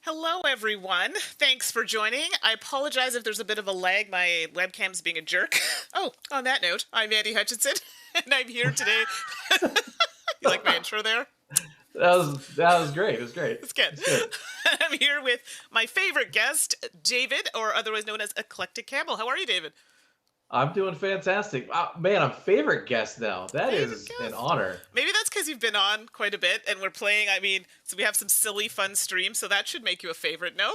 Hello, everyone. Thanks for joining. I apologize if there's a bit of a lag. My webcam's being a jerk. Oh, on that note, I'm Mandi Hutchinson, and I'm here today. You like my intro there? That was great. It was great. It's good. It's good. I'm here with my favorite guest, David, or otherwise known as Eclectic Campbell. How are you, David? I'm doing fantastic. Man, I'm favorite guest now. That Favorite is an guest. honor. Maybe that's because you've been on quite a bit, and we're playing. So we have some silly, fun streams, so that should make you a favorite, no?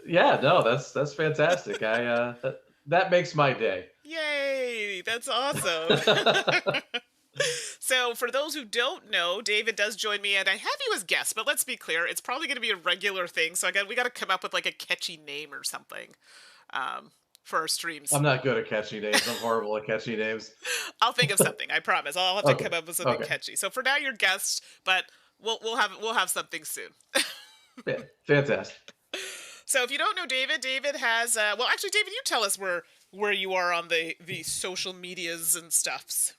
Yeah, no, that's fantastic. That makes my day. Yay! That's awesome. So, for those who don't know, David does join me, and I have you as guest. But let's be clear, it's probably going to be a regular thing. So, we got to come up with like a catchy name or something for our streams. I'm not good at catchy names. I'm horrible at catchy names. I'll think of something. I promise. I'll have to Okay. come up with something Okay. catchy. So, for now, you're guest, but we'll have something soon. Yeah, fantastic. So, if you don't know David, David has actually, David, you tell us where you are on the social medias and stuffs.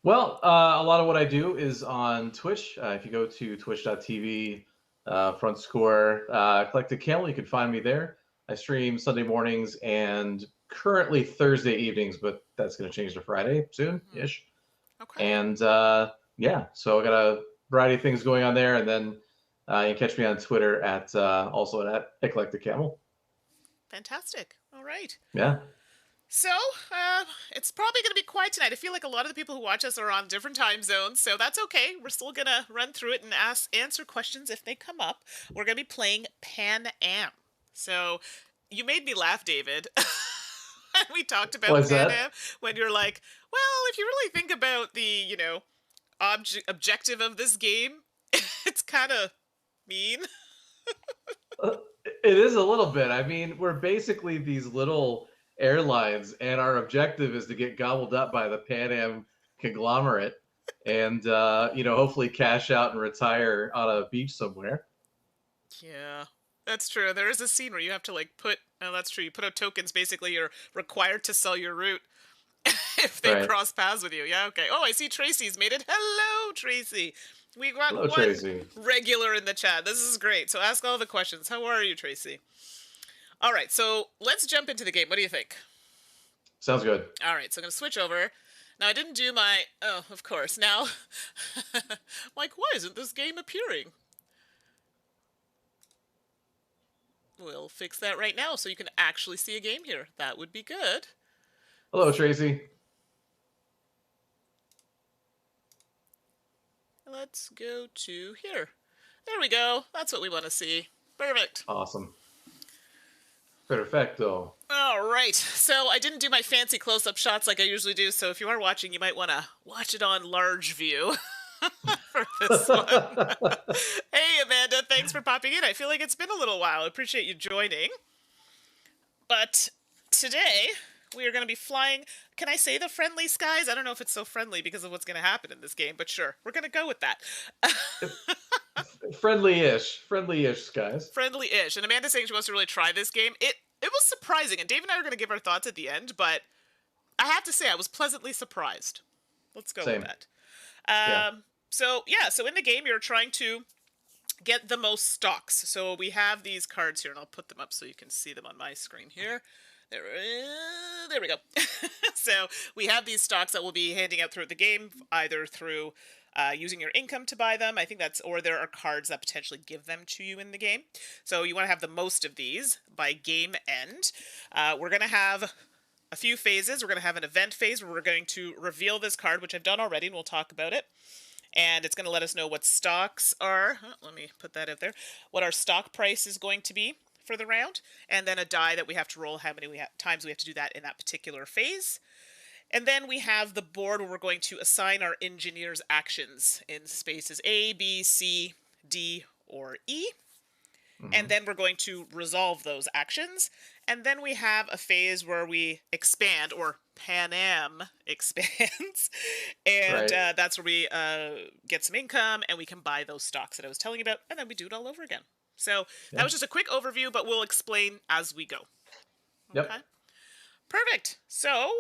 Well, a lot of what I do is on Twitch. If you go to twitch.tv, front score, Eclectic Camel, you can find me there. I stream Sunday mornings and currently Thursday evenings, but that's going to change to Friday soon-ish. Okay. And yeah, so I got a variety of things going on there. And then you can catch me on Twitter also at Eclectic Camel. Fantastic. All right. Yeah. So, it's probably going to be quiet tonight. I feel like a lot of the people who watch us are on different time zones, so that's okay. We're still going to run through it and answer questions if they come up. We're going to be playing Pan Am. So, you made me laugh, David. We talked about What's Pan that? Am when you're like, well, if you really think about the, objective of this game, it's kind of mean. It is a little bit. I mean, we're basically these little airlines, and our objective is to get gobbled up by the Pan Am conglomerate, and hopefully cash out and retire on a beach somewhere. Yeah, that's true. There is a scene where you have to that's true. You put out tokens. Basically, you're required to sell your route if they Right. cross paths with you. Yeah, okay. Oh, I see Tracy's made it. Hello, Tracy. We got Hello, one Tracy. regular in the chat. This is great. So ask all the questions. How are you, Tracy? All right, so let's jump into the game. What do you think? Sounds good. All right, so I'm going to switch over. Now, I didn't do my... Oh, of course. Now, like, why isn't this game appearing? We'll fix that right now so you can actually see a game here. That would be good. Hello, Tracy. Let's go to here. There we go. That's what we want to see. Perfect. Awesome. Perfecto. All right. So I didn't do my fancy close-up shots like I usually do, so if you are watching, you might want to watch it on large view for this one. Hey, Amanda, thanks for popping in. I feel like it's been a little while. I appreciate you joining. But today, we are going to be flying... Can I say the friendly skies? I don't know if it's so friendly because of what's going to happen in this game, but sure. We're going to go with that. Friendly-ish, guys. Friendly-ish. And Amanda's saying she wants to really try this game. It was surprising, and Dave and I are going to give our thoughts at the end, but I have to say I was pleasantly surprised. Let's go Same. with that. Yeah. So in the game, you're trying to get the most stocks. So we have these cards here, and I'll put them up so you can see them on my screen here. There we go. So we have these stocks that we'll be handing out throughout the game, either through using your income to buy them. I think or there are cards that potentially give them to you in the game. So you want to have the most of these by game end. We're going to have a few phases. We're going to have an event phase where we're going to reveal this card, which I've done already, and we'll talk about it. And it's going to let us know what stocks are. Let me put that out there. What our stock price is going to be for the round, and then a die that we have to roll, how many times we have to do that in that particular phase. And then we have the board where we're going to assign our engineers actions in spaces A, B, C, D, or E. Mm-hmm. And then we're going to resolve those actions. And then we have a phase where we expand, or Pan Am expands. And Right. that's where we get some income, and we can buy those stocks that I was telling you about, and then we do it all over again. So that was just a quick overview, but we'll explain as we go. Yep. Okay? Perfect. So,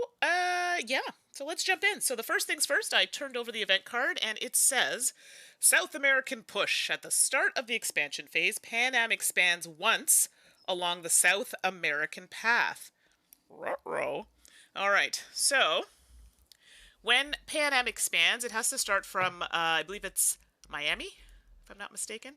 yeah. So let's jump in. So the first things first, I turned over the event card, and it says, South American Push. At the start of the expansion phase, Pan Am expands once along the South American path. Ruh-roh. All right. So when Pan Am expands, it has to start from, I believe it's Miami, if I'm not mistaken.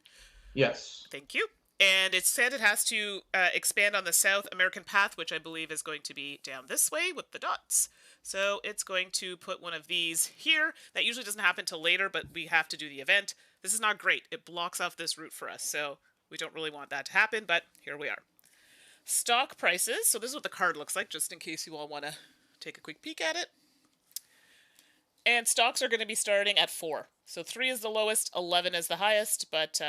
Yes. Thank you. And it said it has to expand on the South American path, which I believe is going to be down this way with the dots. So it's going to put one of these here. That usually doesn't happen till later, but we have to do the event. This is not great. It blocks off this route for us, so we don't really want that to happen, but here we are. Stock prices. So this is what the card looks like, just in case you all want to take a quick peek at it. And stocks are going to be starting at 4. So 3 is the lowest, 11 is the highest, but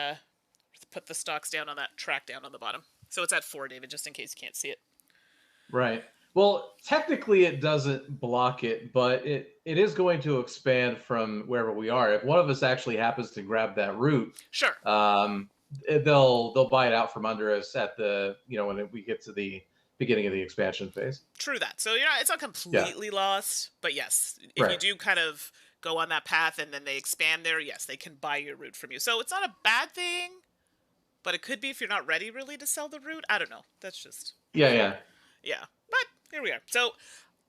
put the stocks down on that track down on the bottom. So it's at 4, David, just in case you can't see it. Right. Well, technically it doesn't block it, but it is going to expand from wherever we are. If one of us actually happens to grab that route, Sure. They'll buy it out from under us at the, when we get to the beginning of the expansion phase. True that. So, it's not completely lost, but yes, if you do kind of go on that path and then they expand there, yes, they can buy your route from you. So it's not a bad thing, but it could be if you're not ready really to sell the route. I don't know. That's just... Yeah. But here we are. So,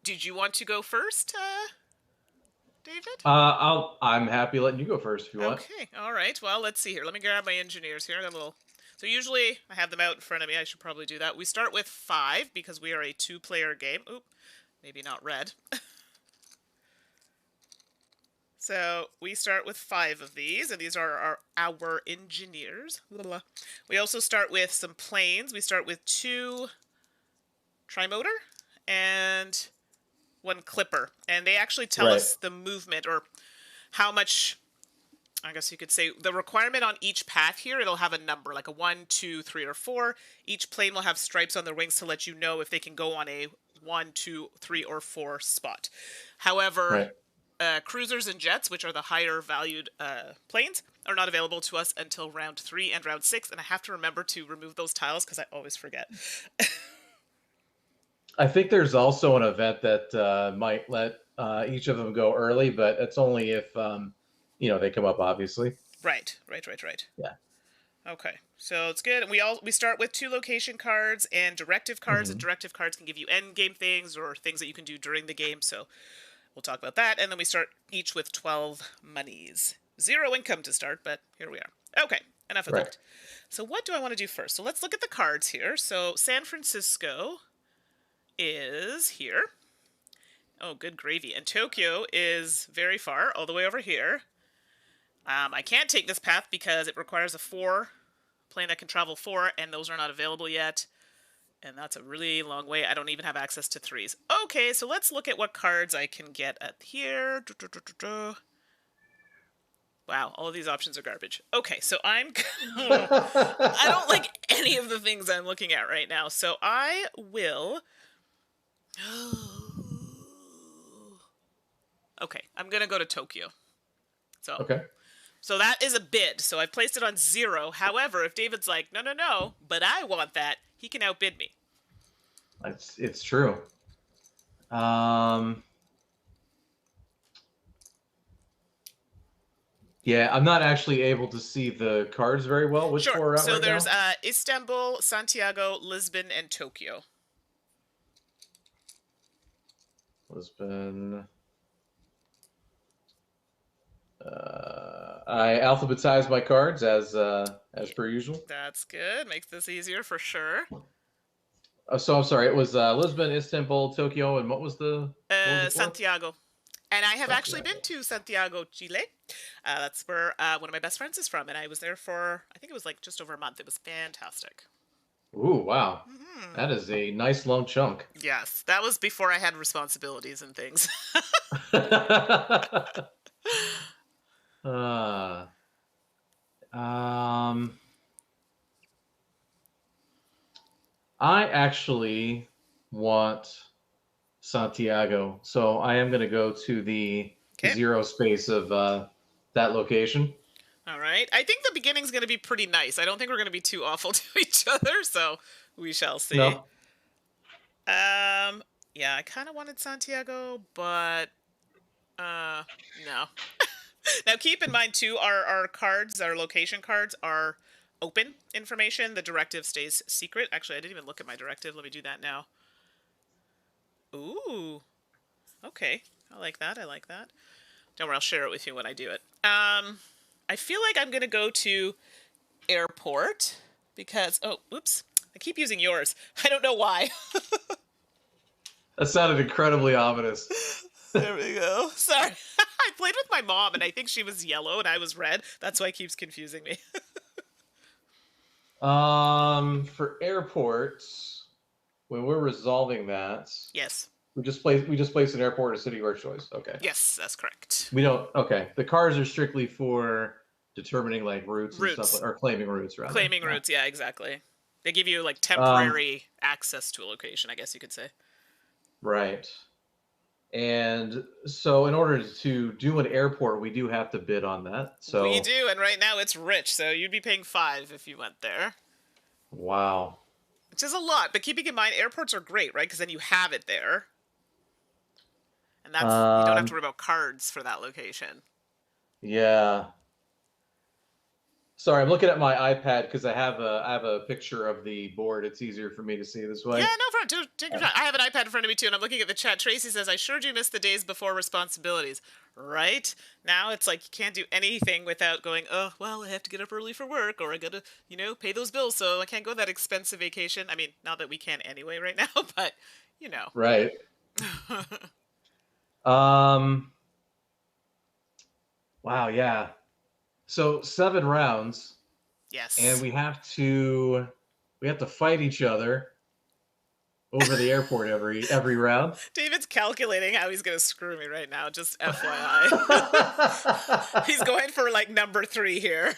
did you want to go first, David? I'm happy letting you go first if you want. Okay. All right. Well, let's see here. Let me grab my engineers here. So usually I have them out in front of me. I should probably do that. We start with 5 because we are a 2-player game. Oop. Maybe not red. So we start with 5 of these, and these are our engineers. We also start with some planes. We start with 2 trimotor and 1 clipper, and they actually tell us the movement or how much, I guess you could say, the requirement on each path here. It'll have a number, like a 1, 2, 3, or 4. Each plane will have stripes on their wings to let you know if they can go on a 1, 2, 3, or 4 spot. However, cruisers and jets, which are the higher valued planes, are not available to us until round 3 and round 6, and I have to remember to remove those tiles because I always forget. I think there's also an event that might let each of them go early, but it's only if they come up, obviously. Right. Yeah. Okay, so it's good. We start with 2 location cards and directive cards, and directive cards can give you end game things or things that you can do during the game. So we'll talk about that, and then we start each with 12 monies. 0 income to start, but here we are. Okay, enough of that. So what do I want to do first? So let's look at the cards here. So San Francisco is here. Oh, good gravy. And Tokyo is very far, all the way over here. I can't take this path because it requires a 4 plane that can travel 4, and those are not available yet. And that's a really long way. I don't even have access to 3s. Okay, so let's look at what cards I can get at here. Wow, all of these options are garbage. Okay, so I don't like any of the things I'm looking at right now. So I will... Okay, I'm going to go to Tokyo. So that is a bid. So I've placed it on 0. However, if David's like, no, but I want that, he can outbid me. It's true. Yeah, I'm not actually able to see the cards very well. Which 4 are out so right there's now? Istanbul, Santiago, Lisbon, and Tokyo. Lisbon. I alphabetized my cards as per usual. That's good. Makes this easier for sure. So I'm sorry. It was Lisbon, Istanbul, Tokyo, and what was the Santiago. And I have actually been to Santiago, Chile. That's where one of my best friends is from, and I was there for, I think it was like just over a month. It was fantastic. Ooh, wow. That is a nice long chunk. Yes, that was before I had responsibilities and things. I actually want Santiago, so I am going to go to the 0 space of that location. All right. I think the beginning's going to be pretty nice. I don't think we're going to be too awful to each other, so we shall see. No. Yeah, I kind of wanted Santiago, but no. Now keep in mind too, our cards, our location cards are open information. The directive stays secret. Actually, I didn't even look at my directive. Let me do that now. Ooh, okay. I like that. I like that. Don't worry, I'll share it with you when I do it. I feel like I'm gonna go to airport because oops, I keep using yours. I don't know why. That sounded incredibly ominous. There we go. Sorry. I played with my mom and I think she was yellow and I was red. That's why it keeps confusing me. For airports, when we're resolving that, Yes. we just place an airport or city of our choice. Okay. Yes, that's correct. We don't. Okay. The cars are strictly for determining like routes and stuff, Routes. or claiming routes rather. Claiming Yeah. routes, yeah, exactly. They give you like Um. temporary access to a location, I guess you could say. Right. And so, in order to do an airport, we do have to bid on that. We So, do, and right now it's rich, so you'd be paying 5 if you went there. wow. Which is a lot, but keeping in mind airports are great, right? Because then you have it there. And that's you don't have to Um. worry about cards for that location. Yeah. Sorry, I'm looking at my iPad because I have a picture of the board. It's easier for me to see this Yeah, way. no problem. Take your time. I have an iPad in front of me too, and I'm looking at the chat. Tracy says, "I sure do miss the days before responsibilities." Right now, it's like you can't do anything without going. Oh, well, I have to get up early for work, or I gotta, pay those bills, so I can't go that expensive vacation. I mean, not that we can anyway right now, but you know. Right. Um. Wow. Yeah. So 7 rounds, and Yes. we have to fight each other over the airport every round. David's calculating how he's gonna screw me right now. Just FYI, he's going for like number 3 here.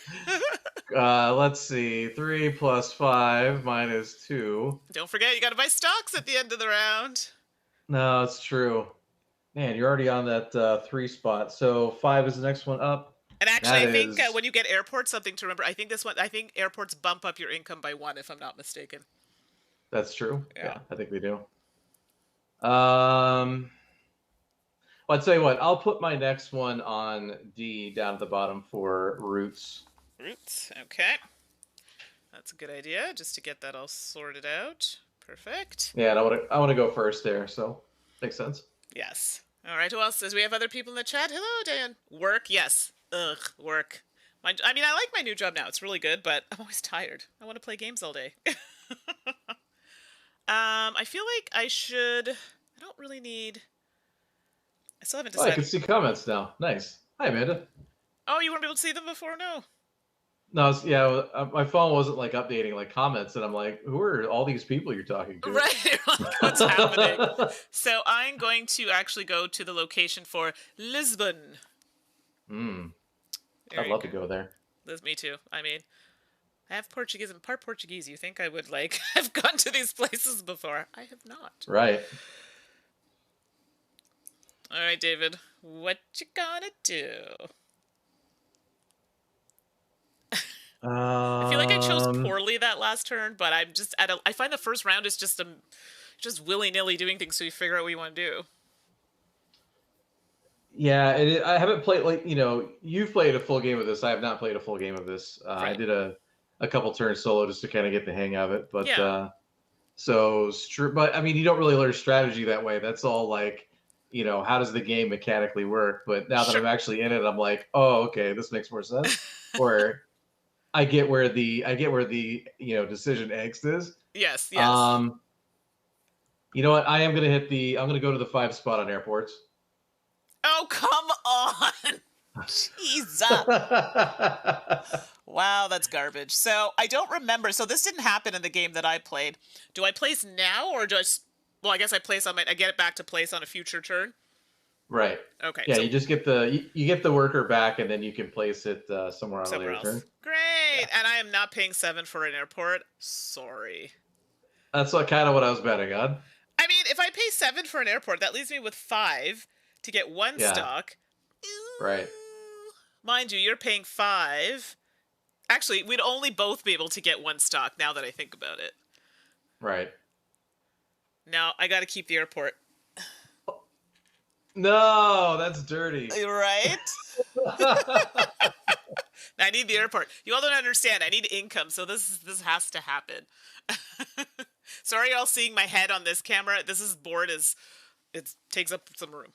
Let's see. 3 + 5 - 2. Don't forget, you gotta buy stocks at the end of the round. No, it's true. Man, you're already on that 3 spot. So 5 is the next one up. And actually, That I think is when you get airports, something to remember. I think airports bump up your income by 1, if I'm not mistaken. that's true. Yeah. Yeah, I think they do. Well, I'll tell you what. I'll put my next one on D down at the bottom for roots. Roots. Okay. That's a good idea, just to get that all sorted out. Perfect. Yeah, and I want to go first there. So makes sense. Yes. All right. Who else? Does we have other people in the chat? Hello, Dan. Work. Yes. Ugh. Work. I mean, I like my new job now. It's really good, but I'm always tired. I want to play games all day. I feel like I should. I don't really need. I still haven't Oh, I can decided. see comments now. Nice. Hi, Amanda. Oh, you want to be able to see them before? No. No, yeah, my phone wasn't like updating like comments, and I'm like, who are all these people you're talking to? Right. Like, what's happening? So I'm going to actually go to the location for Lisbon. There I'd you love go. to go there. Me too. I mean, I have Portuguese and part Portuguese. You think I would like have gone to these places before? I have not. Right. All right, David. What you gonna do? I feel like I chose Um, poorly that last turn, but I'm just at a. I find the first round is just willy nilly doing things, so you figure out what you want to do. yeah, I haven't played like you've played a full game of this. I have not played a full game of this. I Right. did a couple turns solo just to kind of get the hang of it, but Yeah. but I mean, you don't really learn strategy that way. That's all like, how does the game mechanically work? But now that Sure. I'm actually in it, I'm like, oh, okay, this makes more sense. Or I get where the decision angst is. Yes. Yes. Um, you know what? I'm gonna go to the 5 spot on airports. Oh, come on. Jesus. Wow, that's garbage. So I don't remember. So this didn't happen in the game that I played. Do I place now or just? Well, I guess I place on my. I get it back to place on a future turn. Right. Okay, Yeah, so you just get the worker back, and then you can place it somewhere on a somewhere later turn. else. Great. Yeah, And I am not paying 7 for an airport. Sorry. that's what I was betting on. I mean, if I pay 7 for an airport, that leaves me with 5 to get 1 Yeah. stock. Right. Ooh. Mind you, you're paying 5. Actually, we'd only both be able to get 1 stock now that I think about it. Right. Now, I gotta keep the airport. No, that's dirty. Right? I need the airport. You all don't understand. I need income, so this has to happen. Sorry, y'all seeing my head on this camera. This board it takes up some room.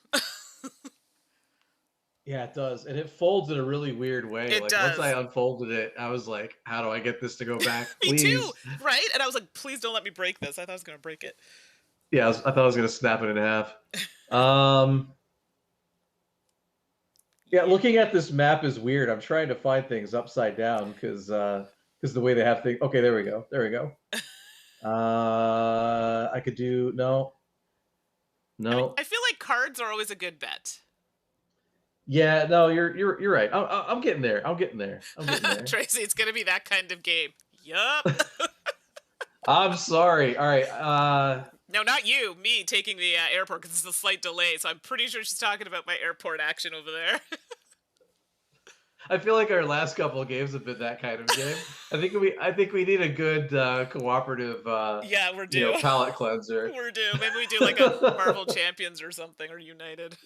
Yeah, it does. And it folds in a really weird way. It Like once I does. unfolded it, I was like, how do I get this to go back? Me too, Please. right? And I was like, please don't let me break this. I thought I was gonna break it. Yeah, I thought I was gonna snap it in half. Um yeah, Yeah. looking at this map is weird. I'm trying to find things upside down because the way they have things. Okay, there we go. There we go. I could do no. I mean, No. I feel like cards are always a good bet. Yeah, no, you're right. I'm getting there. I'm getting there. I'm getting there. Tracy, it's gonna be that kind of game. Yup. I'm sorry. All right. No, not you. Me taking the airport because it's a slight delay. So I'm pretty sure she's talking about my airport action over there. I feel like our last couple of games have been that kind of game. I think we need a good cooperative Yeah, we're due. palate cleanser. We're due. Maybe we do like a Marvel Champions or something, or United.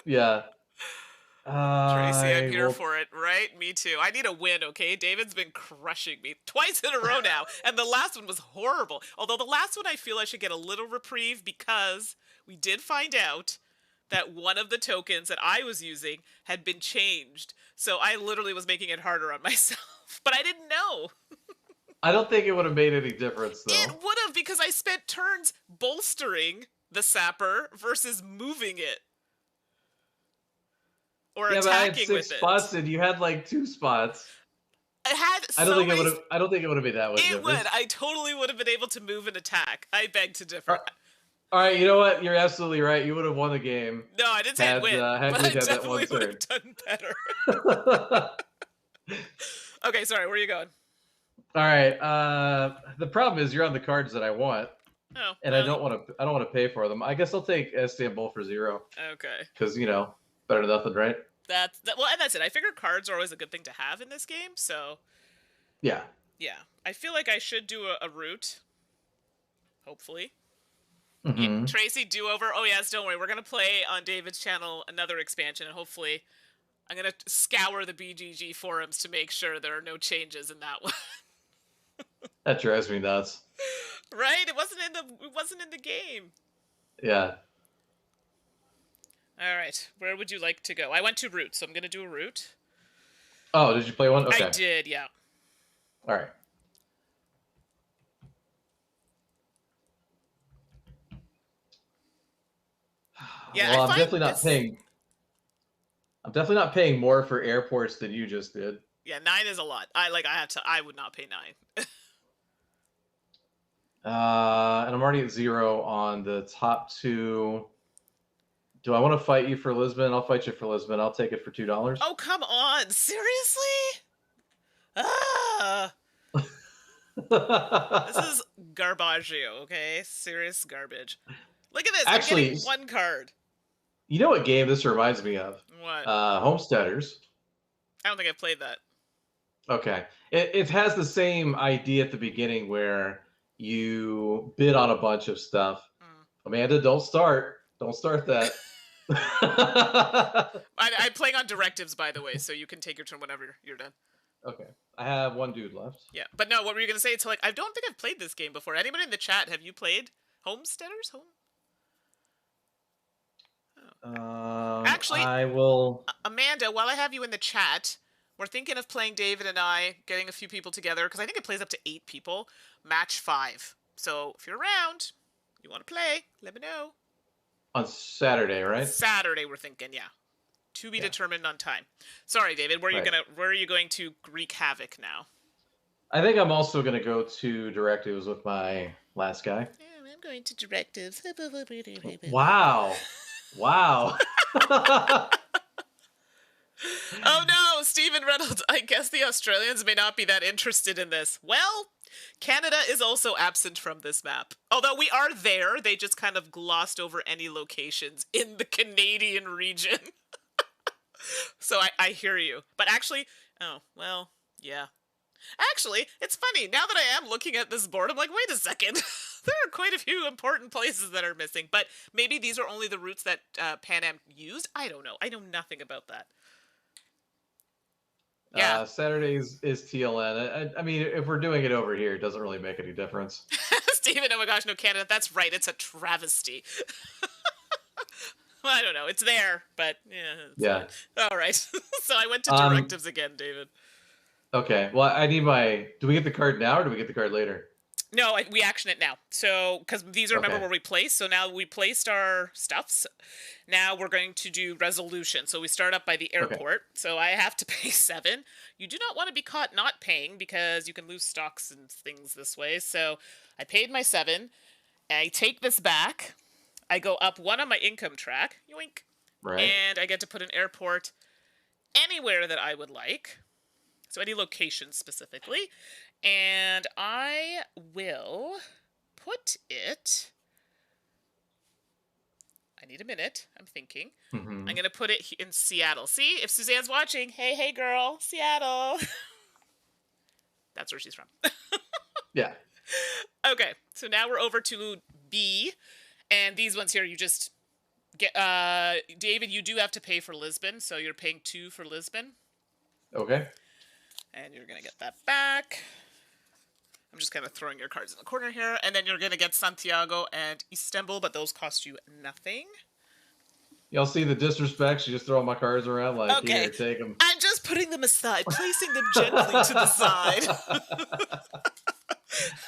Yeah. Tracy, I'm I here will. for it, right? Me too. I need a win, okay? David's been crushing me twice in a row now, and the last one was horrible. Although the last one I feel I should get a little reprieve because we did find out that one of the tokens that I was using had been changed. So I literally was making it harder on myself, but I didn't know. I don't think it would have made any difference It though. would have because I spent turns bolstering the sapper versus moving it or Yeah, but I had attacking six with it. spots and you had like 2 spots. I had I don't so think it many. would have. I don't think it would have made that much It difference. would. I totally would have been able to move and attack. I beg to differ. All right, you know what? You're absolutely right. You would have won the game No, I didn't say I'd win, had but we I had that one definitely would turn. have done better. Okay, sorry. Where are you going? All right. The problem is you're on the cards that I want, Oh, and I don't want to. I don't want to pay for them. I guess I'll take Istanbul for 0 Okay. because better than nothing, right? Well, and that's it. I figured cards are always a good thing to have in this game, so Yeah. yeah. I feel like I should do a route. Hopefully. Mm-hmm. Tracy, do over. Oh yes, don't worry. We're gonna play on David's channel another expansion, and hopefully, I'm gonna scour the BGG forums to make sure there are no changes in that one. That drives me nuts. Right? It wasn't in the game. Yeah. All right. Where would you like to go? I went to route, so I'm gonna do a route. Oh, did you play one? Okay. I did, yeah. All right. Yeah, Well, I I'm find definitely not this. paying. I'm definitely not paying more for airports than you just did. Yeah, 9 is a lot. I would not pay 9. And I'm already at 0 on the top 2. Do I want to fight you for Lisbon? I'll fight you for Lisbon. I'll take it for $2. Oh, come on. Seriously? Ah. This is garbaggio, okay? Serious garbage. Look at this. Actually, I'm getting 1 card. You know what game this reminds me of? What? Homesteaders. I don't think I've played that. Okay. It has the same idea at the beginning where you bid on a bunch of stuff. Amanda, don't start. Don't start that. I'm playing on directives, by the way, so you can take your turn whenever you're done. Okay. I have 1 dude left. Yeah, but no, what were you going to say? It's like, I don't think I've played this game before. Anybody in the chat, have you played Homesteaders? Actually, I will. Amanda, while I have you in the chat, we're thinking of playing David and I, getting a few people together, because I think it plays up to 8 people, match 5. So if you're around, you want to play, let me know. On Saturday, right? Saturday, we're thinking, yeah. To be determined on time. Sorry, David, where are you going to wreak havoc now? I think I'm also going to go to directives with my last guy. Yeah, I'm going to directives. Wow. Wow. Oh no, Stephen Reynolds. I guess the Australians may not be that interested in this. Well, Canada is also absent from this map. Although we are there, they just kind of glossed over any locations in the Canadian region. So I hear you. But actually, oh, well, yeah. Actually, it's funny. Now that I am looking at this board, I'm like, wait a second. There are quite a few important places that are missing. But maybe these are only the routes that Pan Am used? I don't know. I know nothing about that. Yeah. Saturdays is TLN. I mean, if we're doing it over here, it doesn't really make any difference. Stephen, oh my gosh, no, Canada. That's right. It's a travesty. Well, I don't know. It's there, but yeah. Yeah. All right. So I went to directives again, David. Okay. Well, I need my. Do we get the card now, or do we get the card later? No, we action it now. So, because these are, remember, Okay. where we place. So now we placed our stuffs. Now we're going to do resolution. So we start up by the airport. So I have to pay 7. You do not want to be caught not paying because you can lose stocks and things this way. So I paid my 7. I take this back. I go up 1 on my income track. Yoink. Right. And I get to put an airport anywhere that I would like. So any location specifically. And I will put it... I need a minute. I'm thinking. Mm-hmm. I'm going to put it in Seattle. See? If Suzanne's watching, hey girl, Seattle. That's where she's from. Yeah. Okay, so now we're over to B. And these ones here, you just get... David, you do have to pay for Lisbon. So you're paying 2 for Lisbon. Okay. And you're going to get that back. I'm just kind of throwing your cards in the corner here. And then you're going to get Santiago and Istanbul, but those cost you nothing. Y'all see the disrespect? She just throwing my cards around like, Okay. Here, take them. I'm just putting them aside, placing them gently to the side.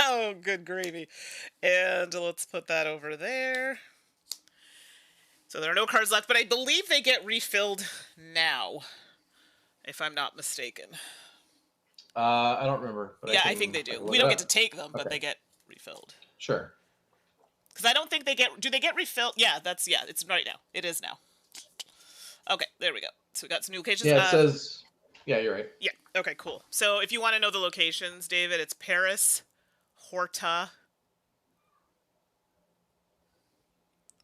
Oh, good gravy. And let's put that over there. So there are no cards left, but I believe they get refilled now, if I'm not mistaken. I don't remember. But yeah, I think they do. We don't get to take them, but they get refilled. Sure. Because I don't think they get... Do they get refilled? Yeah, it's right now. It is now. Okay, there we go. So we got some new locations. Yeah, it says... Yeah, you're right. Yeah, okay, cool. So if you want to know the locations, David, it's Paris, Horta,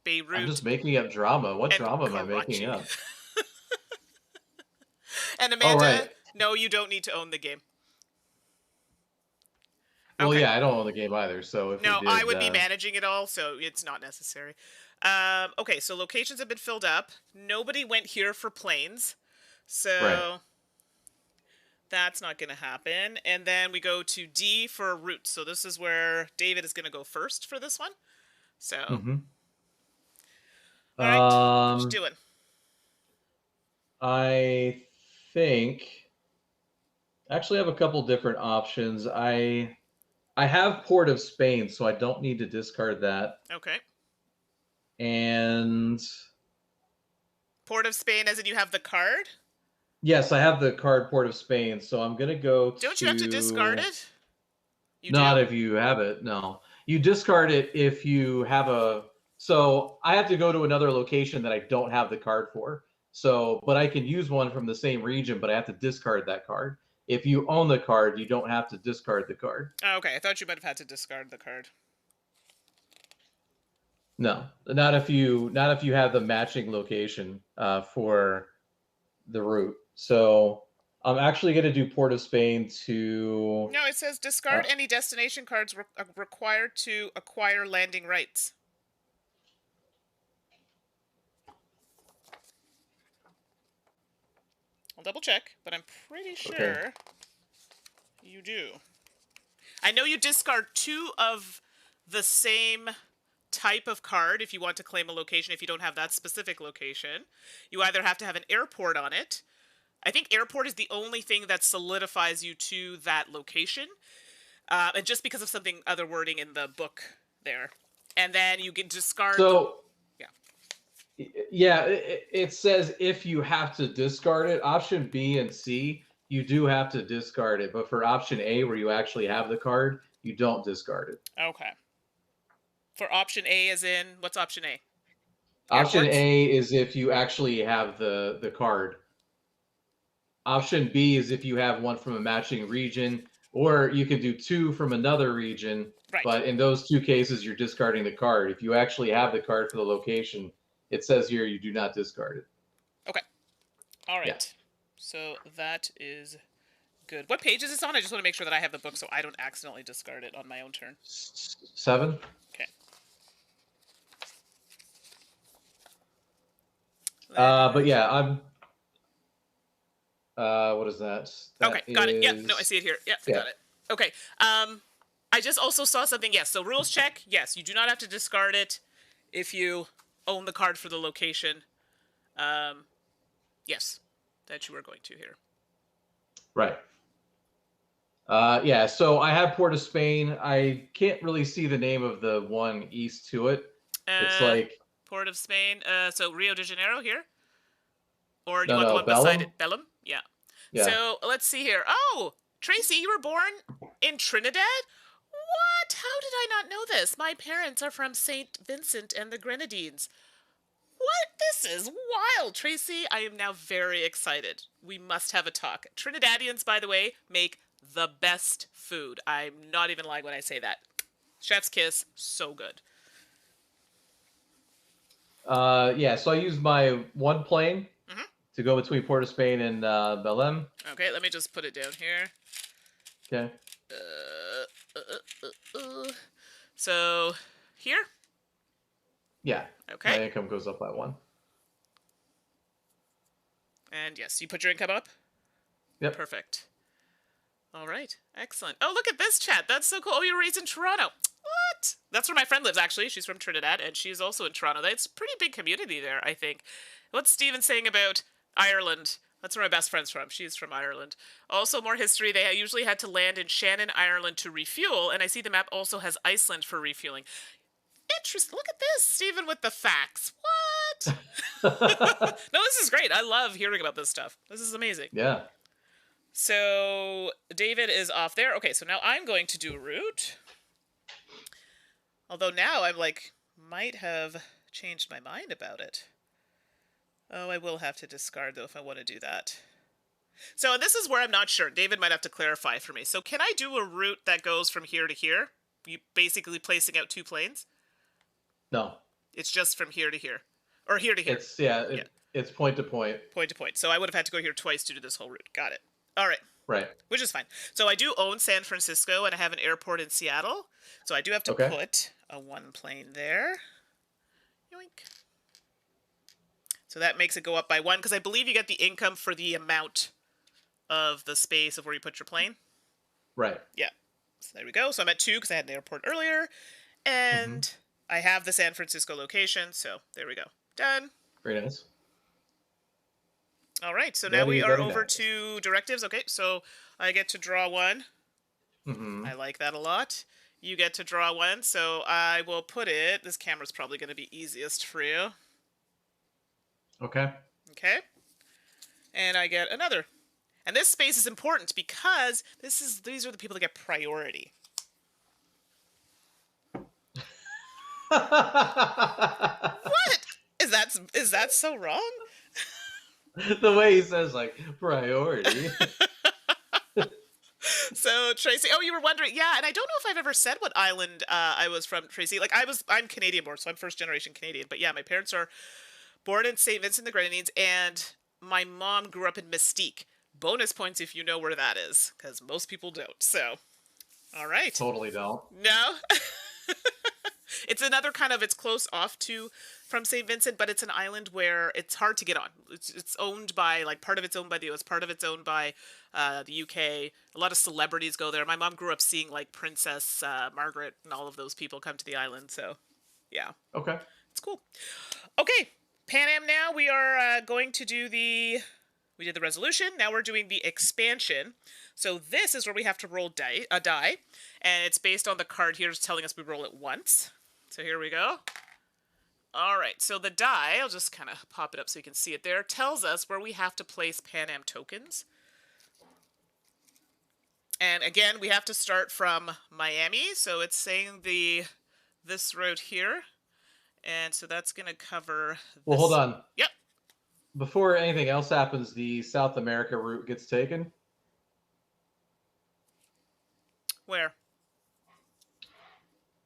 Beirut... I'm just making up drama. What drama am I Karachi. making up? And Amanda, right. No, you don't need to own the game. Well, Okay. yeah, I don't own the game either, so if No, we did, I would be managing it all, so it's not necessary. Okay, so locations have been filled up. Nobody went here for planes, so Right. that's not going to happen. And then we go to D for routes. So this is where David is going to go first for this one. So, all right, what you doing? I think... Actually, I have a couple different options. I have Port of Spain, so I don't need to discard that. Okay. And... Port of Spain, as in you have the card? Yes, I have the card Port of Spain, so I'm going to go to... Don't you have to discard it? You Not do? if you have it, no. You discard it if you have a... So I have to go to another location that I don't have the card for. So, but I can use one from the same region, but I have to discard that card. If you own the card, you don't have to discard the card. Oh, okay, I thought you might have had to discard the card. No, not if you have the matching location for the route. So I'm actually going to do Port of Spain to... No, it says discard any destination cards required to acquire landing rights. I'll double check, but I'm pretty sure you do. I know you discard 2 of the same type of card if you want to claim a location if you don't have that specific location. You either have to have an airport on it. I think airport is the only thing that solidifies you to that location. And just because of something other wording in the book there. And then you can discard... So... Yeah, it says if you have to discard it. Option B and C, you do have to discard it. But for option A, where you actually have the card, you don't discard it. Okay. For option A as in, what's option A? Option Airports? A is if you actually have the card. Option B is if you have one from a matching region, or you can do 2 from another region. Right. But in those 2 cases, you're discarding the card. If you actually have the card for the location, it says here you do not discard it. Okay. All right. Yeah. So that is Good. What page is this on? I just want to make sure that I have the book so I don't accidentally discard it on my own turn. 7. Okay. But yeah, I'm. What is that? Okay, got it. Yeah, no, I see it here. Yeah, Yeah. got it. Okay. I just also saw something. Yes, so rules check. Yes, you do not have to discard it if you own the card for the location. Yes, that you are going to here. Right. Yeah, so I have Port of Spain. I can't really see the name of the one east to it. It's like Port of Spain. So Rio de Janeiro here? Or do you no, want the no, one beside Bellum. it? Bellum? Yeah. Yeah. So let's see here. Oh, Tracy, you were born in Trinidad? What? How did I not know this? My parents are from St. Vincent and the Grenadines. What? This is wild, Tracy. I am now very excited. We must have a talk. Trinidadians, by the way, make the best food. I'm not even lying when I say that. Chef's kiss, so good. Yeah, so I used my one plane to go between Port of Spain and Belém. Okay, let me just put it down here. Okay. So, here? Yeah. Okay. My income goes up by 1. And yes, you put your income up? Yep. Perfect. All right. Excellent. Oh, look at this chat. That's so cool. Oh, you were raised in Toronto. What? That's where my friend lives, actually. She's from Trinidad, and she's also in Toronto. It's a pretty big community there, I think. What's Steven saying about Ireland? That's where my best friend's from. She's from Ireland. Also, more history. They usually had to land in Shannon, Ireland to refuel, and I see the map also has Iceland for refueling. Interesting. Look at this, Steven, with the facts. What? No, this is great. I love hearing about this stuff. This is amazing. Yeah. So, David is off there. Okay, so now I'm going to do a route. Although now I'm like, might have changed my mind about it. Oh, I will have to discard, though, if I want to do that. So, this is where I'm not sure. David might have to clarify for me. So, can I do a route that goes from here to here? You basically placing out 2 planes? No. It's just from here to here. Or here to here. It's point to point. Point to point. So, I would have had to go here twice to do this whole route. Got it. All right. Right. Which is fine. So I do own San Francisco, and I have an airport in Seattle. So I do have to put a 1 plane there. Yoink. So that makes it go up by 1, because I believe you get the income for the amount of the space of where you put your plane. Right. Yeah. So there we go. So I'm at 2, because I had an airport earlier. And I have the San Francisco location, so there we go. Done. Very nice. All right, so now we are over to directives. Okay, so I get to draw 1. I like that a lot. You get to draw 1, so I will put it... This camera's probably going to be easiest for you. Okay. Okay. And I get another. And this space is important because these are the people that get priority. What? Is that so wrong? The way he says, like, priority. So, Tracy, oh, you were wondering, yeah, and I don't know if I've ever said what island I was from, Tracy. Like, I'm Canadian born, so I'm first generation Canadian. But yeah, my parents are born in St. Vincent and the Grenadines, and my mom grew up in Mystique. Bonus points if you know where that is, because most people don't. So, all right. Totally don't. No? It's another kind of, it's close off to from St. Vincent, but it's an island where it's hard to get on. It's owned by, like, part of it's owned by the US, part of it's owned by the UK. A lot of celebrities go there. My mom grew up seeing, like, Princess Margaret and all of those people come to the island, so yeah. Okay. It's cool. Okay, Pan Am now. We are going to do we did the resolution. Now we're doing the expansion. So this is where we have to roll a die, and it's based on the card here. It's telling us we roll it once. So here we go. All right, so the die, I'll just kind of pop it up so you can see it there, tells us where we have to place Pan Am tokens. And again, we have to start from Miami, so it's saying this route here. And so that's going to cover this. Well, hold on. Yep. Before anything else happens, the South America route gets taken. Where?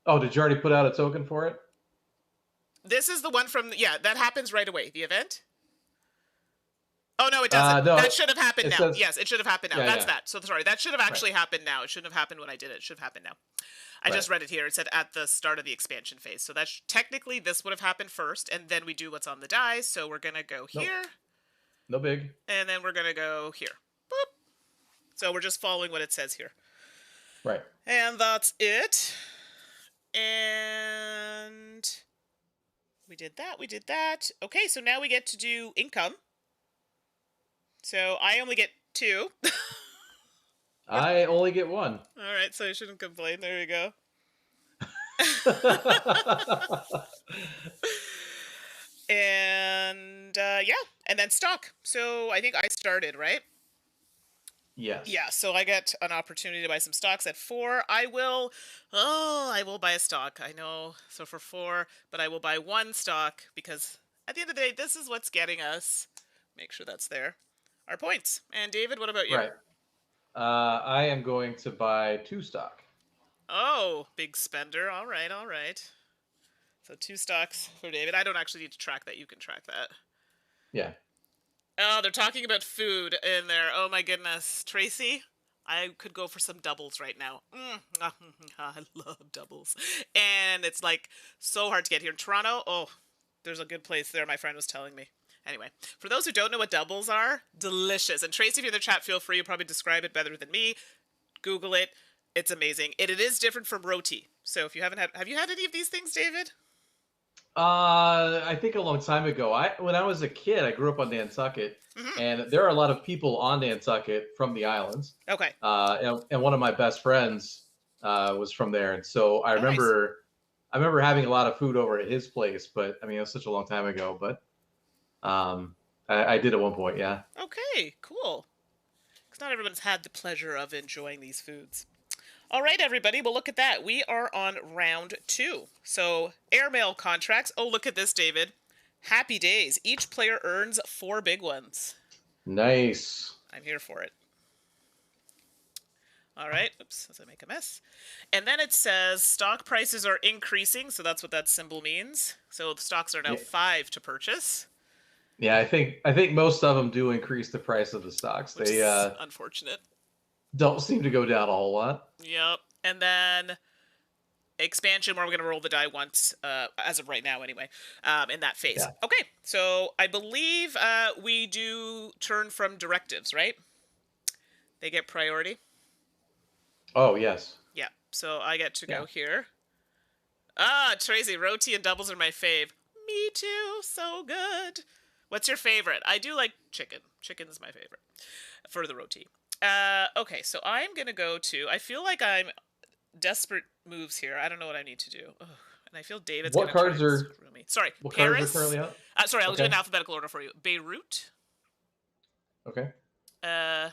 Oh, did you already put out a token for it? This is the one from, yeah, that happens right away. The event? Oh, no, it doesn't. No, That should have happened it now. says, Yes, it should have happened now. yeah, That's yeah, that. So sorry, that should have right, actually happened now. It shouldn't have happened when I did it. It should have happened now. I right. just read it here. It said at the start of the expansion phase. So that technically this would have happened first, and then we do what's on the dice. So we're going to go Nope, here, no big. and then we're going to go here. Boop. So we're just following what it says here. Right. And that's it. And we did that. We did that. Okay, so now we get to do income. So I only get 2. I only get 1. All right, so I shouldn't complain. There you go. And yeah, and then stock. So I think I started, right? Yes. Yeah, so I get an opportunity to buy some stocks at 4. I will buy a stock. I know. So for 4, but I will buy 1 stock because at the end of the day, this is what's getting us. Make sure that's there. Our points. And David, what about you? Right. I am going to buy 2 stock. Oh, big spender. All right, all right. So 2 stocks for David. I don't actually need to track that. You can track that. Yeah. Oh, they're talking about food in there. Oh my goodness. Tracy, I could go for some doubles right now. I love doubles. And it's like so hard to get here in Toronto. Oh, there's a good place there, my friend was telling me. Anyway, for those who don't know what doubles are, delicious. And Tracy, if you're in the chat, feel free. You'll probably describe it better than me. Google it. It's amazing. It is different from roti. So if you have you had any of these things, David? I think a long time ago. When I was a kid, I grew up on Nantucket, and there are a lot of people on Nantucket from the islands. Okay. And one of my best friends was from there, and so I remember, nice. I remember having a lot of food over at his place. But I mean, it was such a long time ago. But I did at one point, yeah. Okay, cool. Because not everyone's had the pleasure of enjoying these foods. All right, everybody. Well, look at that. We are on round 2. So, airmail contracts. Oh, look at this, David. Happy days. Each player earns 4 big ones. Nice. I'm here for it. All right. Oops, as I make a mess. And then it says stock prices are increasing. So that's what that symbol means. So the stocks are now 5 to purchase. Yeah, I think most of them do increase the price of the stocks. Which is unfortunate. Don't seem to go down a whole lot. Yep. And then expansion, where we're going to roll the die once, as of right now anyway, in that phase. Yeah. Okay, so I believe we do turn from directives, right? They get priority. Oh, yes. Yeah, so I get to go here. Ah, Tracy, roti and doubles are my fave. Me too, so good. What's your favorite? I do like chicken. Chicken's my favorite for the roti. Okay, so I'm going to go to... I feel like I'm desperate moves here. I don't know what I need to do. Ugh, and I feel David's going to try and screw me. Sorry, what Paris. Cards are currently out? Sorry, I'll do an alphabetical order for you. Beirut. Okay. Horta,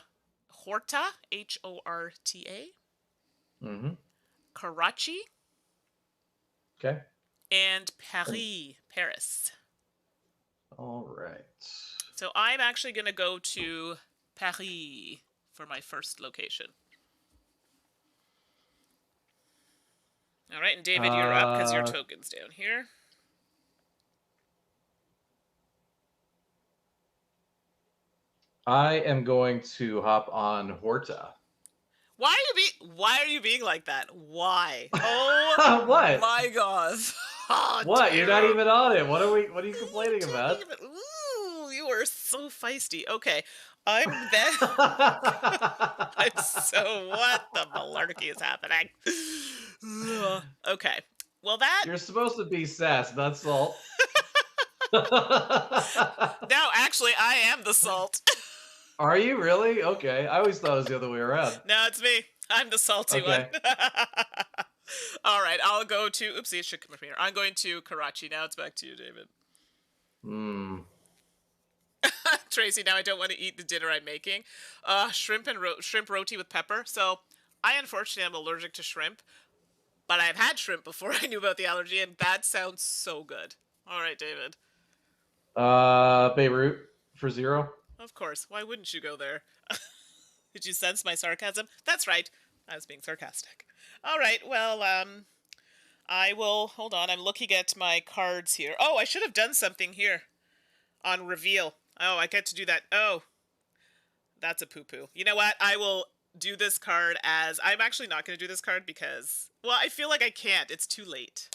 Horta. Mm-hmm. Karachi. Okay. And Paris, Paris. All right. So I'm actually going to go to Paris for my first location. All right, and David, you're up because your token's down here. I am going to hop on Horta. Why are you being like that? Why? Oh, what? My God! Oh, what? dear. You're not even on it. What are you complaining about? Ooh, you are so feisty. Okay, I'm then. I'm so what the malarkey is happening? Okay, well that. You're supposed to be sass, not salt. No, actually, I am the salt. Are you really? Okay, I always thought it was the other way around. No, it's me. I'm the salty one. All right, I'll go to... Oopsie, it should come from here. I'm going to Karachi. Now it's back to you, David. Tracy, now I don't want to eat the dinner I'm making. Shrimp roti with pepper. So, I unfortunately am allergic to shrimp. But I've had shrimp before I knew about the allergy, and that sounds so good. All right, David. Beirut for 0. Of course. Why wouldn't you go there? Did you sense my sarcasm? That's right. I was being sarcastic. All right. Well, I will... Hold on. I'm looking at my cards here. Oh, I should have done something here on reveal. Oh, I get to do that. Oh, that's a poo-poo. You know what? I will do this card as... I'm actually not going to do this card because... Well, I feel like I can't. It's too late.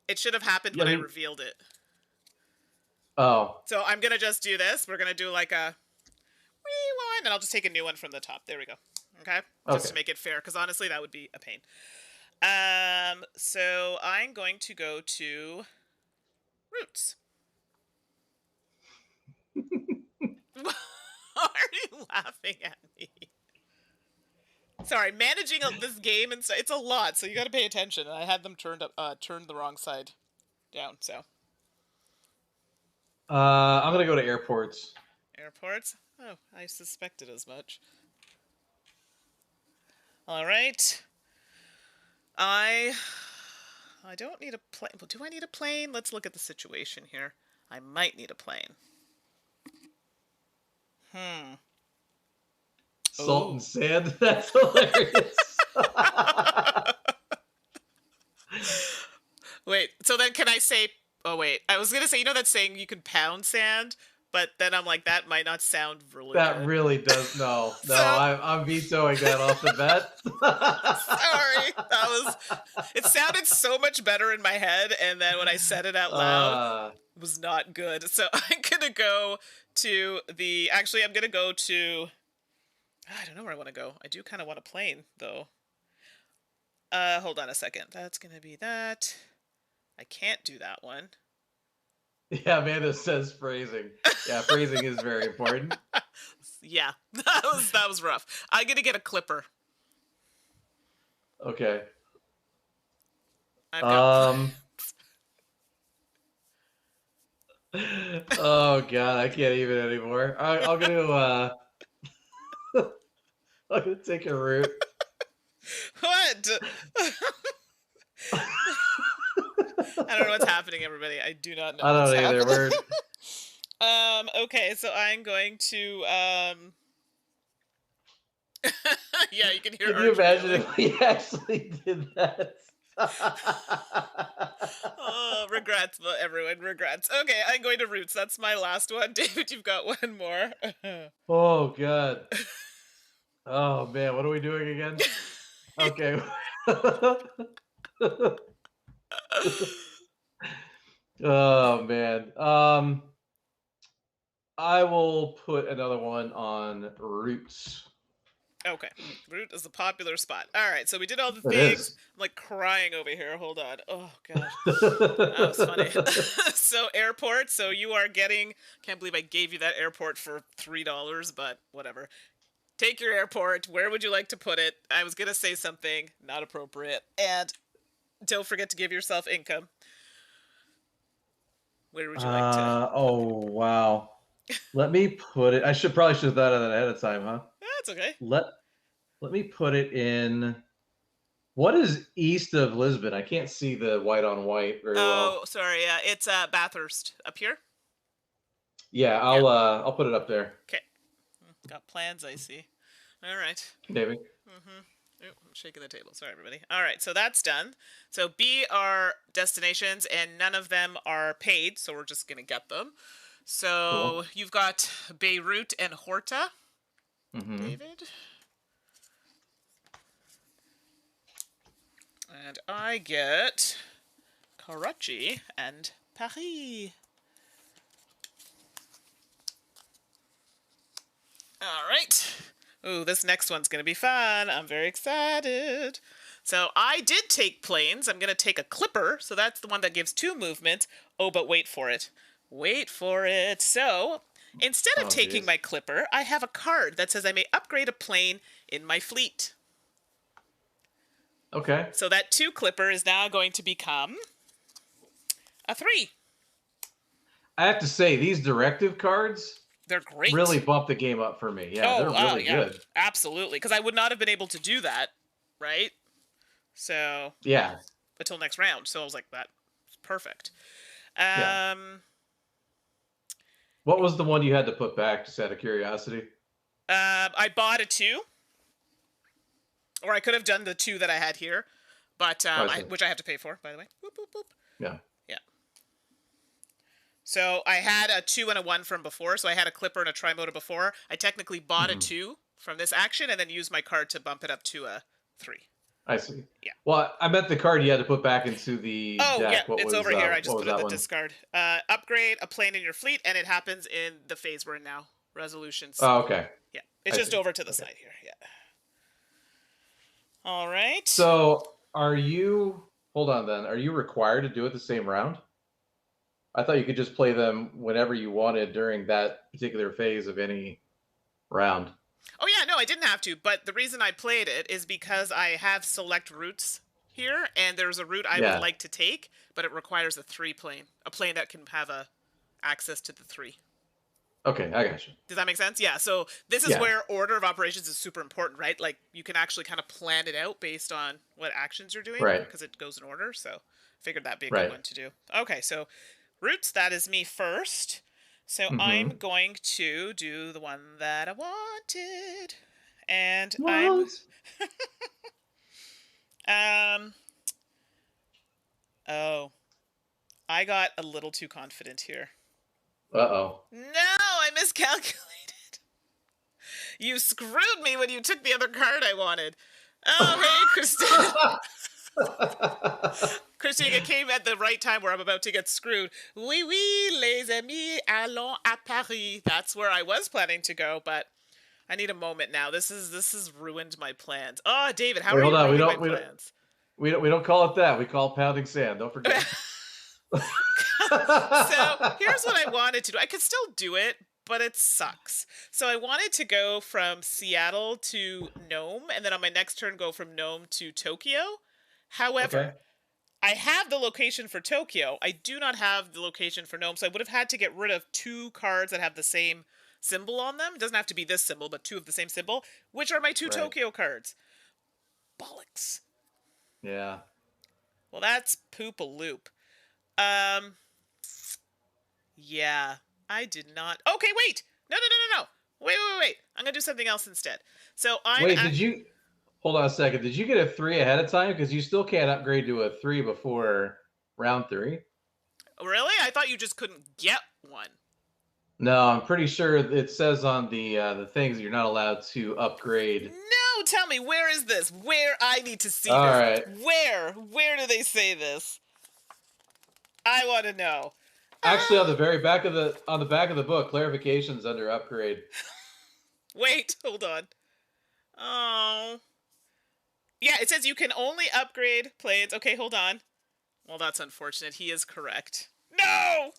It should have happened Yeah, when I revealed it. oh. So I'm going to just do this. We're going to do like a... rewind, and I'll just take a new one from the top. There we go. Okay? Just to make it fair, because honestly, that would be a pain. So I'm going to go to Roots. Why are you laughing at me? Sorry, managing this game and it's a lot, so you got to pay attention. And I had them turned the wrong side down. So I'm gonna go to airports. Airports. Oh, I suspected as much. All right. I don't need a plane. Well, do I need a plane? Let's look at the situation here. I might need a plane. Salt and sand. That's hilarious. Wait, so then can I say... Oh, wait. I was going to say, you know that saying you can pound sand? But then I'm like, that might not sound really that good. Really does. No, I'm vetoing that off the bat. Sorry. It sounded so much better in my head, and then when I said it out loud, it was not good. So I'm going to go to the... Actually, I'm going to go to... I don't know where I want to go. I do kind of want a plane, though. Hold on a second. That's going to be that. I can't do that one. Yeah, Amanda says phrasing. Yeah, phrasing is very important. Yeah, that was rough. I'm going to get a clipper. Okay. I've got Oh god, I can't even anymore. I'm gonna I'm gonna take a route. What? I don't know what's happening, everybody. I do not know. I don't either. We're okay, so I'm going to yeah, you can hear. Can you imagine if we actually did that? Oh, regrets, everyone, regrets. Okay, I'm going to Roots. That's my last one. David, you've got one more. Oh god. Oh man, what are we doing again? Okay. Oh man. I will put another one on Roots. Okay, Root is a popular spot. All right, so we did all the things. I'm like crying over here. Hold on. Oh god, that was funny. So airport. So you are getting. Can't believe I gave you that airport for $3, but whatever. Take your airport. Where would you like to put it? I was gonna say something not appropriate, and don't forget to give yourself income. Where would you like to? Oh wow. Let me put it. I probably should have thought of that ahead of time, huh? That's okay. Let me put it in. What is east of Lisbon? I can't see the white on white very well. Oh, sorry. Yeah, it's Bathurst up here. Yeah, I'll put it up there. Okay. Got plans, I see. All right. Maybe. Oh, I'm shaking the table. Sorry, everybody. All right, so that's done. So B are destinations, and none of them are paid, so we're just going to get them. So You've got Beirut and Horta, David. And I get Karachi and Paris. All right. Ooh, this next one's going to be fun. I'm very excited. So I did take planes. I'm going to take a clipper. So that's the one that gives 2 movements. Oh, but wait for it. Wait for it. So instead of taking my clipper, I have a card that says I may upgrade a plane in my fleet. Okay. So that 2 clipper is now going to become a 3. I have to say, these directive cards, they're great. Really bump the game up for me. Yeah, they're really good. Absolutely. Because I would not have been able to do that, right? So yeah. Until next round. So I was like, that's perfect. What was the one you had to put back, just out of curiosity? I bought a 2. Or I could have done the 2 that I had here, but which I have to pay for, by the way. Boop, boop, boop. Yeah. Yeah. So I had a 2 and a 1 from before, so I had a Clipper and a Tri-Motor before. I technically bought a Mhm. 2 from this action and then used my card to bump it up to a 3. I see. Yeah. Well, I meant the card you had to put back into the Oh, yeah, deck. it's over here. I What just was put in that the one? discard. Upgrade a plane in your fleet, and it happens in the phase we're in now. Resolution C. Oh, okay. Yeah, it's I just see. over to the Okay. side here. Yeah. All right. So, are you? Hold on, then. Are you required to do it the same round? I thought you could just play them whenever you wanted during that particular phase of any round. Oh yeah, no, I didn't have to, but the reason I played it is because I have select routes here, and there's a route I would Yeah. like to take, but it requires a 3 plane, a plane that can have a access to the 3. Okay, I got you. Does that make sense? Yeah. So this is Yeah. where order of operations is super important, right? Like you can actually kind of plan it out based on what actions you're doing Right. because it goes in order. So figured that'd be a good Right. one to do. Okay, so routes, that is me first. So I'm Mm-hmm. going to do the one that I wanted. And What? um oh, I got a little too confident here. Uh-oh. No, I miscalculated. You screwed me when you took the other card I wanted. Oh, hey, Christina. Christina came at the right time where I'm about to get screwed. Oui, oui, les amis, allons à Paris. That's where I was planning to go, but I need a moment now. This has ruined my plans. Oh, David, how Wait, are hold you on. ruining my plans? We don't call it that. We call it pounding sand. Don't forget. So here's what I wanted to do. I could still do it, but it sucks. So I wanted to go from Seattle to Nome, and then on my next turn go from Nome to Tokyo. Okay. However, I have the location for Tokyo. I do not have the location for Nome, so I would have had to get rid of 2 cards that have the same symbol on them. It doesn't have to be this symbol, but 2 of the same symbol, which are my 2 Right. Tokyo cards. Bollocks. Yeah. Well, that's poop a loop. Yeah, I did not. Okay, wait. No. Wait. I'm gonna do something else instead. So Wait, did you hold on a second? Did you get a 3 ahead of time? Because you still can't upgrade to a 3 before round 3. Really? I thought you just couldn't get one. No, I'm pretty sure it says on the things you're not allowed to upgrade. No, tell me, where is this? Where I need to see All this? right. Where do they say this? I want to know. Actually, on the back of the book, clarifications under upgrade. Wait, hold on. Oh. Yeah, it says you can only upgrade planes. Okay, hold on. Well, that's unfortunate. He is correct. No!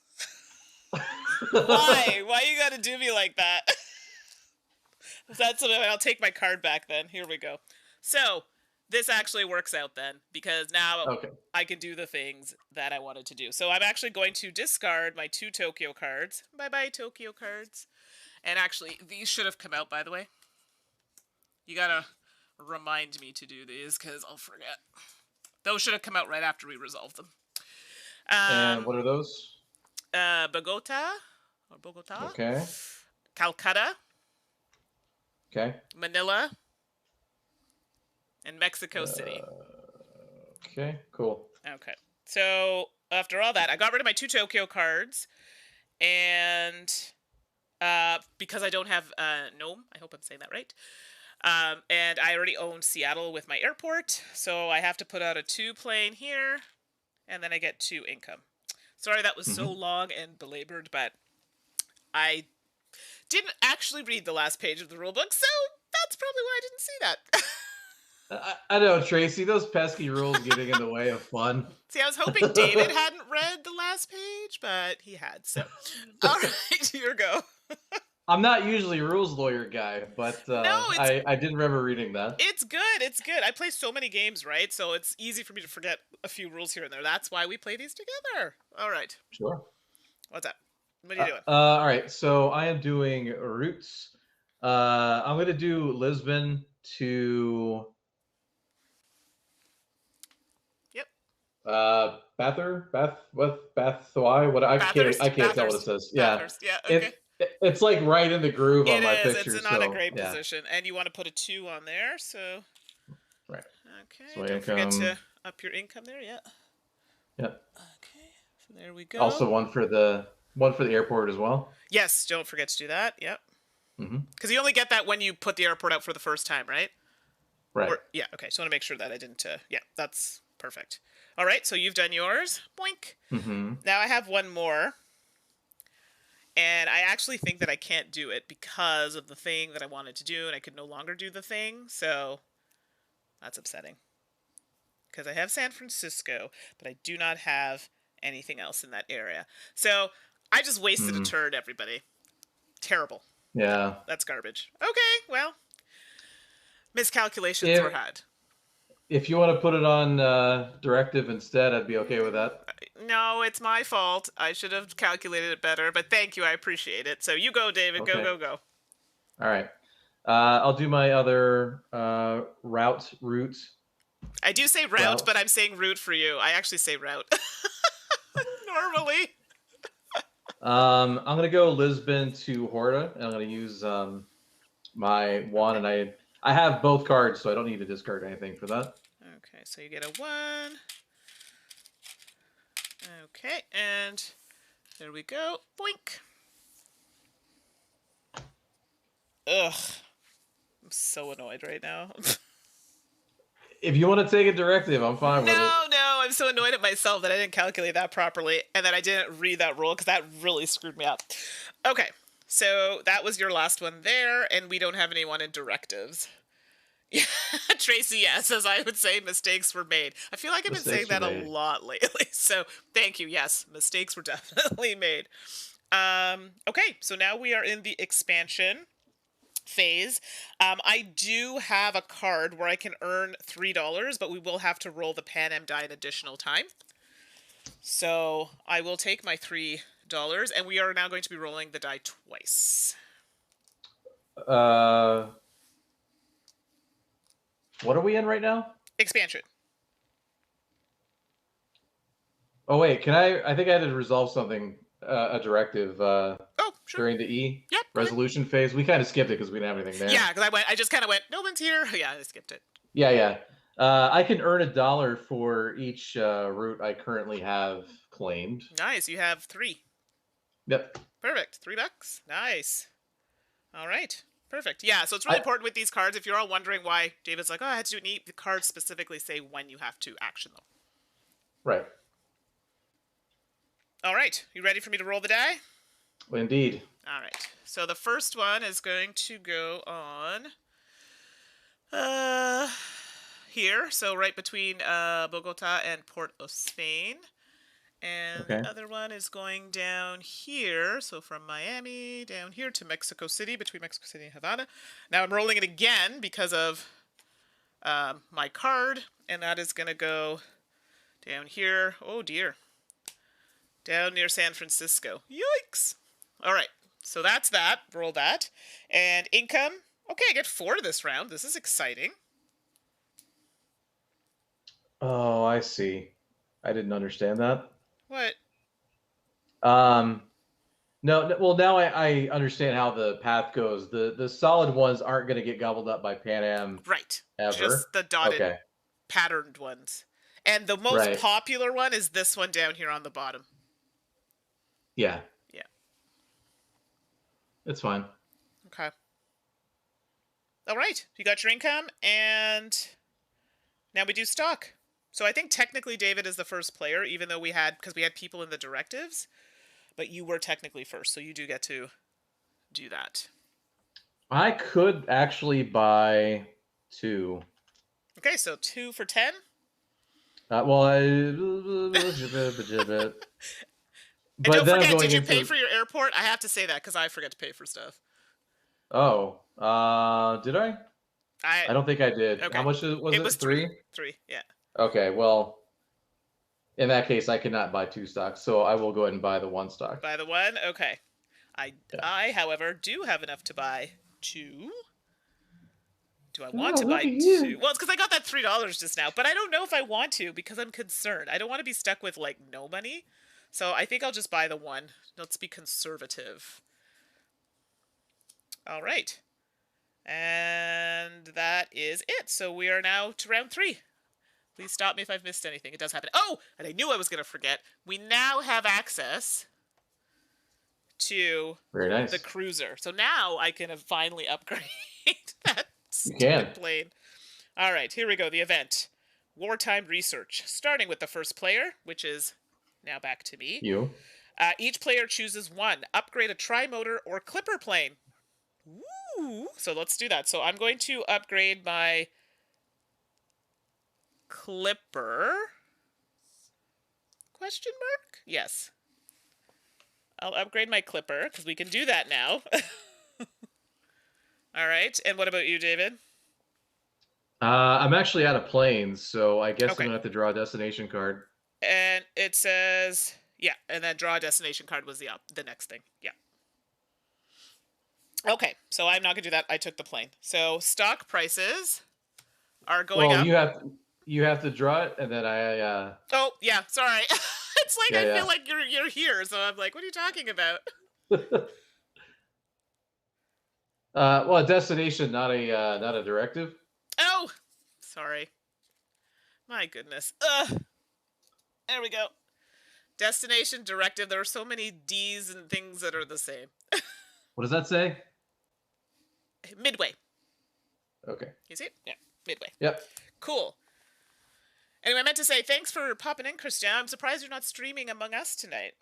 Why? Why you gotta do me like that? That's what I'll take my card back then. Here we go. So, this actually works out then, because now Okay. I can do the things that I wanted to do. So I'm actually going to discard my 2 Tokyo cards. Bye-bye, Tokyo cards. And actually, these should have come out, by the way. You gotta remind me to do these, because I'll forget. Those should have come out right after we resolved them. And what are those? Bogota. Okay. Calcutta. Okay. Manila. And Mexico City. Okay, cool. Okay. So, after all that, I got rid of my 2 Tokyo cards. And because I don't have Nome, I hope I'm saying that right. And I already own Seattle with my airport. So I have to put out a 2 plane here. And then I get 2 income. Sorry that was so long and belabored, but I didn't actually read the last page of the rulebook, so that's probably why I didn't see that. I know, Tracy. Those pesky rules getting in the way of fun. See, I was hoping David hadn't read the last page, but he had, so. All right, here we go. I'm not usually a rules lawyer guy, but I did remember reading that. It's good. I play so many games, right? So it's easy for me to forget a few rules here and there. That's why we play these together. All right. Sure. What's up? What are you doing? All right, so I am doing routes. I'm going to do Lisbon to... Yep. Baththoi? What I can't tell what it says. Yeah. Bathurst. Yeah. Okay. It's like right in the groove on my It is. picture. It's not a great position, and you want to put a 2 on there. So. Right. Okay. So Don't forget to up your income there. Yeah. Yep. Okay. So there we go. Also one for the One for the airport as well. Yes, don't forget to do that. Yep. Hmm. Because you only get that when you put the airport out for the first time, right? Right. Or yeah, okay. So I want to make sure that I didn't. Yeah, that's perfect. All right, so you've done yours. Boink. Hmm. Now I have one more, and I actually think that I can't do it because of the thing that I wanted to do, and I could no longer do the thing. So that's upsetting. Because I have San Francisco, but I do not have anything else in that area. So I just wasted a Hmm. turn, everybody. Terrible. Yeah. That's garbage. Okay, well, miscalculations were If had. if you want to put it on directive instead, I'd be okay with that. No, it's my fault. I should have calculated it better, but thank you. I appreciate it. So you go, David. Go, Okay. go, go. All right. I'll do my other route. I do say route, but Routes. I'm saying route for you. I actually say route. Normally. I'm gonna go Lisbon to Horta, and I'm gonna use my one, Okay. and I have both cards, so I don't need to discard anything for that. Okay, so you get a 1. Okay, and there we go. Boink. Ugh. I'm so annoyed right now. If you want to take a directive, I'm fine with it. No, I'm so annoyed at myself that I didn't calculate that properly and that I didn't read that rule because that really screwed me up. Okay, so that was your last one there, and we don't have anyone in directives. Yeah, Tracy, yes, as I would say, mistakes were made. I feel like I've been saying Mistakes were that a made. lot lately, so thank you. Yes, mistakes were definitely made. Okay, so now we are in the expansion phase. I do have a card where I can earn $3, but we will have to roll the Pan Am die an additional time. So I will take my $3, and we are now going to be rolling the die twice. Uh, what are we in right now? Expansion. Oh wait, can I? I think I had to resolve something. A directive Oh, sure. during the E Yep, go ahead. resolution phase. We kind of skipped it because we didn't have anything there. Yeah, because I just kind of went, no one's here. Yeah, I skipped it. Yeah, yeah. I can earn $1 for each route I currently have claimed. Nice, you have 3. Yep. Perfect, $3. Nice. All right, perfect. Yeah, so it's really important with these cards. If you're all wondering why David's like, oh, I had to do it neat, the cards specifically say when you have to action them. Right. All right, you ready for me to roll the die? Indeed. All right, so the first one is going to go on here, so right between Bogota and Port of Spain. And Okay. the other one is going down here, so from Miami down here to Mexico City, between Mexico City and Havana. Now I'm rolling it again because of my card, and that is going to go down here. Oh dear. Down near San Francisco. Yikes. All right, so that's that. Roll that. And income. Okay, I get 4 this round. This is exciting. Oh, I see. I didn't understand that. What? No, well now I understand how the path goes. The solid ones aren't going to get gobbled up by Pan Am Right. ever. Just the dotted, Okay. patterned ones. And the most Right. popular one is this one down here on the bottom. Yeah. Yeah. It's fine. Okay. All right. You got your income, and now we do stock. So I think technically David is the first player, even though because we had people in the directives, but you were technically first, so you do get to do that. I could actually buy 2. Okay, so 2 for 10. Well, And don't then I'm forget, going did you into. pay for your airport? I have to say that because I forget to pay for stuff. Oh, did I? I don't think I did. Okay. How much was it? It was 3? 3, yeah. Okay, well, in that case, I cannot buy 2 stocks, so I will go ahead and buy the 1 stock. Buy the 1? Okay. Yeah. I, however, do have enough to buy 2. Do I want to buy look at 2? you. Well, it's because I got that $3 just now, but I don't know if I want to because I'm concerned. I don't want to be stuck with, like, no money. So I think I'll just buy the 1. Let's be conservative. All right. And that is it. So we are now to round 3. Please stop me if I've missed anything. It does happen. Oh, and I knew I was going to forget. We now have access to Very the nice. cruiser. So now I can finally upgrade that You can. stupid plane. All right, here we go. The event. Wartime research. Starting with the first player, which is now back to me. You. Each player chooses one. Upgrade a tri-motor or clipper plane. Ooh. So let's do that. So I'm going to upgrade my clipper. Question mark? Yes. I'll upgrade my clipper, because we can do that now. All right. And what about you, David? I'm actually out of planes, so I guess I'm Okay. gonna have to draw a destination card. And it says, yeah, and then draw a destination card was the next thing. Yeah. Okay, so I'm not going to do that. I took the plane. So stock prices are going Well, up. you have to draw it, and then I Oh, yeah, sorry. It's like I feel yeah. like you're here, so I'm like, what are you talking about? Well, a destination, not a directive. Oh, sorry. My goodness. There we go. Destination, directive. There are so many D's and things that are the same. What does that say? Midway. Okay. You see it? Yeah, midway. Yep. Cool. Anyway, I meant to say thanks for popping in, Christian. I'm surprised you're not streaming Among Us tonight.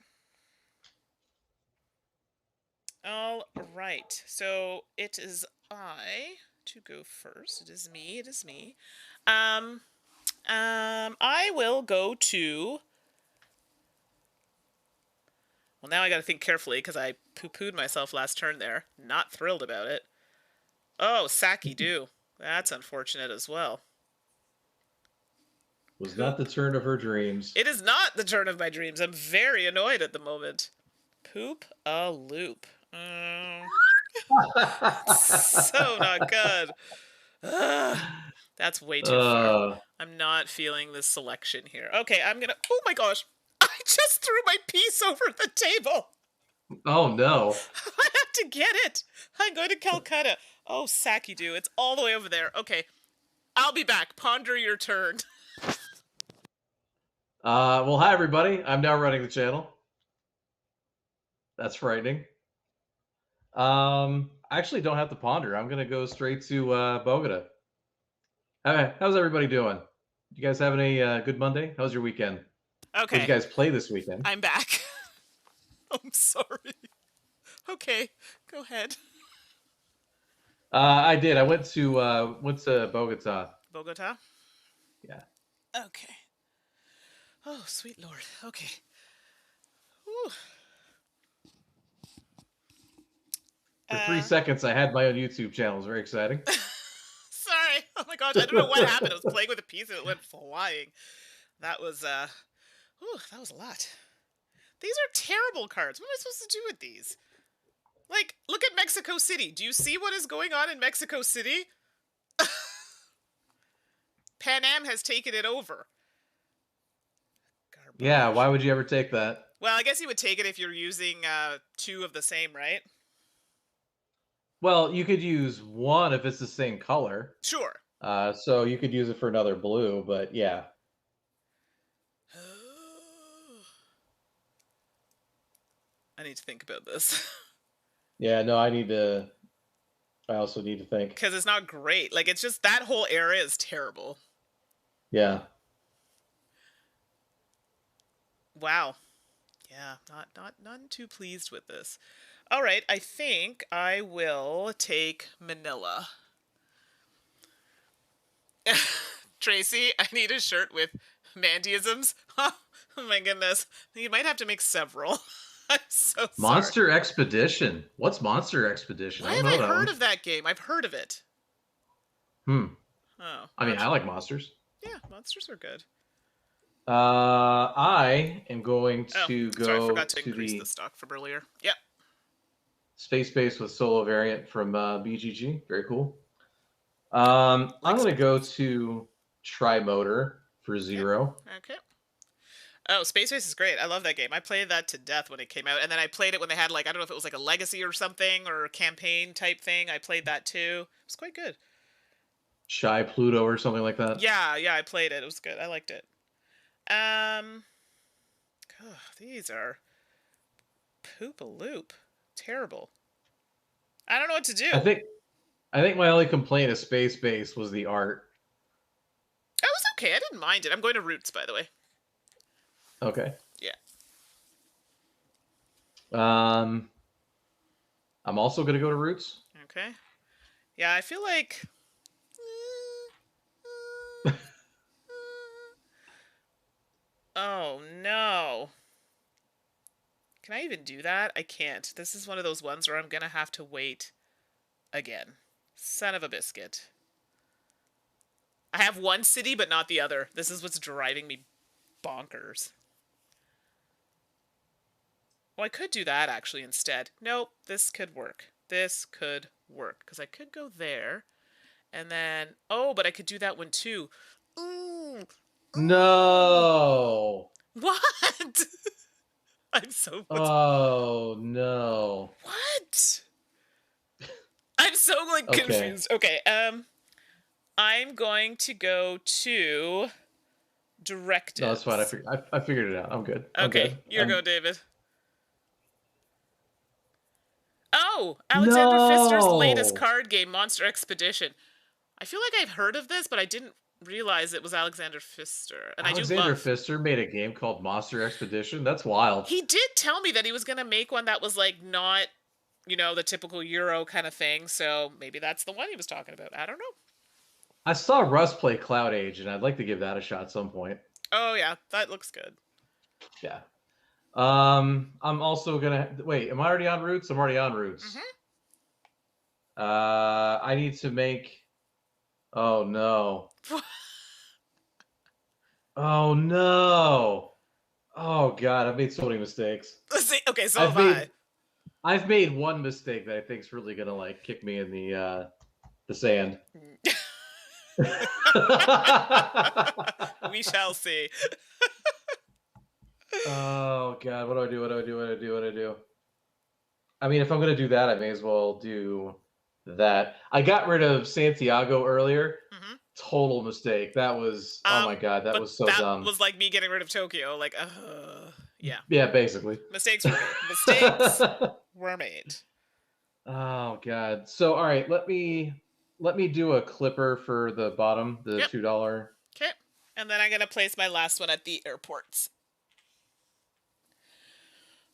All right. So it is I to go first. It is me. It is me. I will go to. Well, now I got to think carefully because I poo-pooed myself last turn there. Not thrilled about it. Oh, Saki do. That's unfortunate as well. Was not the turn of her dreams. It is not the turn of my dreams. I'm very annoyed at the moment. Poop a loop. So not good. Ugh, that's way too far. I'm not feeling this selection here. Okay, I'm gonna. Oh my gosh! I just threw my piece over the table. Oh no! I have to get it. I'm going to Calcutta. Oh, Saki do. It's all the way over there. Okay, I'll be back. Ponder your turn. Well, hi everybody. I'm now running the channel. That's frightening. I actually don't have to ponder. I'm gonna go straight to Bogota. How's everybody doing? You guys having a good Monday? How's your weekend? What did you Okay, guys play this weekend? I'm back. I'm sorry. Okay, go ahead. I did. I went to Bogota. Bogota? Yeah. Okay. Oh, sweet lord. Okay. Whew. For 3 seconds, I had my own YouTube channel. It was very exciting. Sorry. Oh my gosh, I don't know what happened. I was playing with a piece and it went flying. That was that was a lot. These are terrible cards. What am I supposed to do with these? Like, look at Mexico City. Do you see what is going on in Mexico City? Pan Am has taken it over. Garbage. Yeah, why would you ever take that? Well, I guess you would take it if you're using two of the same, right? Well, you could use one if it's the same color. Sure. So you could use it for another blue, but yeah. I need to think about this. Yeah, no, I also need to think. Because it's not great. Like, it's just that whole area is terrible. Yeah. Wow. Yeah, not too pleased with this. All right, I think I will take Manila. Tracy, I need a shirt with Mandyisms. Oh my goodness. You might have to make several. I'm so sorry. Monster Expedition. What's Monster Expedition? Why have I heard of that game? I've heard of it. Oh. I mean, gotcha. I like monsters. Yeah, monsters are good. I am going to go sorry, I forgot to to increase the stock from earlier. Yep. Space Base with solo variant from BGG. Very cool. I'm going to go to Tri-Motor for 0. Okay. Oh, Space Race is great. I love that game. I played that to death when it came out. And then I played it when they had, like, I don't know if it was like a legacy or something or a campaign type thing. I played that too. It was quite good. Shy Pluto or something like that. Yeah, I played it. It was good. I liked it. These are poop a loop. Terrible. I don't know what to do. I think my only complaint of Space Base was the art. That was okay. I didn't mind it. I'm going to Roots, by the way. Okay. Yeah. I'm also gonna go to Roots. Okay. Yeah, I feel like. Oh no. Can I even do that? I can't. This is one of those ones where I'm gonna have to wait again. Son of a biscuit. I have one city, but not the other. This is what's driving me bonkers. Well, I could do that actually instead. Nope, this could work. This could work. Because I could go there. And then... Oh, but I could do that one too. Ooh. No. What? I'm so... Oh, no. What? I'm so, like, confused. Okay, I'm going to go to... Directives. No, that's fine. I figured it out. I'm good. Okay, you go, David. Oh, Alexander Pfister's latest card game, Monster Expedition. I feel like I've heard of this, but I didn't realize it was Alexander Pfister. And Alexander Pfister made a game called Monster Expedition? That's wild. He did tell me that he was going to make one that was, like, not, you know, the typical Euro kind of thing. So maybe that's the one he was talking about. I don't know. I saw Russ play Cloud Age, and I'd like to give that a shot at some point. Oh, yeah. That looks good. Yeah. I'm also gonna wait. Am I already on Roots? I'm already on Roots. I need to make. Oh no. Oh no. Oh god, I've made so many mistakes. Okay, so have I. I've made one mistake that I think is really gonna like kick me in the sand. We shall see. Oh god, what do I do? I mean, if I'm gonna do that, I may as well do that. I got rid of Santiago earlier. Total mistake. That was oh my god, that was so dumb. That was like me getting rid of Tokyo. Like, yeah. Yeah, basically. Mistakes were made. Mistakes were made. Oh god. So all right, let me do a clipper for the bottom, the $2. Okay, and then I'm gonna place my last one at the airports.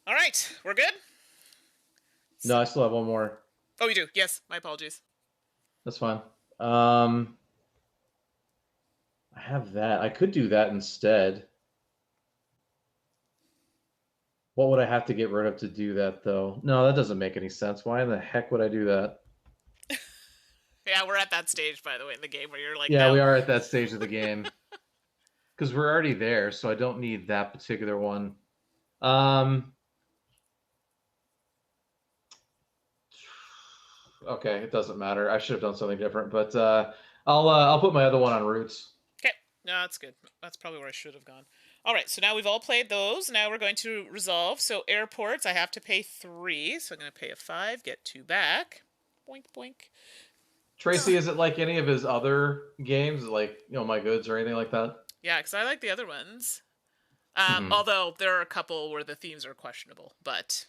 All right, we're good? No, I still have one more. Oh, you do? Yes, my apologies. That's fine. I have that. I could do that instead. What would I have to get rid of to do that, though? No, that doesn't make any sense. Why in the heck would I do that? Yeah, we're at that stage, by the way, in the game where you're like... Yeah, we are at that stage of the game. Because we're already there, so I don't need that particular one. Okay, it doesn't matter. I should have done something different, but I'll put my other one on Roots. Okay, no, that's good. That's probably where I should have gone. All right, so now we've all played those. Now we're going to resolve. So airports, I have to pay 3, so I'm going to pay a 5, get 2 back. Boink, boink. Tracy, is it like any of his other games, like My Goods or anything like that? Yeah, because I like the other ones. Although there are a couple where the themes are questionable, but...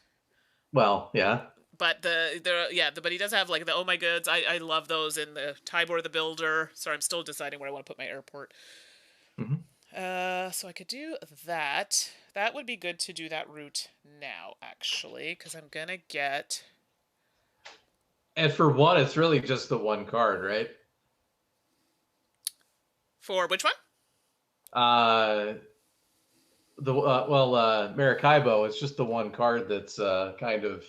Well, yeah. But but he does have like the Oh My Goods. I love those in the Tybor the Builder. Sorry, I'm still deciding where I want to put my airport. So I could do that. That would be good to do that route now, actually, because I'm gonna get. And for one, it's really just the one card, right? For which one? Maracaibo. It's just the one card that's kind of.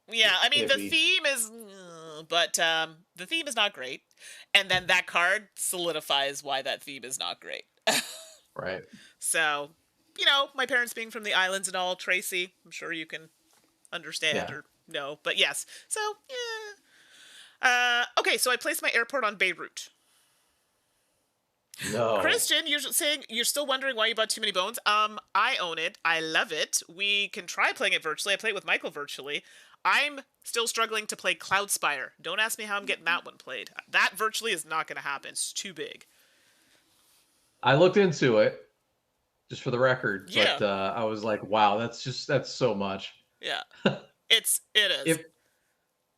Yeah, I mean, the theme is... But the theme is not great. And then that card solidifies why that theme is not great. Right. So, my parents being from the islands and all, Tracy, I'm sure you can understand or know. But yes. So, yeah. Okay, so I placed my airport on Beirut. No. Christian, you're saying you're still wondering why you bought Too Many Bones. I own it. I love it. We can try playing it virtually. I play it with Michael virtually. I'm still struggling to play Cloudspire. Don't ask me how I'm getting that one played. That virtually is not going to happen. It's too big. I looked into it, just for the record. Yeah. But I was like, wow, that's so much. Yeah. It is.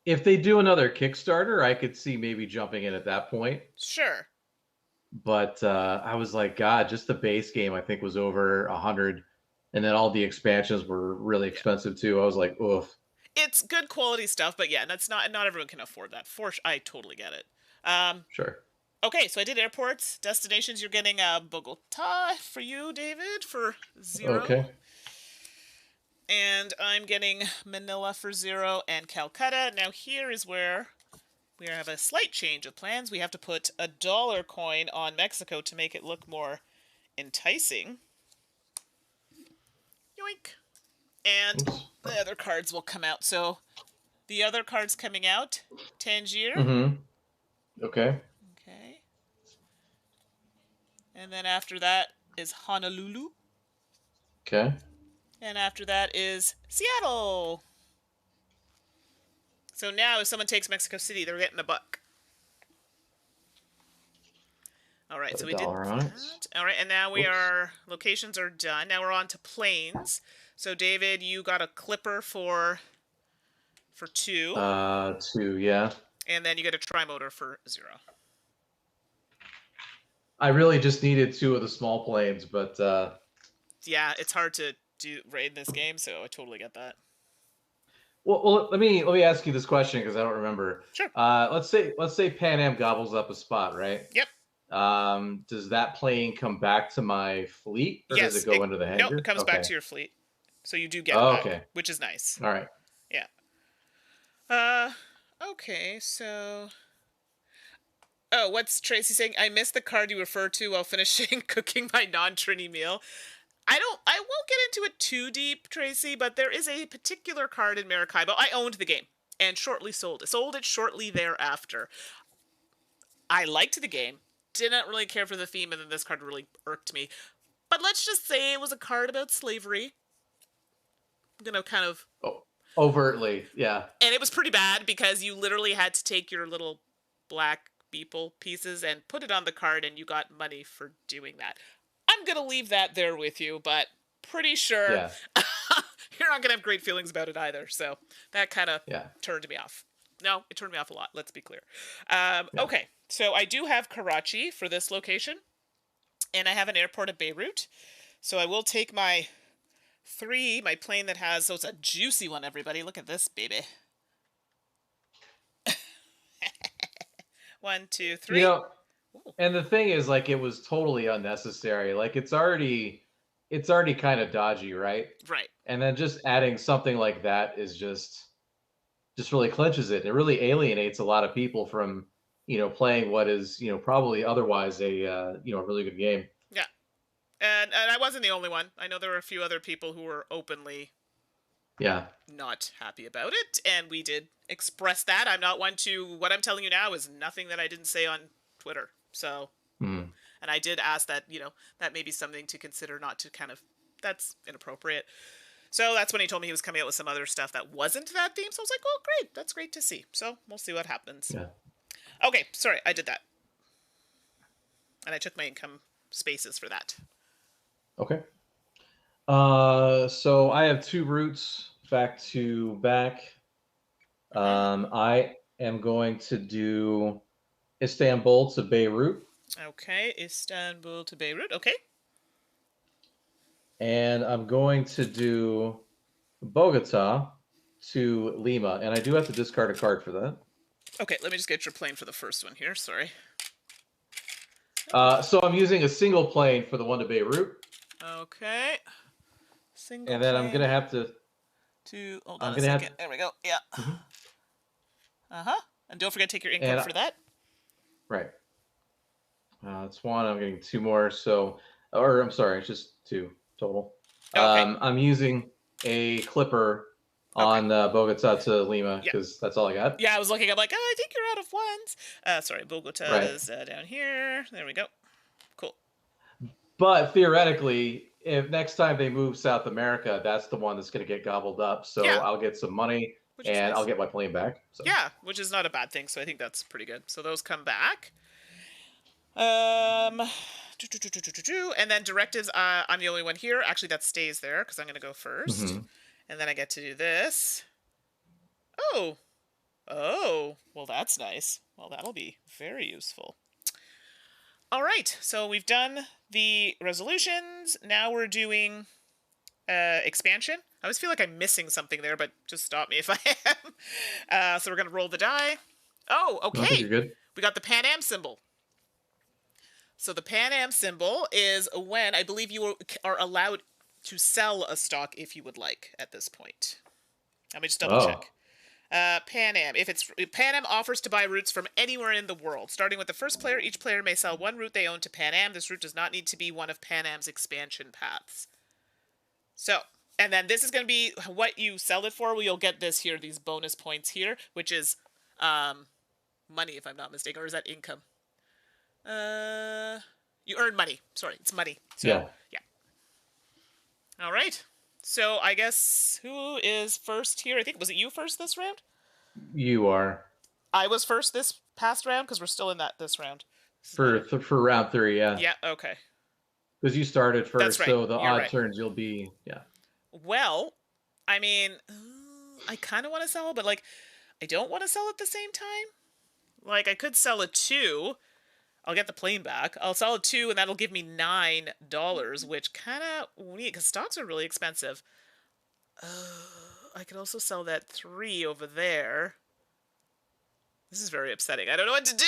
If they do another Kickstarter, I could see maybe jumping in at that point. Sure. But I was like, God, just the base game I think was over 100, and then all the expansions were really Yeah. expensive too. I was like, oof. It's good quality stuff, but yeah, that's not everyone can afford that. I totally get it. Sure. Okay, so I did airports, destinations. You're getting Bogota for you, David, for 0. Okay. And I'm getting Manila for 0 and Calcutta. Now here is where we have a slight change of plans. We have to put a dollar coin on Mexico to make it look more enticing. Yoink. And Oops. the other cards will come out. So the other cards coming out, Tangier. Mm-hmm. Okay. Okay. And then after that is Honolulu. Okay. And after that is Seattle. So now if someone takes Mexico City, they're getting $1. All right, Put so a we did dollar on it. that. All right, and now locations are done. Now we're on to planes. So David, you got a Clipper for 2. 2, yeah. And then you get a Trimotor for 0. I really just needed 2 of the small planes, but Yeah, it's hard to raid this game, so I totally get that. well, let me ask you this question because I don't remember. Sure. Let's say Pan Am gobbles up a spot, right? Yep. Does that plane come back to my fleet, or does Yes. it go into the hangar? No, it comes back to your fleet. So you do get it back, okay. which is nice. All right. Yeah. Okay, so... Oh, what's Tracy saying? I missed the card you referred to while finishing cooking my non-Trini meal. I won't get into it too deep, Tracy, but there is a particular card in Maracaibo. I owned the game and shortly sold it. Sold it shortly thereafter. I liked the game, didn't really care for the theme, and then this card really irked me. But let's just say it was a card about slavery. You know, kind of... Overtly, yeah. And it was pretty bad because you literally had to take your little black beeple pieces and put it on the card, and you got money for doing that. I'm going to leave that there with you, but pretty sure you're not going to have great feelings about it either. So that kind of turned me off. No, it turned me off a lot. Let's be clear. Okay, so I do have Karachi for this location, and I have an airport at Beirut. So I will take my 3, my plane that has... So it's a juicy one, everybody. Look at this, baby. 1, 2, 3. You know, and the thing is, like, it was totally unnecessary. Like, it's already kind of dodgy, right? Right. And then just adding something like that is just really clinches it. It really alienates a lot of people from, playing what is, probably otherwise a really good game. Yeah. And I wasn't the only one. I know there were a few other people who were openly not happy about it, and we did express that. I'm not one to... What I'm telling you now is nothing that I didn't say on Twitter. So, and I did ask that, that may be something to consider, not to kind of... That's inappropriate. So that's when he told me he was coming out with some other stuff that wasn't that theme. So I was like, oh, great. That's great to see. So we'll see what happens. Yeah. Okay, sorry, I did that. And I took my income spaces for that. Okay. So I have 2 routes back to back. I am going to do Istanbul to Beirut. Okay, Istanbul to Beirut. Okay. And I'm going to do Bogota to Lima. And I do have to discard a card for that. Okay, let me just get your plane for the first one here. Sorry. So I'm using a single plane for the one to Beirut. Okay. Single and then plane I'm going to have to... Hold on a second. There we go. Yeah. Mm-hmm. Uh-huh. And don't forget to take your income for that. Right. That's 1. I'm getting 2 more. So, or I'm sorry, it's just 2 total. Okay. I'm using a Clipper on Bogota to Lima because that's all I got. Yeah, I was looking. I'm like, oh, I think you're out of ones. Sorry, Bogota is down here. There we go. Cool. But theoretically, if next time they move South America, that's the one that's going to get gobbled up. So I'll get some money and I'll get my plane back. So. Yeah, which is not a bad thing. So I think that's pretty good. So those come back. And then directives, I'm the only one here. Actually, that stays there because I'm going to go first. And then I get to do this. Oh. Oh. Well, that's nice. Well, that'll be very useful. All right. So we've done the resolutions. Now we're doing expansion. I always feel like I'm missing something there, but just stop me if I am. So we're going to roll the die. Oh, No, I think okay. you're good. We got the Pan Am symbol. So the Pan Am symbol is when I believe you are allowed to sell a stock if you would like at this point. Let me just double Oh, check. Pan Am. If Pan Am offers to buy routes from anywhere in the world, starting with the first player, each player may sell one route they own to Pan Am. This route does not need to be one of Pan Am's expansion paths. So, and then this is going to be what you sell it for. Well, you'll get this here, these bonus points here, which is money, if I'm not mistaken, or is that income? You earn money. Sorry, it's money. So, yeah. All right. So I guess who is first here? I think, was it you first this round? you are. I was first this past round because we're still in this round. For round 3, yeah. Yeah, okay. Because you started first, That's right. so the You're odd right. turns you'll be, yeah. Well, I mean, I kind of want to sell, but like, I don't want to sell at the same time. Like, I could sell a 2. I'll get the plane back. I'll sell a 2, and that'll give me $9, which kind of neat because stocks are really expensive. I could also sell that 3 over there. This is very upsetting. I don't know what to do.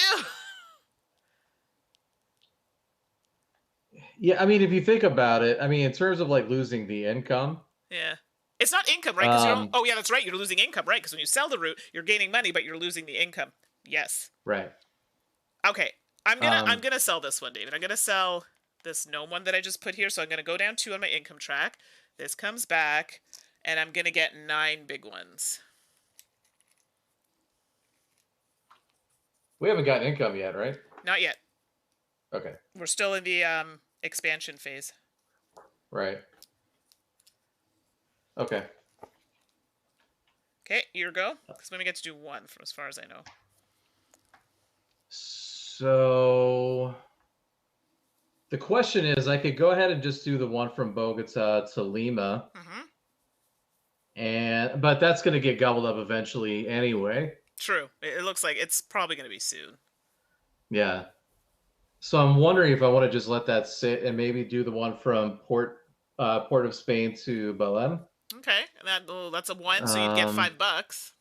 Yeah, I mean, if you think about it, I mean, in terms of like losing the income. Yeah. It's not income, right? Because oh, yeah, that's right. You're losing income, right? Because when you sell the route, you're gaining money, but you're losing the income. Yes. Right. Okay. I'm gonna sell this one, David. I'm gonna sell this gnome one that I just put here. So I'm gonna go down 2 on my income track. This comes back, and I'm gonna get 9 big ones. We haven't gotten income yet, right? Not yet. Okay. We're still in the expansion phase. Right. Okay. Okay, your go. Because we only get to do 1, from as far as I know. So the question is, I could go ahead and just do the one from Bogota to Lima, but that's going to get gobbled up eventually anyway. True. It looks like it's probably going to be soon. Yeah. So I'm wondering if I want to just let that sit and maybe do the one from Port of Spain to Belém. Okay, and that's a 1, so you'd get $5.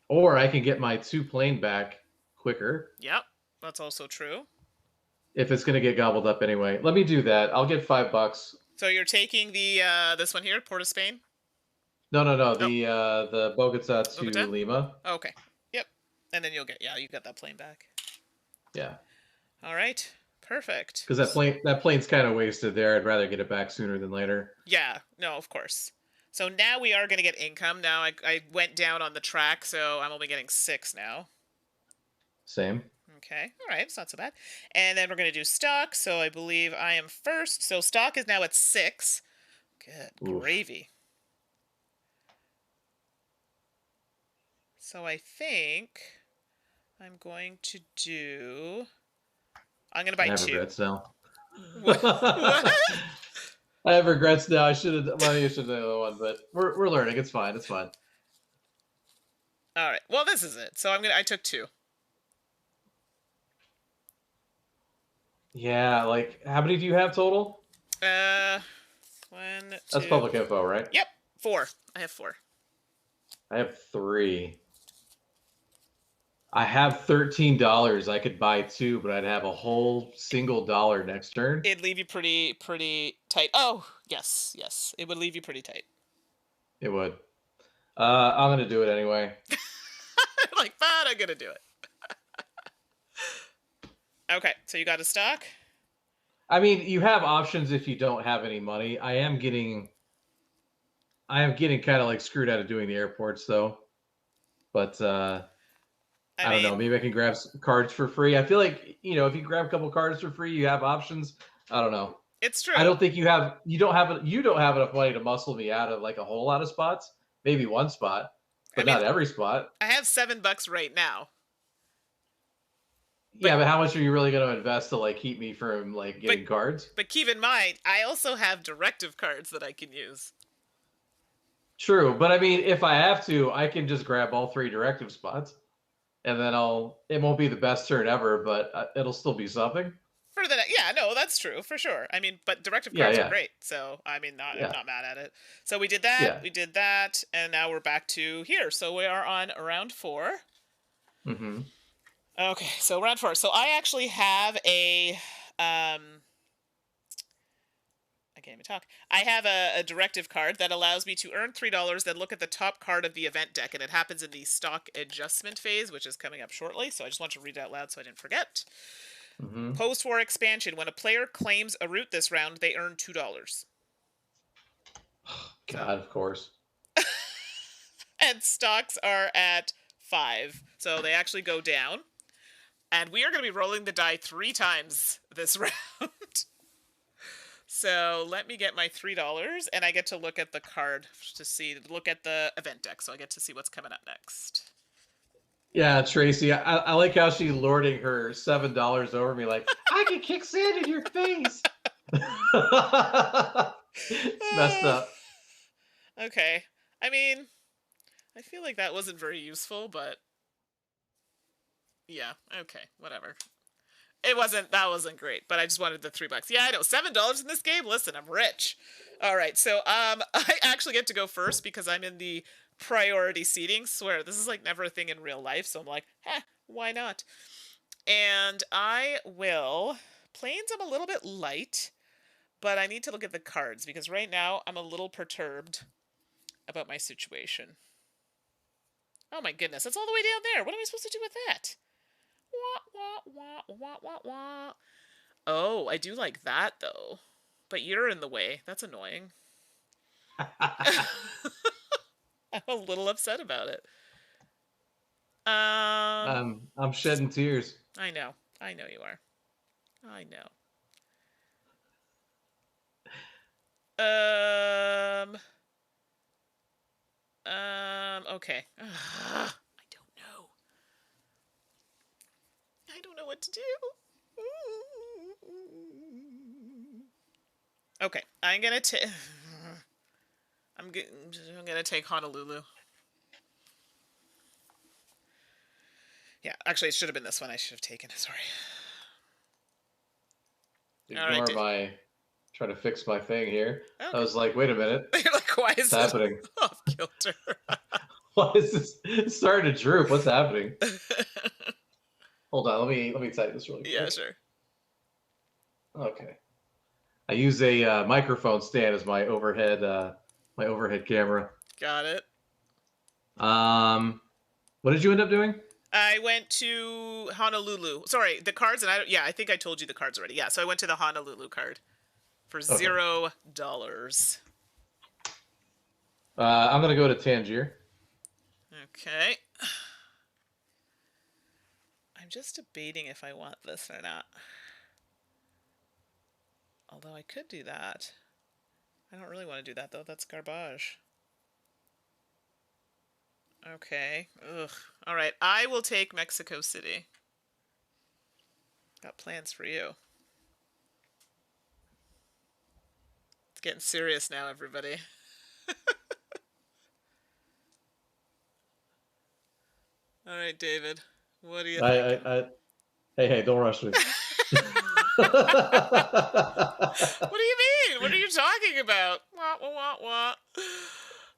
Or I can get my 2 plane back quicker. Yep, that's also true. If it's going to get gobbled up anyway, let me do that. I'll get $5. So you're taking the this one here, Port of Spain? No. The Bogota to Lima. Okay. Yep. And then you got that plane back. Yeah. All right. Perfect. Because that plane's kind of wasted there. I'd rather get it back sooner than later. Yeah. No, of course. So now we are going to get income. Now I went down on the track, so I'm only getting 6 now. Same. Okay. All right. It's not so bad. And then we're going to do stock. So I believe I am first. So stock is now at 6. Good gravy. So I think I'm going to do... I'm going to buy 2. I have regrets now. What? I have regrets now. I should have done the other one, but we're learning. It's fine. It's fine. All right. Well, this is it. So I took 2. Yeah, like how many do you have total? 1, 2. That's public info, right? Yep, 4. I have 4. I have 3. I have $13. I could buy 2, but I'd have a whole single dollar next turn. It'd leave you pretty tight. Oh, yes. It would leave you pretty tight. It would. I'm gonna do it anyway. Like that, I'm gonna do it. Okay, so you got a stock? I mean, you have options if you don't have any money. I am getting kind of like screwed out of doing the airports though. But I don't know. Maybe I can grab some cards for free. I feel like, if you grab a couple cards for free, you have options. I don't know. It's true. I don't think you don't have enough money to muscle me out of like a whole lot of spots. Maybe one spot, but not every spot. I have $7 right now. But how much are you really going to invest to like keep me from like getting cards? But keep in mind, I also have directive cards that I can use. True, but I mean, if I have to, I can just grab all 3 directive spots, and then it won't be the best turn ever, but it'll still be something. For the yeah, no, that's true for sure. I mean, but directive Yeah, cards are yeah, great, so I mean, I'm yeah, not mad at it. So yeah. we did that, and now we're back to here. So we are on round 4. Mm-hmm. Okay, so round 4. So I actually have um, I can't even talk. I have a directive card that allows me to earn $3, then look at the top card of the event deck, and it happens in the stock adjustment phase, which is coming up shortly. So I just want to read it out loud so I didn't forget. Mm-hmm. Post-war expansion. When a player claims a route this round, they earn $2. So, God, of course. and stocks are at 5, so they actually go down. And we are going to be rolling the die 3 times this round. So let me get my $3, and I get to look at the card look at the event deck, so I get to see what's coming up next. Yeah, Tracy, I like how she lording her $7 over me, like I can kick sand in your face. It's messed up. Okay. I mean, I feel like that wasn't very useful, but yeah, okay, whatever. That wasn't great, but I just wanted the $3. Yeah, I know, $7 in this game. Listen, I'm rich. All right, so I actually get to go first because I'm in the priority seating. Swear, this is like never a thing in real life, so I'm like, why not? And I will. Planes, I'm a little bit light, but I need to look at the cards because right now I'm a little perturbed about my situation. Oh my goodness, that's all the way down there. What am I supposed to do with that? Wah, wah, wah, wah, wah, wah. Oh, I do like that though. But you're in the way. That's annoying. I'm a little upset about it. I'm shedding tears. I know. I know you are. I know. Okay. I don't know. I don't know what to do. Okay, I'm gonna take. I'm gonna take Honolulu. Yeah, actually, it should have been this one. I should have taken. Sorry. All right, Ignore my trying to fix my thing here. okay. I was like, wait a minute. You're like, why is What's happening? off kilter? Why is this it's starting to droop? What's happening? Hold on, let me type this really quick. Yeah, sure. Okay. I use a microphone stand as my overhead camera. Got it. What did you end up doing? I went to Honolulu. Sorry, the cards, and I think I told you the cards already. Yeah, so I went to the Honolulu card for $0. I'm gonna go to Tangier. Okay. I'm just debating if I want this or not. Although I could do that. I don't really want to do that though. That's garbage. Okay. Ugh. All right. I will take Mexico City. Got plans for you. It's getting serious now, everybody. All right, David. What do you think? Hey, don't rush me. What do you mean? What are you talking about? Wah, wah, wah, wah.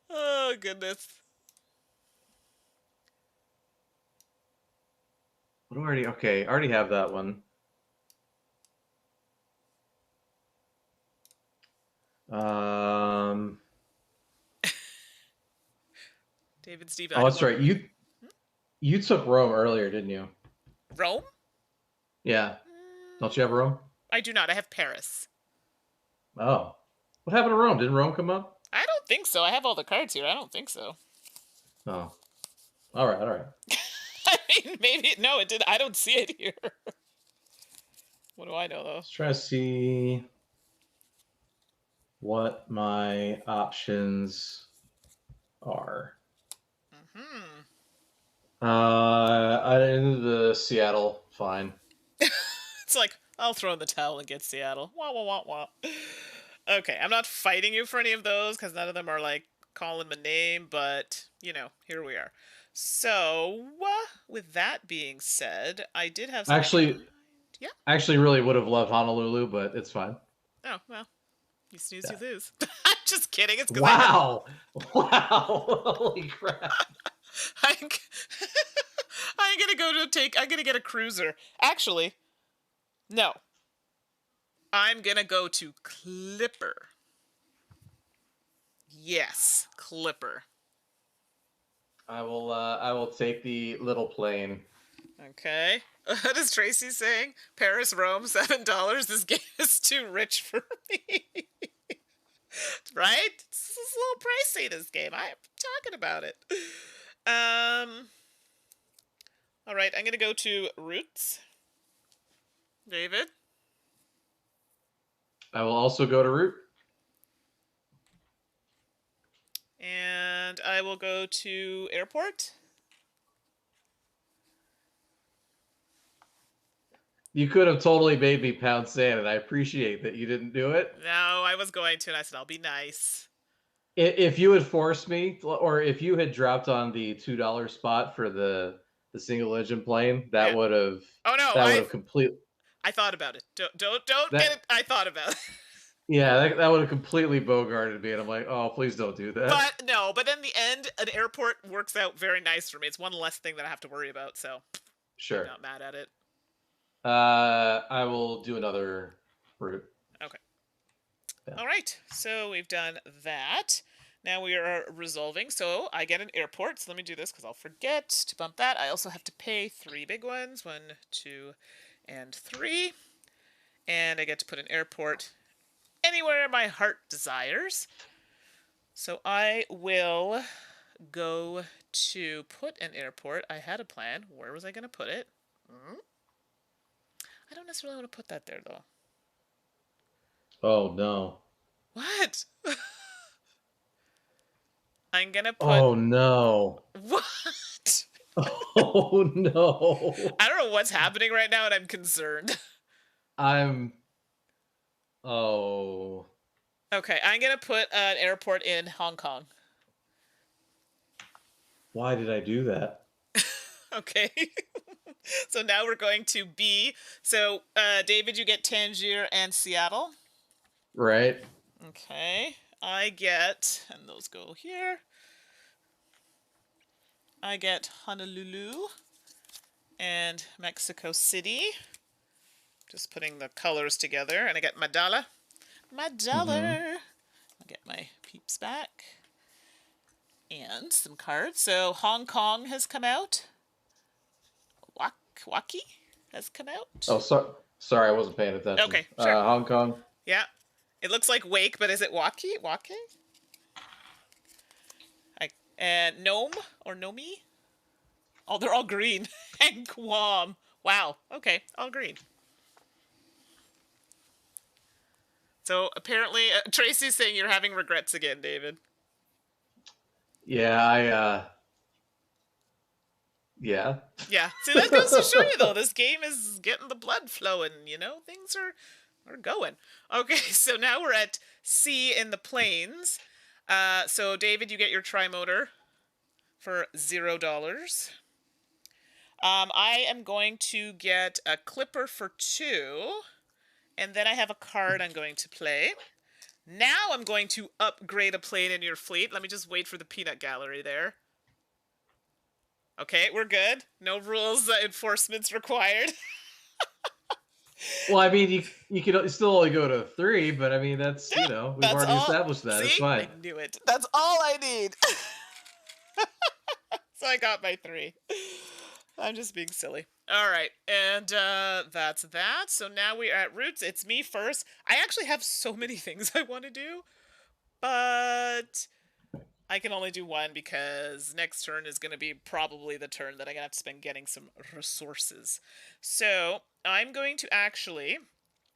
Oh, goodness. I already have that one. David, Steve. Oh, that's right. You took Rome earlier, didn't you? Rome? Yeah. Don't you have Rome? I do not. I have Paris. Oh. What happened to Rome? Didn't Rome come up? I don't think so. I have all the cards here. I don't think so. Oh. All right. I mean, maybe. No, it did. I don't see it here. What do I know, though? Let's try to see what my options are. I ended the Seattle. Fine. It's like, I'll throw in the towel and get Seattle. Wah, wah, wah, wah. Okay, I'm not fighting you for any of those, because none of them are, like, calling my name, but, you know, here we are. So, with that being said, I did have something in Actually, mind. Yeah. actually, really would have loved Honolulu, but it's fine. Oh, well, you snooze, you Yeah. lose. I'm just kidding. It's because Wow! Wow! Holy crap! I'm, I'm gonna I'm gonna get a cruiser. Actually, no. I'm gonna go to Clipper. Yes, Clipper. I will. I will take the little plane. Okay. What is Tracy saying? Paris, Rome, $7. This game is too rich for me. Right? It's a little pricey, this game. I'm talking about it. All right, I'm gonna go to Roots. David. I will also go to root. And I will go to Airport. You could have totally made me pound sand, and I appreciate that you didn't do it. No, I was going to, and I said, I'll be nice. If you had forced me, or if you had dropped on the $2 spot for the single engine plane, Yeah. Oh no, that would have complete I thought about it. Don't get that it. I thought about it. yeah, that would have completely bogarted me, and I'm like, oh, please don't do that. But no, but in the end, an airport works out very nice for me. It's one less thing that I have to worry about, so Sure. I'm not mad at it. I will do another route. Okay. Yeah. All right. So we've done that. Now we are resolving. So I get an airport. So let me do this because I'll forget to bump that. I also have to pay 3 big ones. 1, 2, and 3. And I get to put an airport anywhere my heart desires. So I will go to put an airport. I had a plan. Where was I going to put it? I don't necessarily want to put that there, though. Oh no. What? I'm going to put... Oh no. What? Oh no. I don't know what's happening right now, and I'm concerned. Oh. Okay, I'm going to put an airport in Hong Kong. Why did I do that? Okay. So now we're going to B. So, David, you get Tangier and Seattle. Right. Okay. I get, and those go here. I get Honolulu and Mexico City. Just putting the colors together. And I get Madala. My dollar. I'll get my peeps back. And some cards. So Hong Kong has come out. Waki has come out. Oh, sorry, I wasn't paying attention. Okay, sure. Hong Kong. Yeah. It looks like Wake, but is it Waki? And Nome or Nomi? Oh, they're all green. And Guam. Wow. Okay, all green. So apparently, Tracy's saying you're having regrets again, David. Yeah, yeah. Yeah. See, that goes to show you, though. This game is getting the blood flowing, you know? Things are going. Okay, so now we're at C in the plains. So, David, you get your tri-motor for $0. I am going to get a clipper for 2. And then I have a card I'm going to play. Now I'm going to upgrade a plane in your fleet. Let me just wait for the peanut gallery there. Okay, we're good. No rules enforcements required. Well, I mean, you can still only go to 3, but I mean, that's, we've already established that. See? It's fine. I knew it. That's all I need. So I got my 3. I'm just being silly. All right, and that's that. So now we're at Roots. It's me first. I actually have so many things I want to do, but I can only do one because next turn is going to be probably the turn that I'm going to have to spend getting some resources. So I'm going to actually,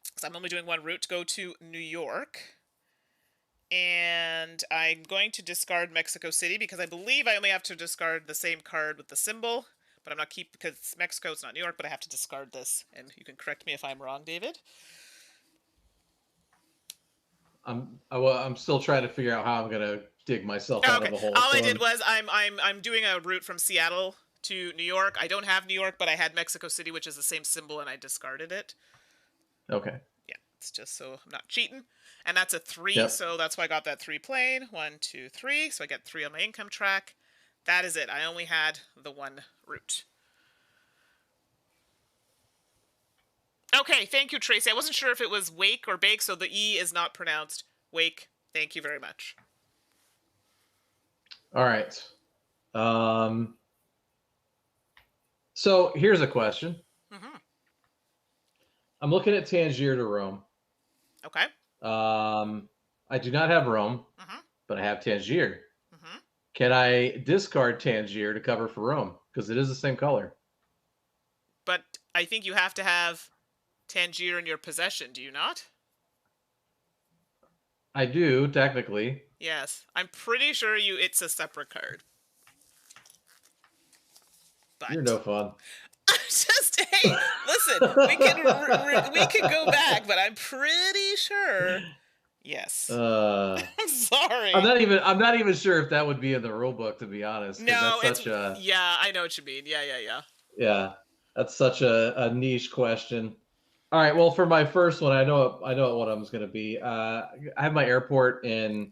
because I'm only doing one route, go to New York. And I'm going to discard Mexico City because I believe I only have to discard the same card with the symbol. But I'm not because Mexico is not New York, but I have to discard this. And you can correct me if I'm wrong, David. I'm still trying to figure out how I'm gonna dig myself out Okay. of a hole. All So I did was I'm doing a route from Seattle to New York. I don't have New York, but I had Mexico City, which is the same symbol, and I discarded it. okay. Yeah, it's just so I'm not cheating. And that's a 3, Yep. so that's why I got that 3 plane. 1, 2, 3. So I get 3 on my income track. That is it. I only had the one route. Okay, thank you, Tracy. I wasn't sure if it was wake or bake, so the E is not pronounced wake. Thank you very much. All right. So here's a question. Mm-hmm. I'm looking at Tangier to Rome. Okay. I do not have Rome, Mm-hmm. but I have Tangier. Mm-hmm. Can I discard Tangier to cover for Rome? Because it is the same color. But I think you have to have Tangier in your possession, do you not? I do, technically. Yes. I'm pretty sure it's a separate card. You're But no fun. just hey, listen, we can go back, but I'm pretty sure. Yes. I'm sorry. I'm not even sure if that would be in the rule book, to be honest. No, That's such a yeah, I know what you mean. Yeah. yeah, that's such a niche question. All right, well, for my first one, I know what I'm going to be. I have my airport in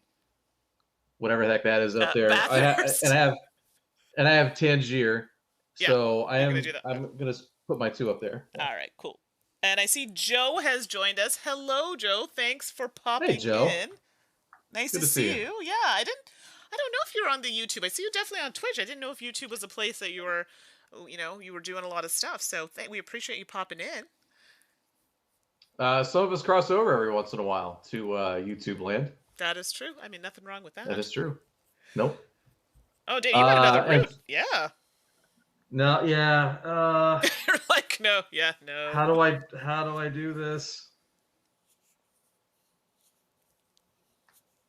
whatever the heck that is up there. Bathurst. I have Tangier. Yeah, So you're gonna do that. I'm gonna put my 2 up there. Yeah. All right, cool. And I see Joe has joined us. Hello, Joe. Thanks for popping Hey, Joe. in. Nice Good to to see see you. Yeah, I don't know if you're on the YouTube. I see you definitely on Twitch. I didn't know if YouTube was a place that you were doing a lot of stuff. So we appreciate you popping in. Some of us cross over every once in a while to YouTube land. That is true. I mean, nothing wrong with that. That is true. Nope. Oh, Dave, you got another route. Yeah. No, yeah. You're like, no, yeah, no. How do I do this?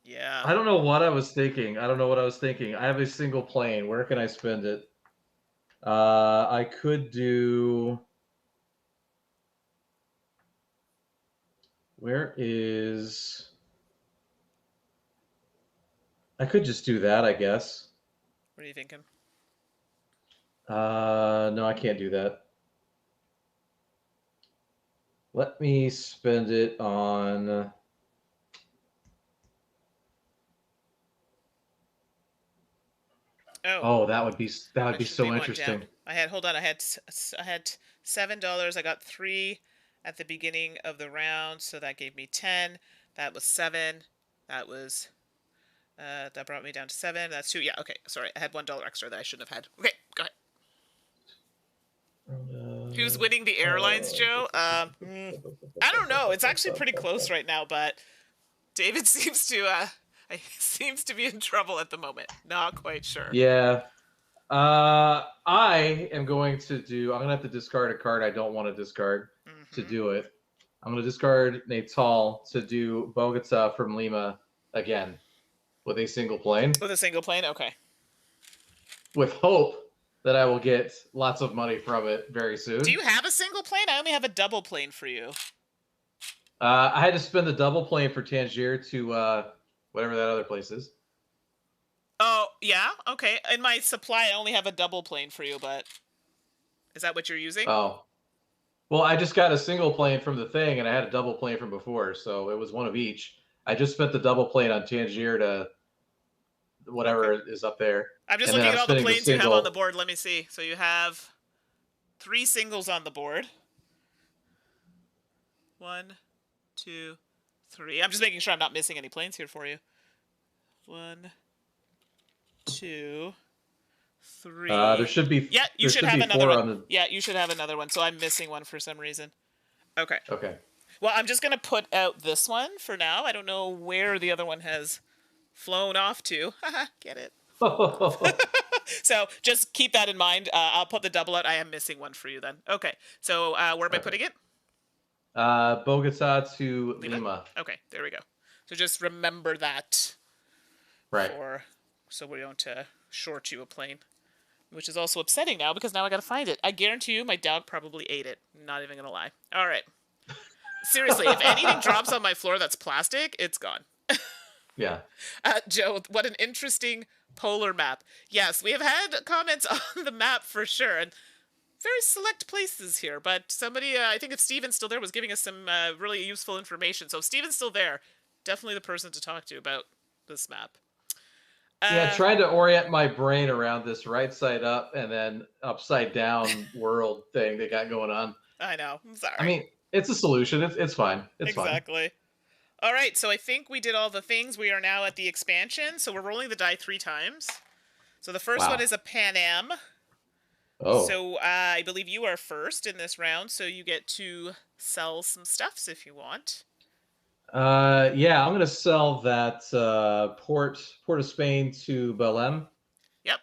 Yeah. I don't know what I was thinking. I have a single plane. Where can I spend it? I could do. Where is? I could just do that, I guess. What are you thinking? No, I can't do that. Let me spend it on. Oh, that would be so interesting. I had $7. I got 3 at the beginning of the round, so that gave me 10. That was 7. That was that brought me down to 7. That's 2. Yeah, okay. Sorry, I had $1 extra that I shouldn't have had. Okay, go ahead. Who's winning the airlines, Joe? I don't know. It's actually pretty close right now, but David seems to be in trouble at the moment. Not quite sure. Yeah. I am going to do. I'm gonna have to discard a card I don't want to discard to do it. I'm gonna discard Natal to do Bogota from Lima again with a single plane. With a single plane, okay. With hope that I will get lots of money from it very soon. Do you have a single plane? I only have a double plane for you. I had to spend the double plane for Tangier to whatever that other place is. Oh, yeah? Okay. In my supply, I only have a double plane for you, but is that what you're using? Oh. Well, I just got a single plane from the thing, and I had a double plane from before, so it was one of each. I just spent the double plane on Tangier to whatever is up there. I'm just looking at all the planes you have on the board. Let me see. So you have 3 singles on the board. 1, 2, 3. I'm just making sure I'm not missing any planes here for you. 1, 2, 3. There should be. Yeah, you should have another one. The... Yeah, you should have another one. So I'm missing one for some reason. Okay. Okay. Well, I'm just gonna put out this one for now. I don't know where the other one has flown off to. Get it? So just keep that in mind. I'll put the double out. I am missing one for you then. Okay. So where am I putting it? Bogota to Lima. Okay, there we go. So just remember that. Right. So we don't short you a plane. Which is also upsetting now because now I gotta find it. I guarantee you my dog probably ate it. Not even gonna lie. Alright. Seriously, if anything drops on my floor that's plastic, it's gone. Yeah. Joe, what an interesting polar map. Yes, we have had comments on the map for sure, and very select places here. But somebody, I think if Steven's still there, was giving us some really useful information. So if Steven's still there, definitely the person to talk to about this map. Yeah, Uh, trying to orient my brain around this right side up and then upside down world thing they got going on. I know. I'm I sorry. mean, it's a solution. It's fine. It's fine. Exactly. All right, so I think we did all the things. We are now at the expansion, so we're rolling the die 3 times. So the first one Wow. is a Pan Am. Oh. So I believe you are first in this round, so you get to sell some stuffs if you want. Yeah, I'm gonna sell that Port of Spain to Belém. Yep.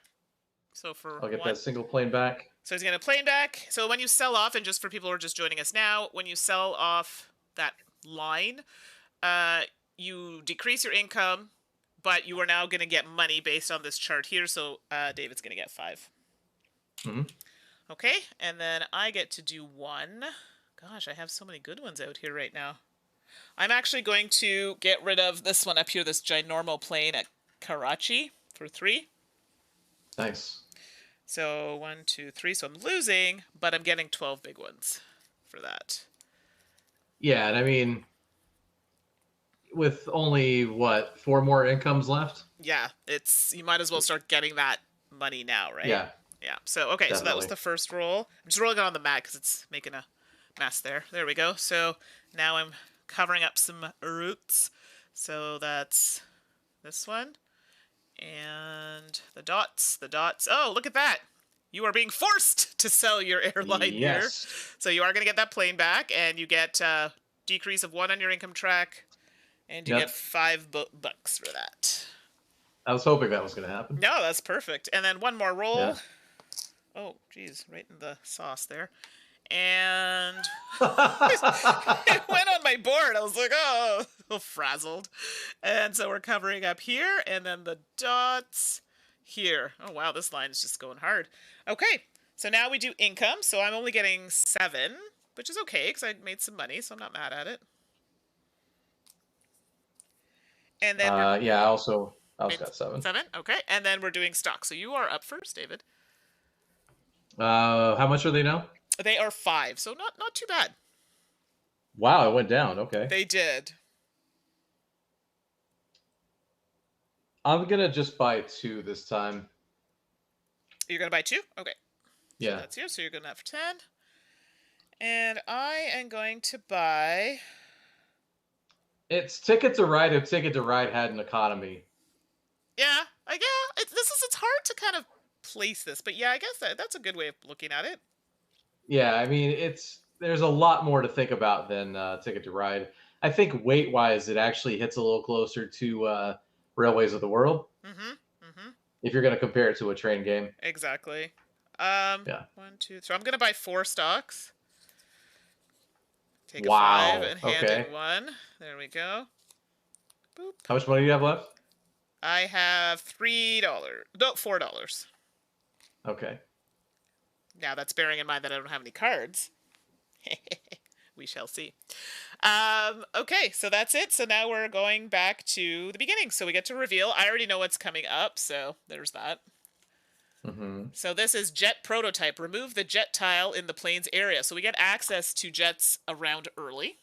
So for I'll get one. that single plane back. So he's going to plane back. So when you sell off, and just for people who are just joining us now, when you sell off that line, you decrease your income, but you are now going to get money based on this chart here. So David's going to get 5. Mm-hmm. Okay, and then I get to do 1. Gosh, I have so many good ones out here right now. I'm actually going to get rid of this one up here, this ginormal plane at Karachi for 3. Nice. So 1, 2, 3. So I'm losing, but I'm getting 12 big ones for that. Yeah, and I mean, with only what 4 more incomes left? Yeah, you might as well start getting that money now, right? Yeah. Yeah. So okay, Definitely. so that was the first roll. I'm just rolling it on the mat because it's making a mess there. There we go. So now I'm covering up some roots. So that's this one. And the dots. Oh, look at that. You are being forced to sell your airline here. So you are going to get that plane back, and you get decrease of 1 on your income track, and you get 5 bucks for that. I was hoping that was going to happen. No, that's perfect. And then one more roll. Yeah. Oh, geez, right in the sauce there. And it went on my board. I was like, oh, frazzled. And so we're covering up here, and then the dots here. Oh, wow, this line is just going hard. Okay, so now we do income. So I'm only getting 7, which is okay because I made some money, so I'm not mad at it. And then yeah, I also got 7. 7, okay. And then we're doing stock. So you are up first, David. How much are they now? They are 5, so not too bad. Wow, it went down. Okay. They did. I'm gonna just buy 2 this time. You're gonna buy 2? Okay. Yeah. So that's here. So you're gonna have 10. And I am going to buy. It's Ticket to Ride if Ticket to Ride had an economy. Yeah. It's hard to kind of place this, but yeah, I guess that's a good way of looking at it. Yeah, I mean, there's a lot more to think about than Ticket to Ride. I think weight-wise, it actually hits a little closer to Railways of the World. Mm-hmm. Mm-hmm. If you're going to compare it to a train game. Exactly. Yeah. 1, 2. So I'm gonna buy 4 stocks. Take Wow. a 5 and hand in 1. There we go. Boop. How much money do you have left? I have $3. No, $4. Okay. Now that's bearing in mind that I don't have any cards. We shall see. Okay, so that's it. So now we're going back to the beginning. So we get to reveal. I already know what's coming up, so there's that. Mm-hmm. So this is jet prototype. Remove the jet tile in the plane's area. So we get access to jets around early,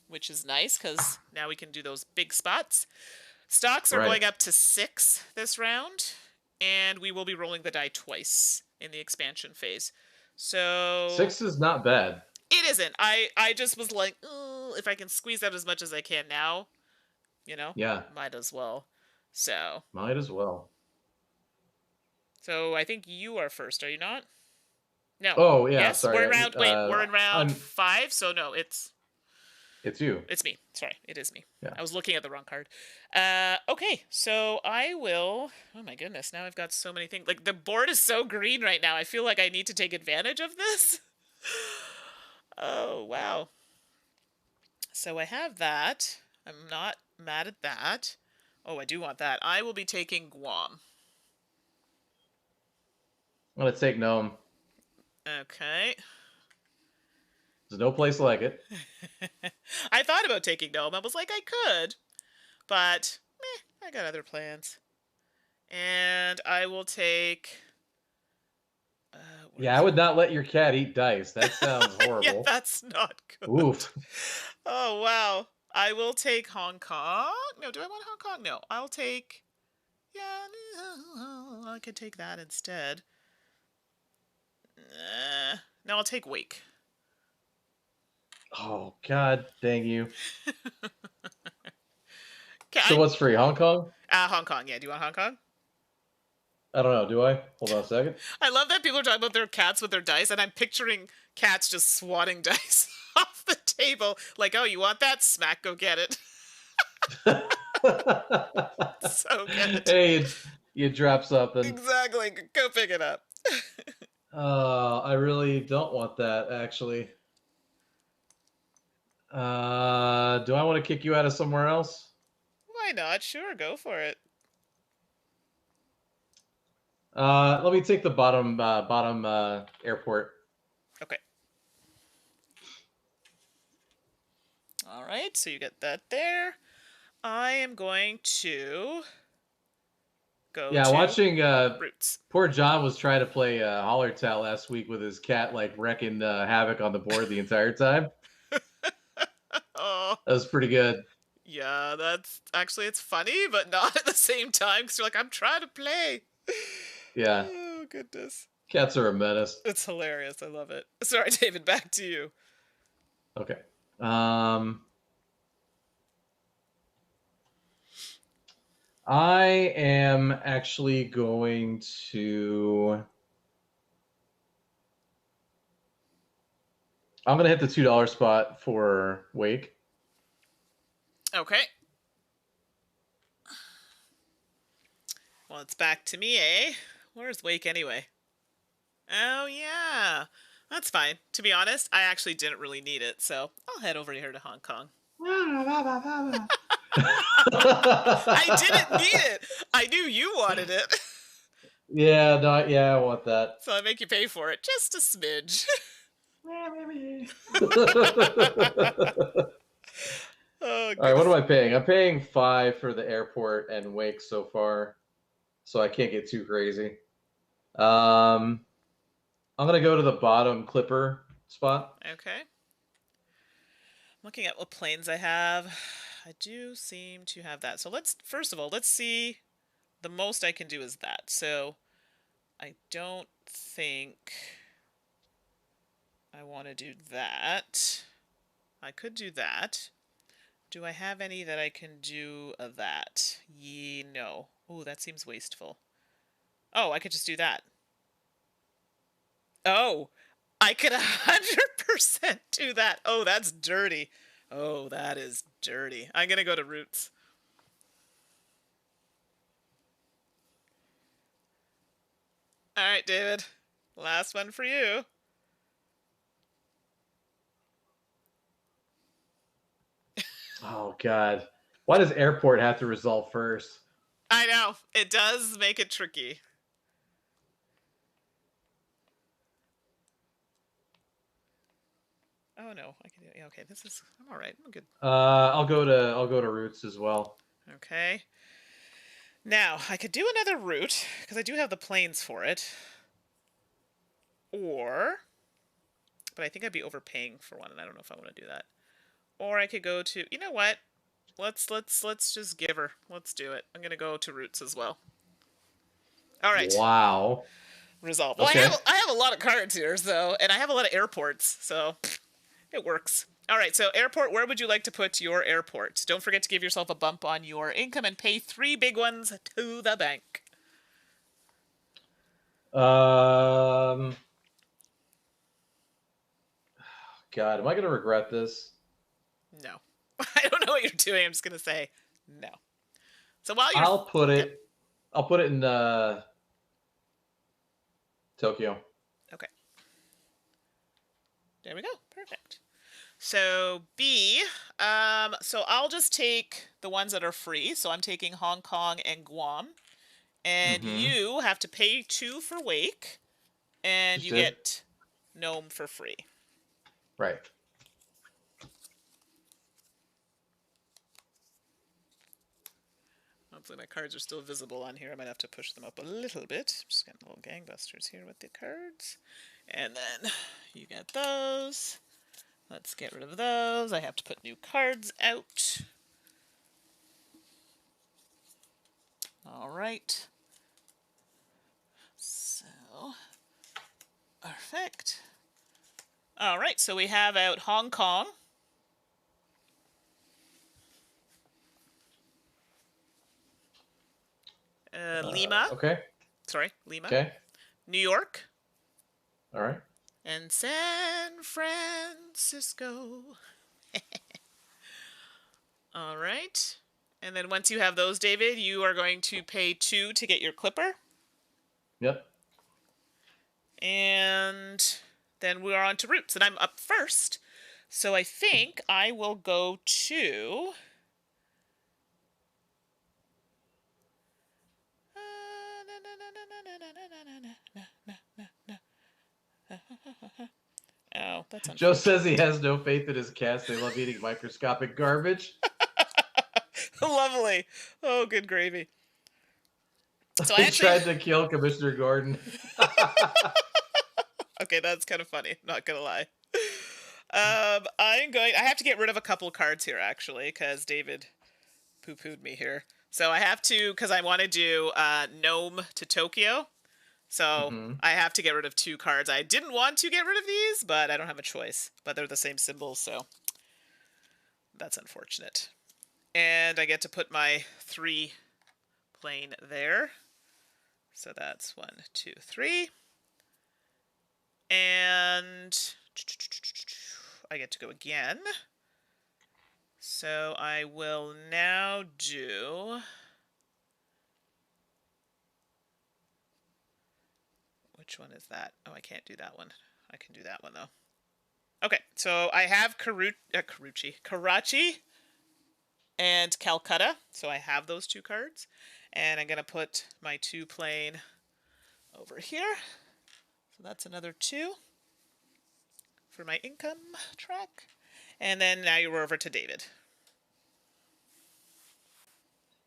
which is nice because now we can do those big spots. Stocks are going up to 6 this round, and we will be rolling the die twice in the expansion phase. So 6 is not bad. It isn't. I just was like, if I can squeeze out as much as I can now, Yeah. might as well. So Might as well. So I think you are first, are you not? No. Oh yeah. Yes, Sorry. we're in round 5. So no, it's you. It's me. Sorry, it is me. Yeah. I was looking at the wrong card. Okay, so I will. Oh my goodness! Now I've got so many things. Like the board is so green right now. I feel like I need to take advantage of this. Oh wow. So I have that. I'm not mad at that. Oh, I do want that. I will be taking Guam. I'm gonna take Nome. Okay. There's no place like it. I thought about taking Nome. I was like, I could, but I got other plans. And I will take. Yeah, I would not let your cat eat dice. That sounds Yeah, horrible. that's not good. Oof. Oh, wow. I will take Hong Kong. No, do I want Hong Kong? No, I'll take. Yeah, I could take that instead. No, I'll take Wake. Oh, God dang you. Okay, So what's free? Hong Kong? Hong Kong, yeah. Do you want Hong Kong? I don't know. Do I? Hold on a second. I love that people are talking about their cats with their dice, and I'm picturing cats just swatting dice off the table. Like, oh, you want that? Smack, go get it. So good. Hey, you drop something. Exactly. Go pick it up. I really don't want that, actually. Do I want to kick you out of somewhere else? Why not? Sure, go for it. Let me take the bottom airport. Okay. All right, so you get that there. I am going to go to watching Roots. poor John was trying to play Hollertat last week with his cat, like wrecking havoc on the board the entire time. Oh. That was pretty good. Yeah, that's actually, it's funny, but not at the same time, because you're like, I'm trying to play. Yeah. Oh, goodness. Cats are a menace. It's hilarious. I love it. Sorry, David, back to you. Okay. I am actually going to. I'm going to hit the $2 spot for Wake. Okay. Well, it's back to me, eh? Where's Wake anyway? Oh, yeah. That's fine. To be honest, I actually didn't really need it, so I'll head over here to Hong Kong. I didn't need it. I knew you wanted it. Yeah, I want that. So I make you pay for it. Just a smidge. Oh, all right, what am I paying? I'm paying 5 for the airport and Wake so far, so I can't get too crazy. I'm gonna go to the bottom Clipper spot. Okay. Looking at what planes I have. I do seem to have that. So first of all, let's see. The most I can do is that. So I don't think I want to do that. I could do that. Do I have any that I can do that? No. Oh, that seems wasteful. Oh, I could just do that. Oh, I could 100% do that. Oh, that's dirty. Oh, that is dirty. I'm going to go to Roots. All right, David. Last one for you. Oh, God. Why does airport have to resolve first? I know. It does make it tricky. Oh no, I can do it. Yeah, okay, I'm all right. I'm good. I'll go to Roots as well. Okay. Now, I could do another route because I do have the planes for it. But I think I'd be overpaying for one and I don't know if I want to do that. Or I could go to, you know what? Let's just give her. Let's do it. I'm going to go to Roots as well. All right. Wow. Resolve. Well, okay. I have a lot of cards here, so, and I have a lot of airports, so it works. All right, so airport, where would you like to put your airport? Don't forget to give yourself a bump on your income and pay 3 big ones to the bank. God, am I going to regret this? No. I don't know what you're doing. I'm just going to say no. So while you're... I'll put it in Tokyo. Okay. There we go. Perfect. So B, so I'll just take the ones that are free. So I'm taking Hong Kong and Guam. And you have to pay 2 for Wake. And you get Nome for free. Right. Hopefully my cards are still visible on here. I might have to push them up a little bit. Just getting little gangbusters here with the cards. And then you get those. Let's get rid of those. I have to put new cards out. All right. So, perfect. All right, so we have out Hong Kong. Lima. Okay. Sorry, Lima. Okay. New York. All right. And San Francisco. All right. And then once you have those, David, you are going to pay 2 to get your clipper. Yep. And then we are on to routes. And I'm up first. So I think I will go to... Oh, that's unfortunate. Joe says he has no faith in his cats. They love eating microscopic garbage. Lovely. Oh, good gravy. So I tried to kill Commissioner Gordon. Okay, that's kind of funny. Not gonna lie. I have to get rid of a couple cards here actually, because David poo-pooed me here. So I have to, because I want to do Nome to Tokyo. So I have to get rid of 2 cards. I didn't want to get rid of these, but I don't have a choice. But they're the same symbols, so that's unfortunate. And I get to put my 3 plane there. So that's 1, 2, 3. And I get to go again. So I will now do... Which one is that? Oh, I can't do that one. I can do that one, though. Okay, so I have Karachi and Calcutta. So I have those 2 cards. And I'm going to put my 2 plane over here. So that's another 2 for my income track. And then now you're over to David.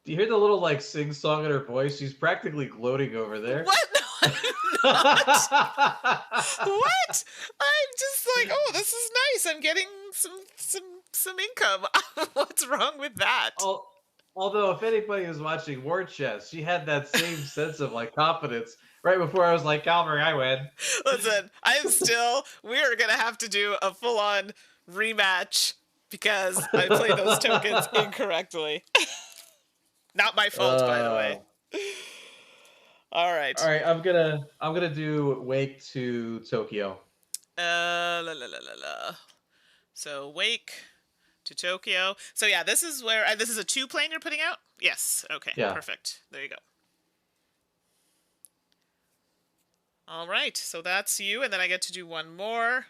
Do you hear the little like sing-song in her voice? She's practically gloating over there. What? No, I'm not. What? I'm just like, oh, this is nice. I'm getting some income. What's wrong with that? Although, if anybody was watching War Chest, she had that same sense of like confidence right before I was like, Calvary, I win. Listen, we're going to have to do a full-on rematch because I played those tokens incorrectly. Not my fault, by the way. All right. I'm gonna do Wake to Tokyo. So Wake to Tokyo. So yeah, this is where this is a 2 plane you're putting out. Yes. Okay. Yeah. Perfect. There you go. All right. So that's you, and then I get to do one more.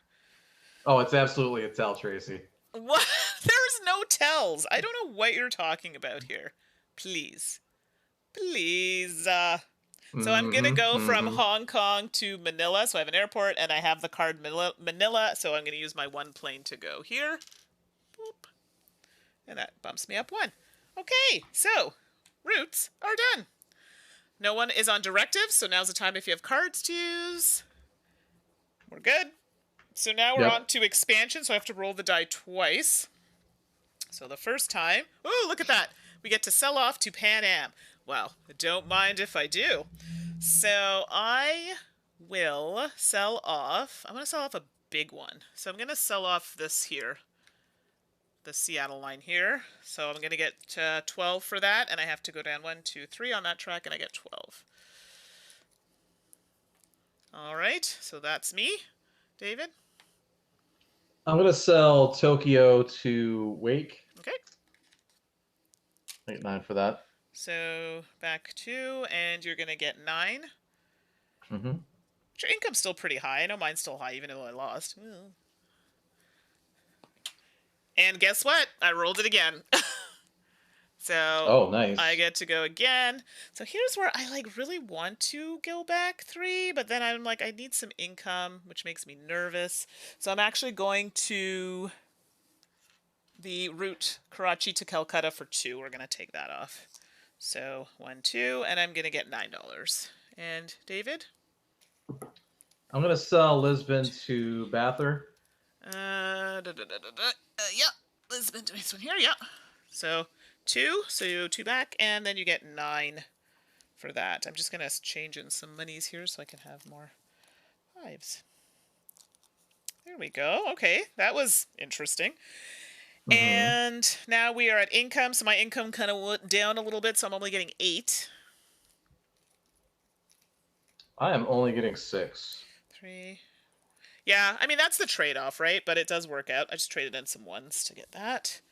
Oh, it's absolutely a tell, Tracy. What? There's no tells. I don't know what you're talking about here. Please. So I'm going to go from Hong Kong to Manila. So I have an airport and I have the card Manila. So I'm going to use my 1 plane to go here. Boop. And that bumps me up 1. Okay, so routes are done. No one is on directives. So now's the time if you have cards to use. We're good. So now we're on to expansion. So I have to roll the die twice. So the first time, ooh, look at that. We get to sell off to Pan Am. Well, don't mind if I do. So I will sell off. I'm going to sell off a big one. So I'm going to sell off this here. The Seattle line here. So I'm going to get 12 for that. And I have to go down 1, 2, 3 on that track. And I get 12. All right. So that's me. David? I'm going to sell Tokyo to Wake. Okay. 9 for that. So back 2, and you're going to get 9. Mm-hmm. Your income's still pretty high. I know mine's still high, even though I lost. And guess what? I rolled it again. So oh, nice. I get to go again. So here's where I really want to go back 3, but then I'm like, I need some income, which makes me nervous. So I'm actually going to the route Karachi to Calcutta for 2. We're going to take that off. So 1, 2, and I'm going to get $9. And David? I'm going to sell Lisbon to Bather. Yeah, Lisbon to this one here, yeah. So 2, so you 2 back, and then you get 9 for that. I'm just going to change in some monies here so I can have more 5s. There we go. Okay, that was interesting. And now we are at income, so my income kind of went down a little bit, so I'm only getting 8. I am only getting 6. 3. Yeah, I mean, that's the trade-off, right? But it does work out. I just traded in some 1s to get that.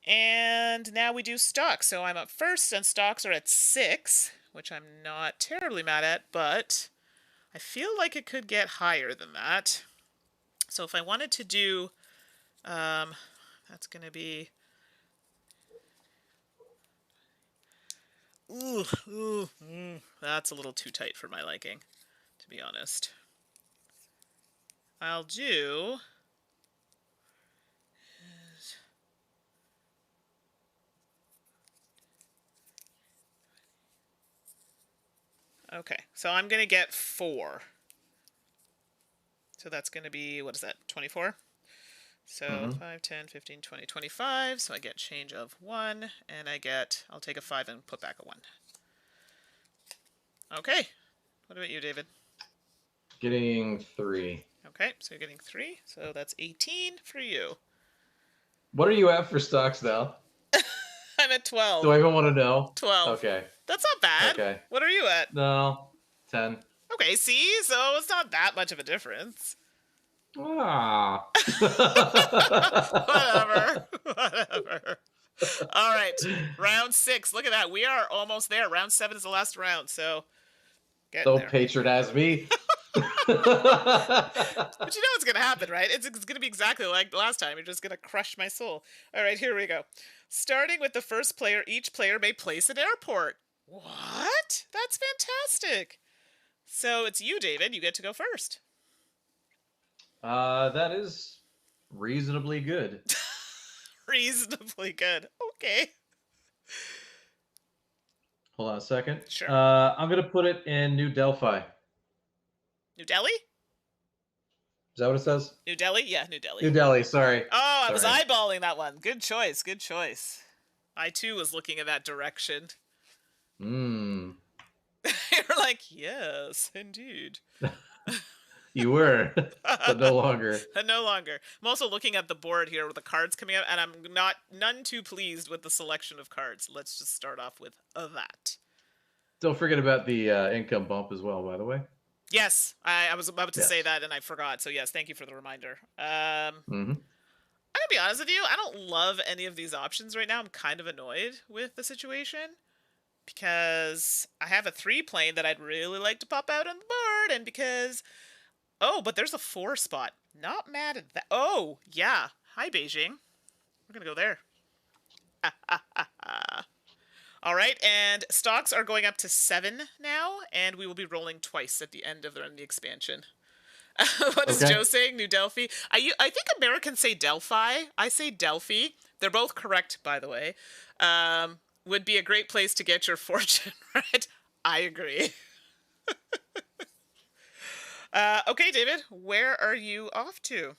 And now we do stocks. So I'm up first, and stocks are at 6, which I'm not terribly mad at, but I feel like it could get higher than that. So if I wanted to do, that's going to be... that's a little too tight for my liking, to be honest. I'll do... Okay, so I'm going to get 4. So that's going to be, what is that, 24? So 5, 10, 15, 20, 25. So I get change of 1, and I'll take a 5 and put back a 1. Okay. What about you, David? Getting 3. Okay, so you're getting 3. So that's 18 for you. What are you at for stocks now? I'm at 12. Do I even want to know? 12. Okay. That's not bad. Okay. What are you at? No. 10. Okay, see? So it's not that much of a difference. Ah. Whatever. All right, round 6. Look at that. We are almost there. Round 7 is the last round, so Don't patronize me. But you know what's going to happen, right? It's going to be exactly like the last time. You're just going to crush my soul. All right, here we go. Starting with the first player, each player may place an airport. What? That's fantastic. So it's you, David. You get to go first. That is reasonably good. Reasonably good. Okay. Hold on a second. Sure. I'm going to put it in New Delphi. New Delhi? Is that what it says? New Delhi? Yeah, New Delhi. New Delhi, sorry. Oh, I was eyeballing that one. Good choice, good choice. I, too, was looking in that direction. You're like, yes, indeed. You were, but no longer. No longer. I'm also looking at the board here with the cards coming out, and I'm none too pleased with the selection of cards. Let's just start off with that. Don't forget about the income bump as well, by the way. Yes, I was about to say that, and I forgot. So yes, thank you for the reminder. I'm gonna be honest with you. I don't love any of these options right now. I'm kind of annoyed with the situation because I have a 3 plane that I'd really like to pop out on the board, and because but there's a 4 spot. Not mad at that. Oh yeah. Hi Beijing. We're gonna go there. All right, and stocks are going up to 7 now, and we will be rolling twice at the end of the expansion. What is Joe saying? New Delphi? I think Americans say Delphi. I say Delphi. They're both correct, by the way. Would be a great place to get your fortune, right? I agree. Okay, David, where are you off to?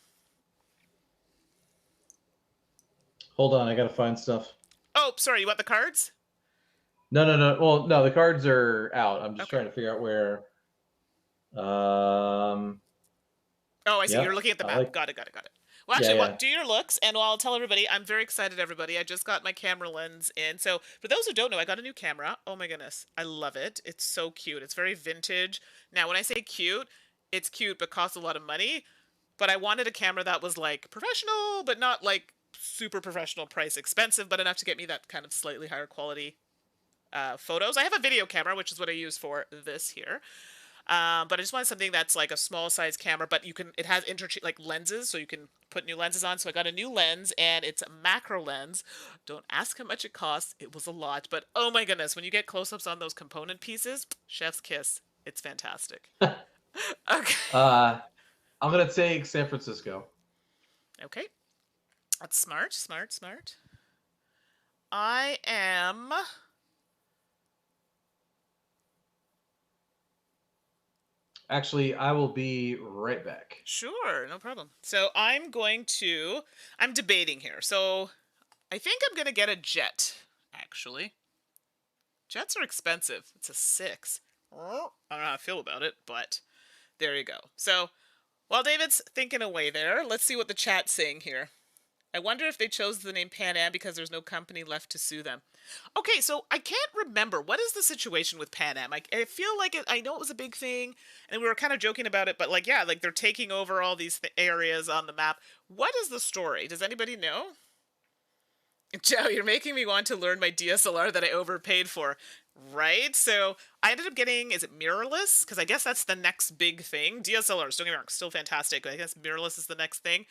Hold on, I gotta find stuff. Oh, sorry, you want the cards? No. Well, no, the cards are out. I'm just trying to figure out where. Oh, I see. You're looking at the map. Got it. Well, actually, do your looks, and I'll tell everybody. I'm very excited, everybody. I just got my camera lens in. So, for those who don't know, I got a new camera. Oh my goodness, I love it. It's so cute. It's very vintage. Now, when I say cute, it's cute, but costs a lot of money. But I wanted a camera that was like professional, but not like super professional price, expensive, but enough to get me that kind of slightly higher quality photos. I have a video camera, which is what I use for this here. But I just wanted something that's like a small size camera, but it has like lenses, so you can put new lenses on. So I got a new lens, and it's a macro lens. Don't ask how much it costs. It was a lot, but oh my goodness, when you get close-ups on those component pieces, chef's kiss. It's fantastic. Okay. I'm gonna take San Francisco. Okay. That's smart. I am Actually, I will be right back. Sure, no problem. So I'm debating here. So I think I'm going to get a jet, actually. Jets are expensive. It's a 6. I don't know how I feel about it, but there you go. So while David's thinking away there, let's see what the chat's saying here. I wonder if they chose the name Pan Am because there's no company left to sue them. Okay, so I can't remember. What is the situation with Pan Am? I feel like I know it was a big thing, and we were kind of joking about it, but like, yeah, like they're taking over all these areas on the map. What is the story? Does anybody know? Joe, you're making me want to learn my DSLR that I overpaid for. Right? So I ended up getting, is it mirrorless? Because I guess that's the next big thing. DSLRs, don't get me wrong, still fantastic, but I guess mirrorless is the next thing.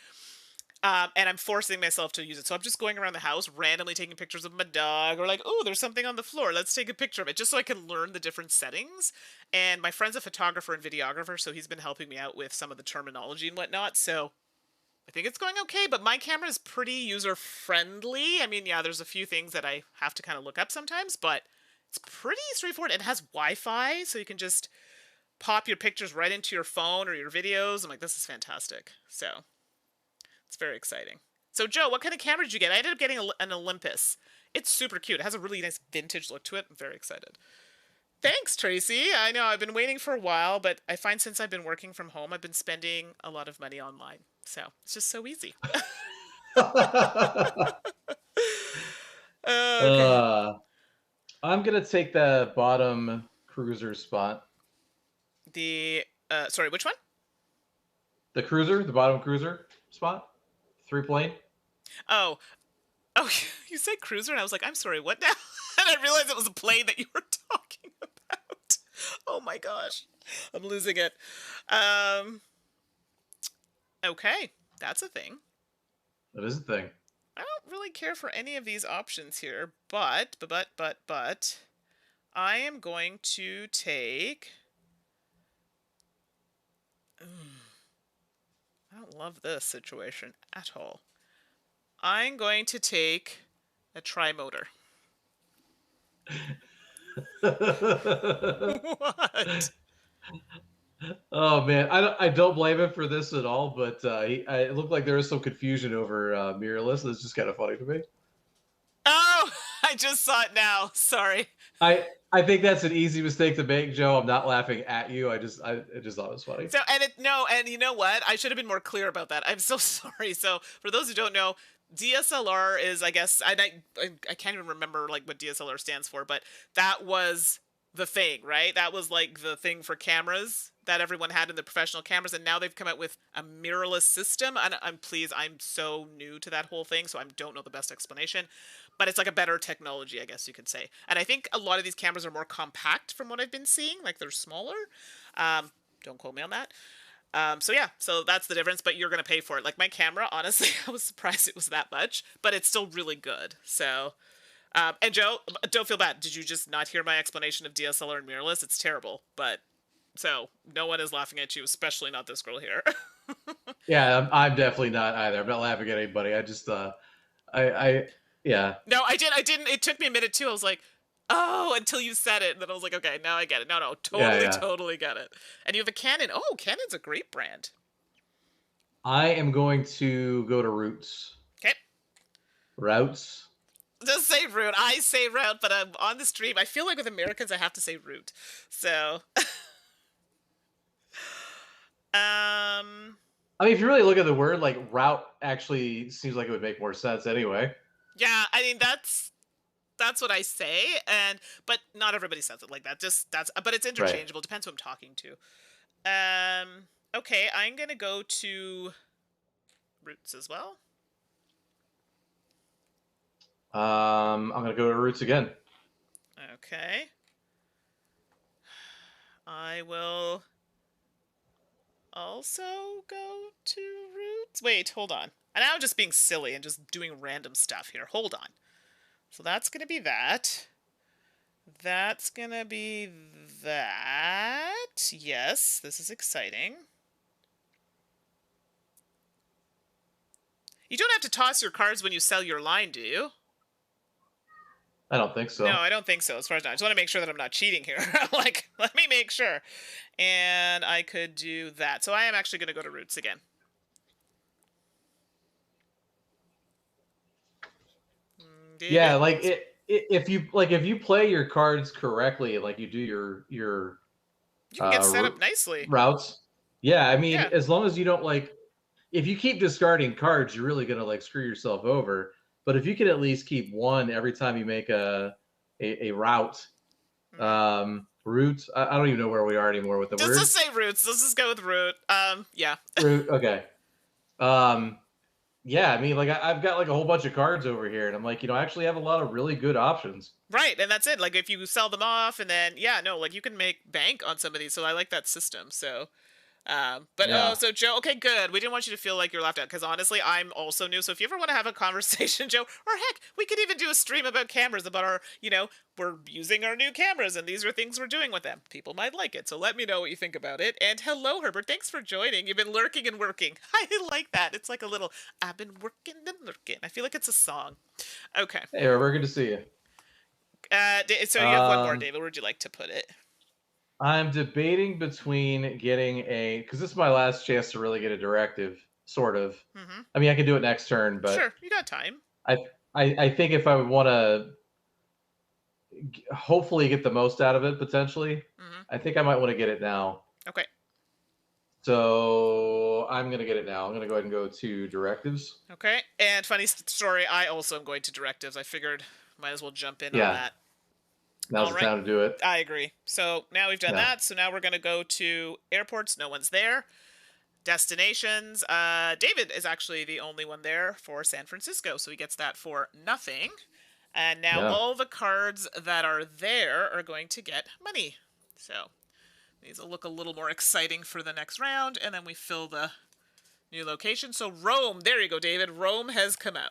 And I'm forcing myself to use it. So I'm just going around the house, randomly taking pictures of my dog, or like, oh, there's something on the floor. Let's take a picture of it, just so I can learn the different settings. And my friend's a photographer and videographer, so he's been helping me out with some of the terminology and whatnot. So I think it's going okay, but my camera is pretty user-friendly. I mean, yeah, there's a few things that I have to kind of look up sometimes, but it's pretty straightforward. It has Wi-Fi, so you can just pop your pictures right into your phone or your videos. I'm like, this is fantastic. So it's very exciting. So, Joe, what kind of camera did you get? I ended up getting an Olympus. It's super cute. It has a really nice vintage look to it. I'm very excited. Thanks, Tracy. I know I've been waiting for a while, but I find since I've been working from home, I've been spending a lot of money online. So it's just so easy. Okay. uh, I'm gonna take the bottom cruiser spot. Sorry, which one? The cruiser, the bottom cruiser spot. 3 plane. Oh, oh, you said cruiser, and I was like, I'm sorry, what now? And I realized it was a plane that you were talking about. Oh my gosh, I'm losing it. Um, okay, that's a thing. That is the thing. I don't really care for any of these options here, but I am going to take. I don't love this situation at all. I'm going to take a tri-motor. What? Oh man, I don't blame him for this at all, but it looked like there was some confusion over mirrorless. It's just kind of funny to me. Oh, I just saw it now. Sorry. I think that's an easy mistake to make, Joe. I'm not laughing at you. I just thought it was funny. So, and you know what? I should have been more clear about that. I'm so sorry. So, for those who don't know, DSLR is, I guess, I can't even remember like what DSLR stands for, but that was the thing, right? That was like the thing for cameras that everyone had in the professional cameras, and now they've come out with a mirrorless system. And I'm so new to that whole thing, so I don't know the best explanation, but it's like a better technology, I guess you could say. And I think a lot of these cameras are more compact from what I've been seeing, like they're smaller. Don't quote me on that. So yeah, so that's the difference, but you're going to pay for it. Like my camera, honestly, I was surprised it was that much, but it's still really good. So, and Joe, don't feel bad. Did you just not hear my explanation of DSLR and mirrorless? It's terrible, but so no one is laughing at you, especially not this girl here. Yeah, I'm definitely not either. I'm not laughing at anybody. I just I yeah. No, I didn't. It took me a minute too. I was like, oh, until you said it. And then I was like, okay, now I get it. No, Yeah, totally, yeah. totally get it. And you have a Canon. Oh, Canon's a great brand. I am going to go to Roots. Okay. Routes. Just say root. I say route, but I'm on the stream. I feel like with Americans, I have to say root. So, um, I mean, if you really look at the word, like route actually seems like it would make more sense anyway. yeah, I mean that's what I say, and but not everybody says it like that. Just but it's Right. interchangeable. Depends who I'm talking to. Okay, I'm gonna go to roots as well. I'm gonna go to Roots again. Okay. I will also go to roots. Wait, hold on. And now I'm just being silly and just doing random stuff here. Hold on. So that's going to be that. That's going to be that. Yes, this is exciting. You don't have to toss your cards when you sell your line, do you? I don't think No, so. I don't think so. As far as I just want to make sure that I'm not cheating here. Like, let me make sure. And I could do that. So I am actually going to go to roots again. Yeah, David, like if you play your cards correctly, like you do your you can get uh set r- up nicely. routes. Yeah, I mean, Yeah. as long as you don't like, if you keep discarding cards, you're really gonna like screw yourself over. But if you can at least keep one every time you make a route, Hmm. route. I don't even know where we are anymore with the Just to word say roots. Let's just go with root. Yeah. route. Okay. Um, yeah, I mean, like I've got like a whole bunch of cards over here, and I'm like, I actually have a lot of really good options. Right, and that's it. Like if you sell them off, and then yeah, no, like you can make bank on some of these. So I like that system. So but oh, Yeah. so Joe, okay, good. We didn't want you to feel like you're left out because honestly, I'm also new. So if you ever want to have a conversation, Joe, or heck, we could even do a stream about cameras, about our, we're using our new cameras and these are things we're doing with them. People might like it. So let me know what you think about it. And hello, Herbert. Thanks for joining. You've been lurking and working. I like that. It's like a little, I've been working and lurking. I feel like it's a song. Okay. Hey, Robert, good to see you. So you have one more, Um, David. Where'd you like to put it? I'm debating between getting because this is my last chance to really get a directive, sort of. Mm-hmm. I mean, I can do it next turn, but Sure, you got time. I I think if I would want to hopefully get the most out of it potentially, Mm-hmm. I think I might want to get it now. Okay. So I'm gonna get it now. I'm gonna go ahead and go to directives. Okay. And funny story, I also am going to directives. I figured might as well jump in on Yeah, that. now's All the right. time to do it. I agree. So now we've done Yeah, that. So now we're going to go to airports. No one's there. Destinations. David is actually the only one there for San Francisco. So he gets that for nothing. And now yeah. all the cards that are there are going to get money. So these will look a little more exciting for the next round. And then we fill the new location. So Rome. There you go, David. Rome has come out.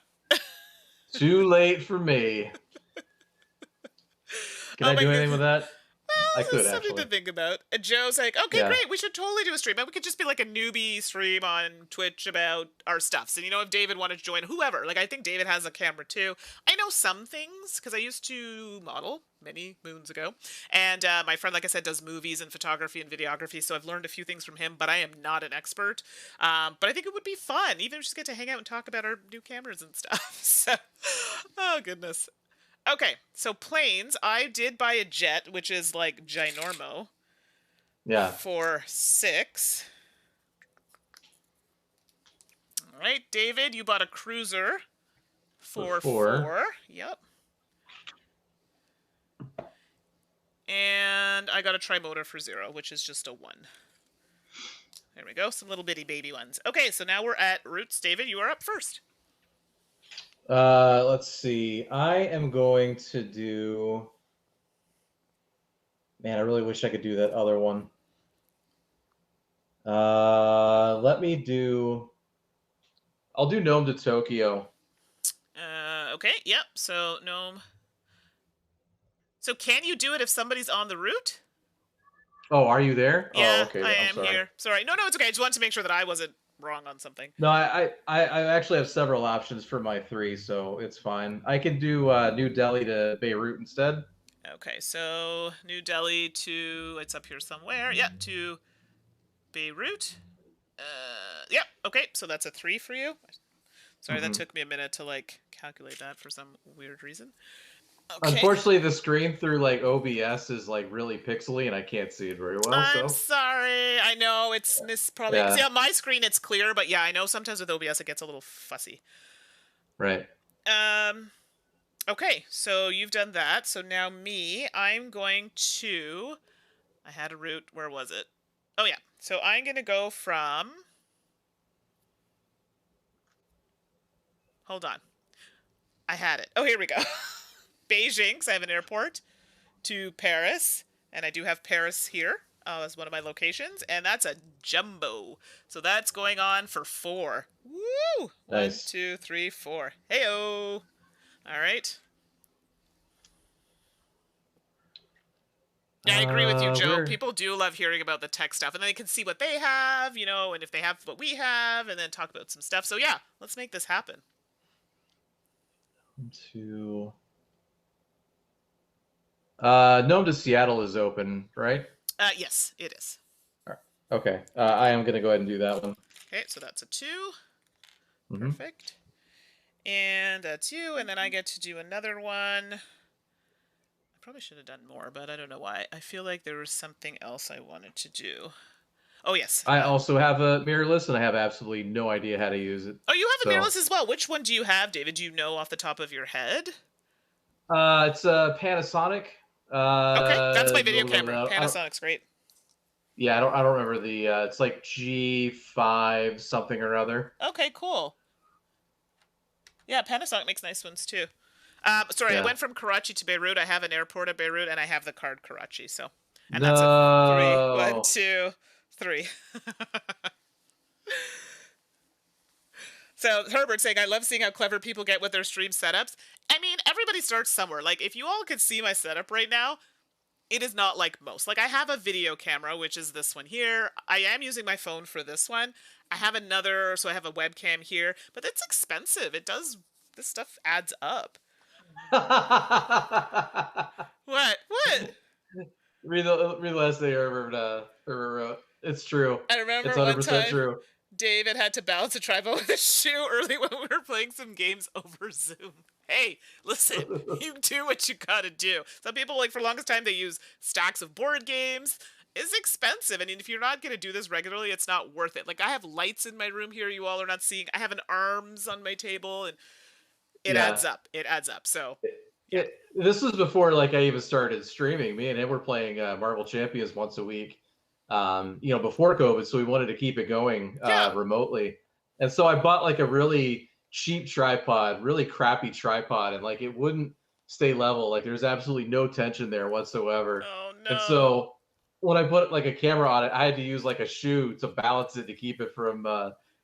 Too late for me. Can Oh I my do anything goodness. with that? I This is could something to actually. think about. And Joe's like, okay, Yeah. great, we should totally do a stream. Maybe we could just be like a newbie stream on Twitch about our stuffs. And if David wanted to join, whoever. Like, I think David has a camera too. I know some things because I used to model many moons ago. And my friend, like I said, does movies and photography and videography. So I've learned a few things from him, but I am not an expert. But I think it would be fun, even just get to hang out and talk about our new cameras and stuff. So, oh, goodness. Okay, so planes. I did buy a jet, which is like ginormo, Yeah. for 6. All right, David, you bought a cruiser For for four. 4. Yep. And I got a trimotor for 0, which is just a 1. There we go, some little bitty baby ones. Okay, so now we're at roots. David, you are up first. Let's see. I am going to do. Man, I really wish I could do that other one. Let me do. I'll do Gnome to Tokyo. Okay, yep, so gnome. So can you do it if somebody's on the route? Oh, are you there? Oh, Yeah, okay. I I'm am sorry. here. Sorry. No, it's okay. I just wanted to make sure that I wasn't wrong on something. No, I actually have several options for my 3, so it's fine. I can do New Delhi to Beirut instead. Okay, so New Delhi to, it's up here somewhere. Yeah, to Beirut. Yep. Okay, so that's a 3 for you. Sorry, that Hmm. took me a minute to like calculate that for some weird reason. Okay. Unfortunately, the screen through like OBS is like really pixely, and I can't see it very well. I'm So sorry. I know it's probably. See, yeah, on my screen it's clear, but yeah, I know sometimes with OBS it gets a little fussy. right. Um. Okay, so you've done that. So now me, I'm going to. I had a route. Where was it? Oh yeah. So I'm gonna go from. Hold on. I had it. Oh, here we go. Beijing, 'cause I have an airport, to Paris, and I do have Paris here as one of my locations, and that's a jumbo. So that's going on for 4. Woo! One, Nice. 2, 3, 4. Heyo! All right. Yeah, I agree with you, Joe. Where People do love hearing about the tech stuff, and then they can see what they have, and if they have what we have, and then talk about some stuff. So yeah, let's make this happen. to Gnome to Seattle is open, right? Yes, it is. Okay. I am going to go ahead and do that one. Okay, so that's a 2. Mm-hmm. Perfect. And that's you, and then I get to do another one. I probably should have done more, but I don't know why. I feel like there was something else I wanted to do. Oh, yes. I also have a mirrorless, and I have absolutely no idea how to use it. Oh, you have a So, mirrorless as well. Which one do you have, David? Do you know off the top of your head? it's a Panasonic. Okay, that's my video camera. I don't, Panasonic's great. yeah, I don't remember the. It's like G5 something or other. Okay, cool. Yeah, Panasonic makes nice ones too. Sorry, I Yeah. went from Karachi to Beirut. I have an airport at Beirut, and I have the card Karachi. So, and that's a 3. 1, No. 2, 3. So Herbert's saying, I love seeing how clever people get with their stream setups. I mean, everybody starts somewhere. Like, if you all could see my setup right now, it is not like most. Like, I have a video camera, which is this one here. I am using my phone for this one. I have another, so I have a webcam here. But it's expensive. It does, this stuff adds up. What? What? Read the last thing Herbert wrote. It's true. I remember It's one 100% time true. David had to balance a tripod with a shoe early when we were playing some games over Zoom. Hey, listen, you do what you gotta do. Some people, like, for the longest time, they use stacks of board games. It's expensive. I mean, if you're not gonna do this regularly, it's not worth it. Like, I have lights in my room here you all are not seeing. I have an arms on my table, and it Yeah. adds up. It adds up. So, yeah. This was before like I even started streaming. Me and him were playing Marvel Champions once a week. Before COVID, so we wanted to keep it going Yeah. remotely. And so I bought like a really cheap tripod, really crappy tripod, and like it wouldn't stay level. Like there's absolutely no tension there whatsoever. Oh, And no. so when I put like a camera on it, I had to use like a shoe to balance it to keep it from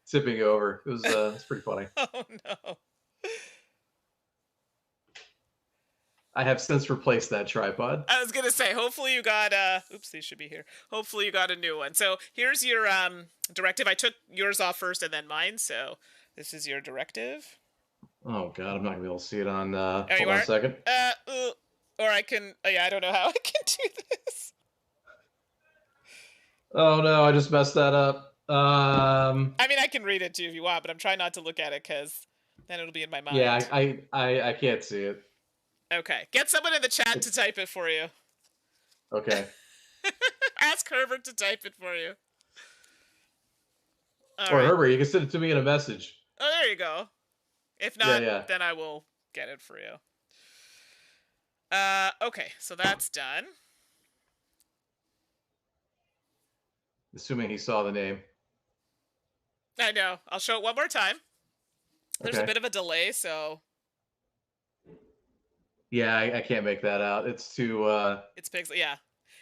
tipping over. It's pretty funny. Oh, no. I have since replaced that tripod. I was gonna say, hopefully you got oops, these should be here. Hopefully you got a new one. So here's your directive. I took yours off first and then mine, so this is your directive. Oh god, I'm not gonna be able to see it on. There Hold you on are. a second. Or I can. Oh yeah, I don't know how I can do this. Oh no, I just messed that up. I mean, I can read it too if you want, but I'm trying not to look at it because then it'll be in my mind. Yeah, I can't see it. Okay, get someone in the chat to type it for you. Okay. Ask Herbert to type it for you. All Or right. Herbert, you can send it to me in a message. Oh, there you go. If not, Yeah. then I will get it for you. Okay, so that's done. Assuming he saw the name. I know. I'll show it one more time. There's a Okay. bit of a delay, so Yeah, I can't make that out. It's too. it's pixel. Yeah,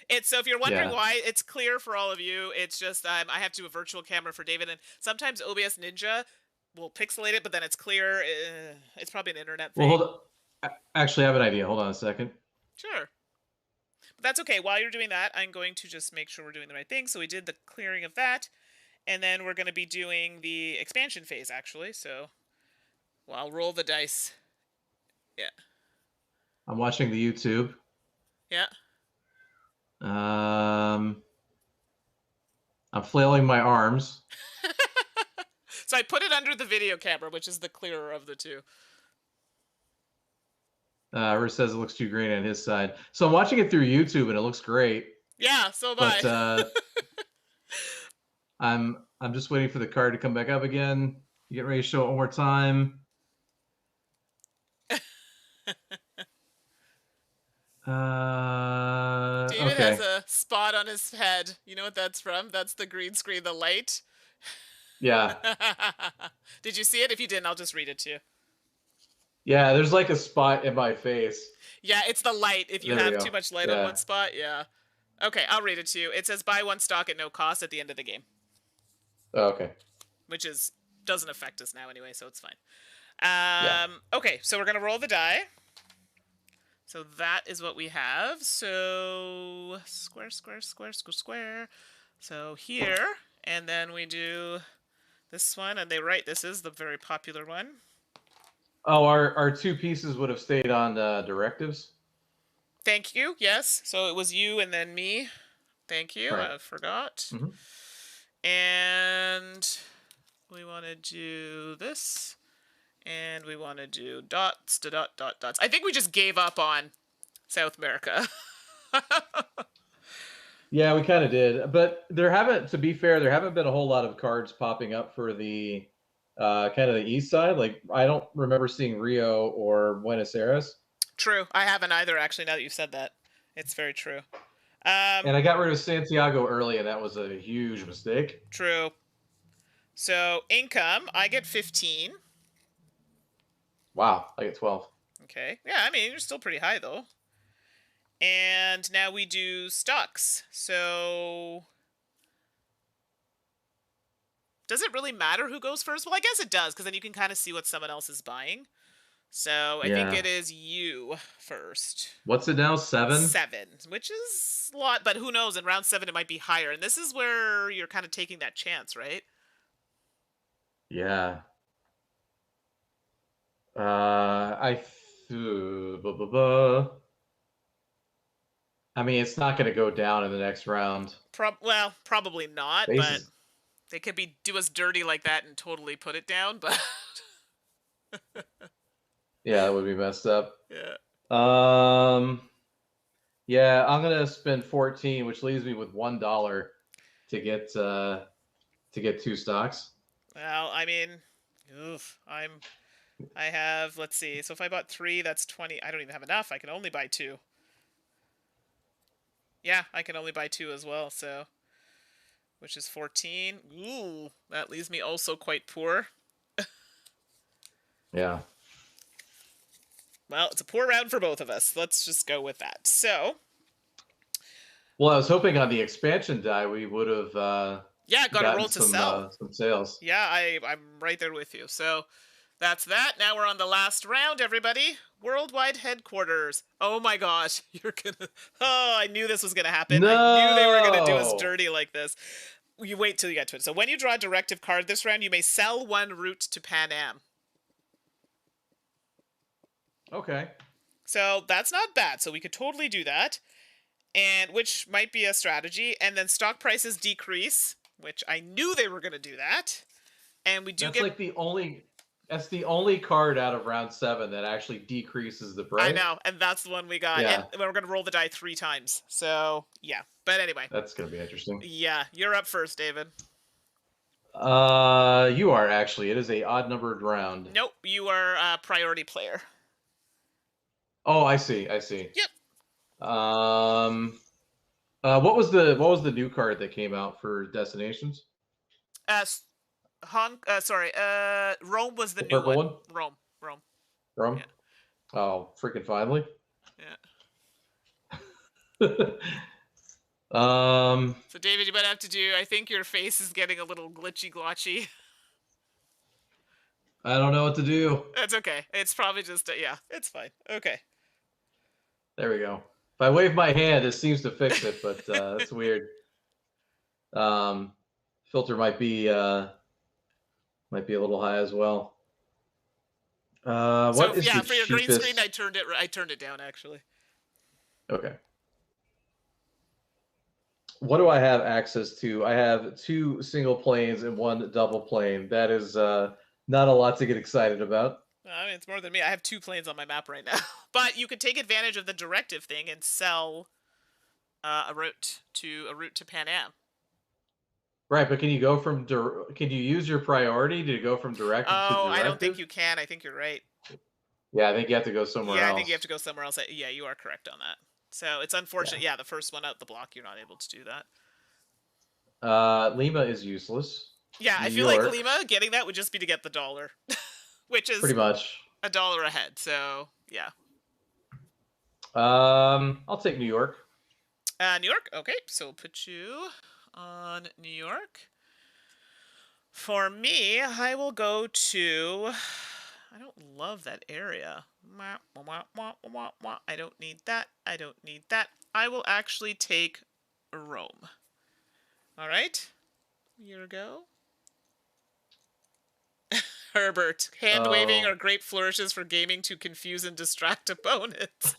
it's so if you're wondering Yeah. why, it's clear for all of you. It's just I have to do a virtual camera for David, and sometimes OBS Ninja will pixelate it, but then it's clear. It's probably an internet thing. Well, hold on. Actually, I have an idea. Hold on a second. Sure. But that's okay. While you're doing that, I'm going to just make sure we're doing the right thing. So we did the clearing of that, and then we're going to be doing the expansion phase, actually. So, well, I'll roll the dice. Yeah. I'm watching the YouTube. Yeah. I'm flailing my arms. So I put it under the video camera, which is the clearer of the two. Herbert says it looks too green on his side. So I'm watching it through YouTube, and it looks great. Yeah, so am But I. I'm just waiting for the card to come back up again. You get ready to show it one more time. David Okay. has a spot on his head. You know what that's from? That's the green screen, the light. Yeah. Did you see it? If you didn't, I'll just read it to you. Yeah, there's like a spot in my face. Yeah, it's the light. If you There we have go. too much light on one spot, yeah. Okay, I'll read it to you. It says buy one stock at no cost at the end of the game. Oh, okay. Which doesn't affect us now anyway, so it's fine. Okay, so we're gonna roll the die. So that is what we have. So square. So here, and then we do this one, and this is the very popular one. Oh, our two pieces would have stayed on directives. thank you. Yes. So it was you and then me. Thank you. Right. I forgot. Mm-hmm. And we want to do this. And we want to do dots, dots. I think we just gave up on South America. Yeah, we kind of did, but to be fair, there haven't been a whole lot of cards popping up for the kind of the east side. Like I don't remember seeing Rio or Buenos Aires. True. I haven't either, actually, now that you've said that. It's very true. And I got rid of Santiago early, and that was a huge mistake. True. So income, I get 15. Wow, I get 12. Okay. Yeah, I mean, you're still pretty high, though. And now we do stocks. So does it really matter who goes first? Well, I guess it does, because then you can kind of see what someone else is buying. So I think Yeah. it is you first. What's it now? 7? 7, which is a lot, but who knows? In round 7, it might be higher. And this is where you're kind of taking that chance, right? Yeah. I I mean, it's not going to go down in the next round. Well, probably not, but Bases. they could do us dirty like that and totally put it down, but Yeah, that would be messed up. yeah. Yeah, I'm gonna spend 14, which leaves me with $1 to get 2 stocks. Well, I mean, I have, let's see. So if I bought 3, that's 20. I don't even have enough. I can only buy 2. Yeah, I can only buy 2 as well, so which is 14. Ooh, that leaves me also quite poor. Yeah. Well, it's a poor round for both of us. Let's just go with that. So, Well, I was hoping on the expansion die we would have yeah, got a gotten roll to sell. some sales. Yeah, I'm right there with you. So, that's that. Now we're on the last round, everybody. Worldwide headquarters. Oh my gosh, you're gonna. Oh, I knew this was gonna happen. No! I knew they were gonna do us dirty like this. You wait till you get to it. So, when you draw a directive card this round, you may sell 1 route to Pan Am. Okay. So that's not bad. So we could totally do that, and which might be a strategy. And then stock prices decrease, which I knew they were going to do that. And we do That's get like that's the only card out of round 7 that actually decreases the price. I know, and that's the one we got. Yeah. And we're going to roll the die 3 times. So yeah. But anyway. That's gonna be interesting. Yeah, you're up first, David. You are actually. It is a odd numbered round. Nope, you are a priority player. Oh, I see. I see. Yep. What was the new card that came out for Destinations? Rome was the The new purple one? Rome. Rome? Yeah. Oh, freaking finally. Yeah. Um, So David, you might have to do. I think your face is getting a little glitchy. I don't know what to do. That's okay. It's probably just yeah. It's fine. Okay. There we go. If I wave my hand, it seems to fix it, but that's weird. Filter might be a little high as well. So what is yeah, the for your green cheapest? screen, I turned it down actually. Okay. What do I have access to? I have 2 single planes and 1 double plane. That is not a lot to get excited about. I mean, it's more than me. I have 2 planes on my map right now. But you could take advantage of the directive thing and sell a route to Pan Am. Right, but can you go from can you use your priority to go from directive to Oh, directive? I don't think you can. I think you're right. Yeah, I think you have to go somewhere else. I think you have to go somewhere else. Yeah, you are correct on that. So it's unfortunate. Yeah, the first one out the block, you're not able to do that. Lima is useless. Yeah, I feel like Lima getting that would just be to get the dollar, which is pretty much $1 ahead. So yeah. I'll take New York. New York. Okay, so we'll put you on New York. For me, I will go to. I don't love that area. I don't need that. I don't need that. I will actually take Rome. All right. Here we go. Herbert. Hand waving or great flourishes for gaming to confuse and distract opponents.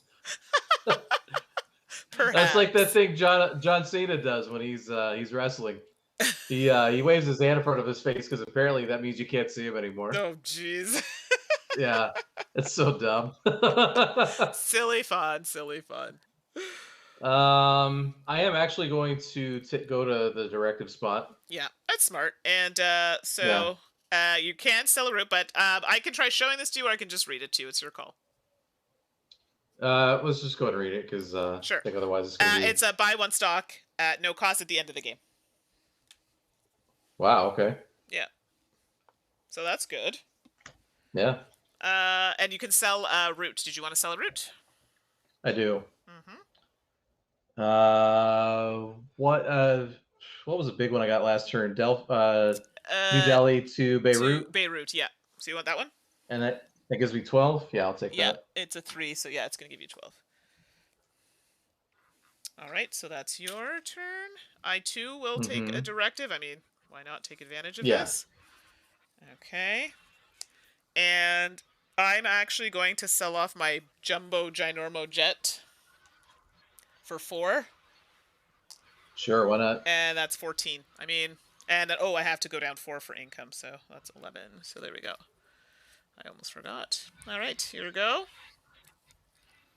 That's like that Perhaps. thing John Cena does when he's wrestling. He waves his hand in front of his face because apparently that means you can't see him anymore. Oh, jeez. Yeah, it's so dumb. Silly fun, silly fun. I am actually going to go to the directive spot. Yeah, that's smart. And Yeah. you can sell a route, but I can try showing this to you, or I can just read it to you. It's your call. Let's just go ahead and read it because I Sure. think otherwise it's going to be. It's a buy one stock at no cost at the end of the game. Wow. Okay. Yeah. So that's good. Yeah, And you can sell a route. Did you want to sell a route? I do. Mm-hmm. What was a big one I got last turn? New Uh, Delhi to to Beirut, Beirut, yeah. So you want that one? and that gives me 12. Yeah, I'll take Yeah, that. it's a 3, so yeah, it's going to give you 12. All right, so that's your turn. I, too, will take a Mm-hmm. directive. I mean, why not take advantage of Yeah. this? Okay. And I'm actually going to sell off my Jumbo Ginormo Jet for 4. Sure. Why not? And that's 14. I mean, and then, oh, I have to go down 4 for income, so that's 11. So there we go. I almost forgot. All right, here we go.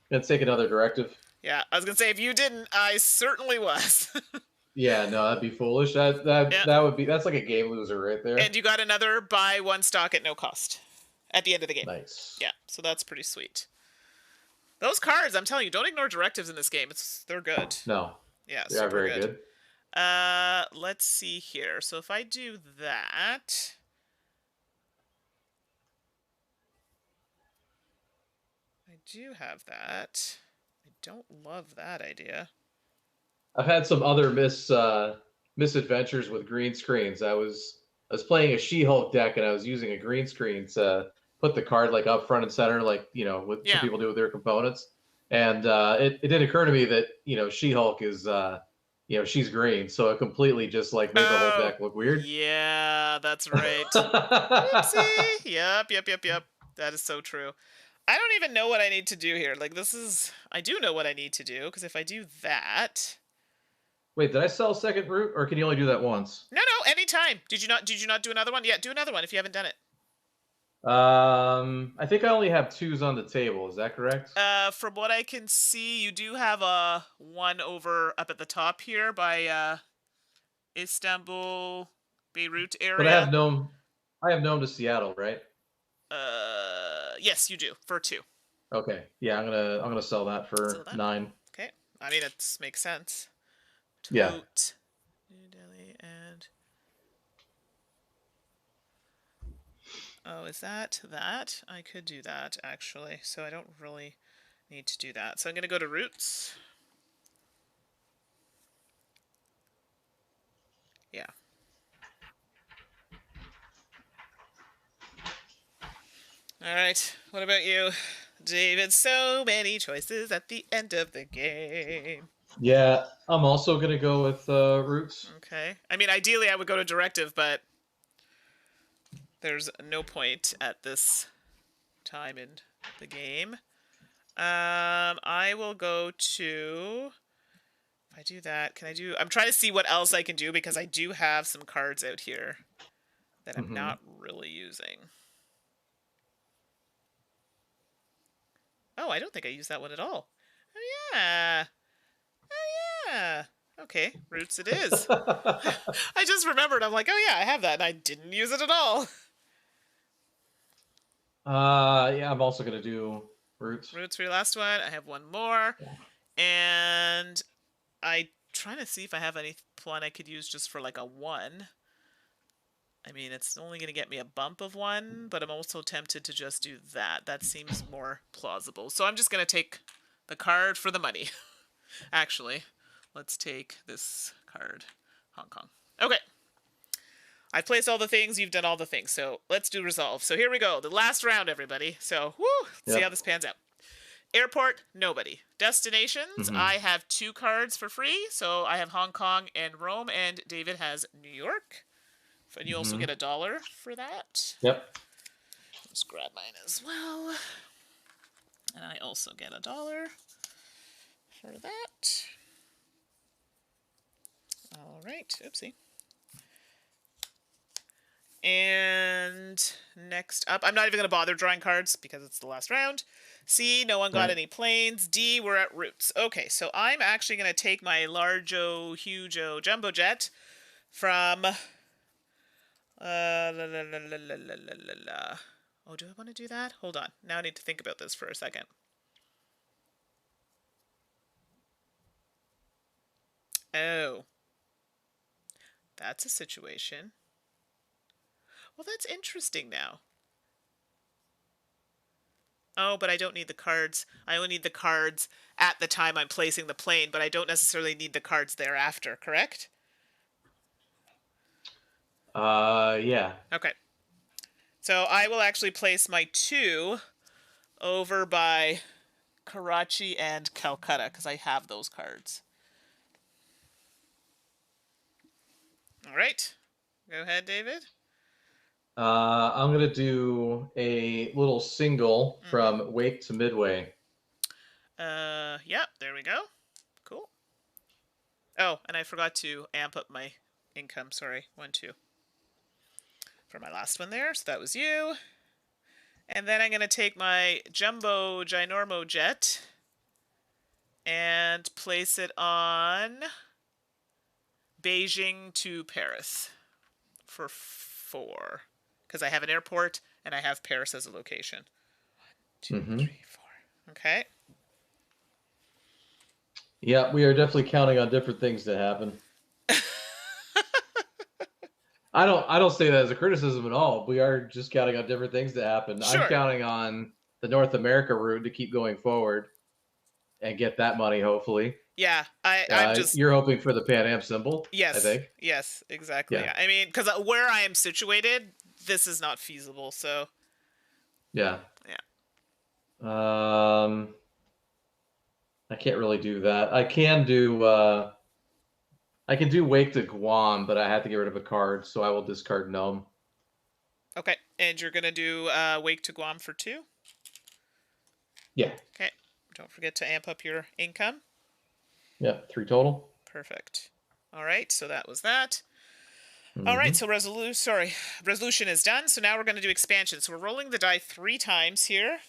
Let's take another directive. Yeah, I was going to say, if you didn't, I certainly was. Yeah, no, that'd be foolish. Yeah. That's like a game loser right there. And you got another buy one stock at no cost at the end of the game. Nice. Yeah, so that's pretty sweet. Those cards, I'm telling you, don't ignore directives in this game. They're good. No, Yeah, they are super very good. Let's see here. So if I do that, I do have that. I don't love that idea. I've had some other misadventures with green screens. I was playing a She-Hulk deck and I was using a green screen to put the card like up front and center, like what some Yeah. people do with their components. And it didn't occur to me that She-Hulk is she's green, so it completely just like made the whole deck look weird. Yeah, that's right. Oopsie. Yep. That is so true. I don't even know what I need to do here. Like, I do know what I need to do, because if I do that... Wait, did I sell second route, or can you only do that once? No, anytime. Did you not do another one? Yeah, do another one if you haven't done it. I think I only have 2s on the table. Is that correct? From what I can see, you do have a one over up at the top here by Istanbul, Beirut area. But I have Nome to Seattle, right? Yes, you do for 2. Okay, yeah, I'm gonna sell that for 9. Okay, I mean it makes sense. Yeah. New Delhi and oh, is that? I could do that actually, so I don't really need to do that. So I'm gonna go to routes. Yeah. All right. What about you, David? So many choices at the end of the game. Yeah, I'm also gonna go with routes. Okay. I mean, ideally, I would go to directive, but there's no point at this time in the game. I will go to... If I do that, can I do... I'm trying to see what else I can do, because I do have some cards out here that I'm not really using. Oh, I don't think I used that one at all. Oh, yeah. Okay, roots it is. I just remembered. I'm like, oh, yeah, I have that, and I didn't use it at all. Yeah, I'm also gonna do roots. Roots for your last one. I have one more. Yeah. And I'm trying to see if I have any one I could use just for like a 1. I mean, it's only going to get me a bump of 1, but I'm also tempted to just do that. That seems more plausible. So I'm just going to take the card for the money. Actually, let's take this card. Hong Kong. Okay. I've placed all the things. You've done all the things. So let's do resolve. So here we go. The last round, everybody. So, let's see how this pans out. Airport, nobody. Destinations, I have 2 cards for free. So I have Hong Kong and Rome, and David has New York. And you also get $1 for that. Yep. Let's grab mine as well. And I also get $1 for that. All right, oopsie. And next up, I'm not even going to bother drawing cards because it's the last round. C, no one got any planes. D, we're at roots. Okay, so I'm actually going to take my large-o, huge-o jumbo jet from... Oh, do I want to do that? Hold on. Now I need to think about this for a second. Oh. That's a situation. Well, that's interesting now. Oh, but I don't need the cards. I only need the cards at the time I'm placing the plane, but I don't necessarily need the cards thereafter, correct? Yeah. Okay. So I will actually place my 2 over by Karachi and Calcutta, because I have those cards. All right. Go ahead, David. I'm going to do a little single from Wake to Midway. Yeah, there we go. Cool. Oh, and I forgot to amp up my income. Sorry, 1, 2. For my last one there, so that was you. And then I'm going to take my Jumbo Ginormo jet and place it on Beijing to Paris for 4. Because I have an airport and I have Paris as a location. 1, 2, 3, 4. Okay. Yeah, we are definitely counting on different things to happen. I don't say that as a criticism at all. We are just counting on different things to happen. Sure. I'm counting on the North America route to keep going forward and get that money, hopefully. Yeah, I'm just... You're hoping for the Pan Am symbol, Yes. I think. Yes, exactly. Yeah. I mean, because where I am situated, this is not feasible, so... Yeah. Yeah. I can't really do that. I can do Wake to Guam, but I have to get rid of a card, so I will discard Gnome. Okay, and you're going to do Wake to Guam for 2? Yeah. Okay, don't forget to amp up your income. Yeah, 3 total. Perfect. All right, so that was that. All right, so resolution is done. So now we're going to do expansion. So we're rolling the die 3 times here.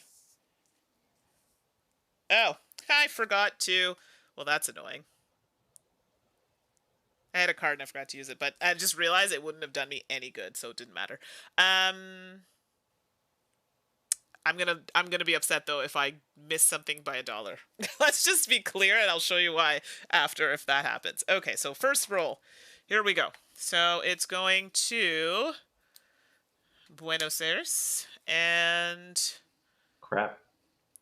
Oh, I forgot to... Well, that's annoying. I had a card and I forgot to use it, but I just realized it wouldn't have done me any good, so it didn't matter. I'm gonna be upset though if I miss something by $1. Let's just be clear, and I'll show you why after if that happens. Okay, so first roll. Here we go. So it's going to Buenos Aires and crap.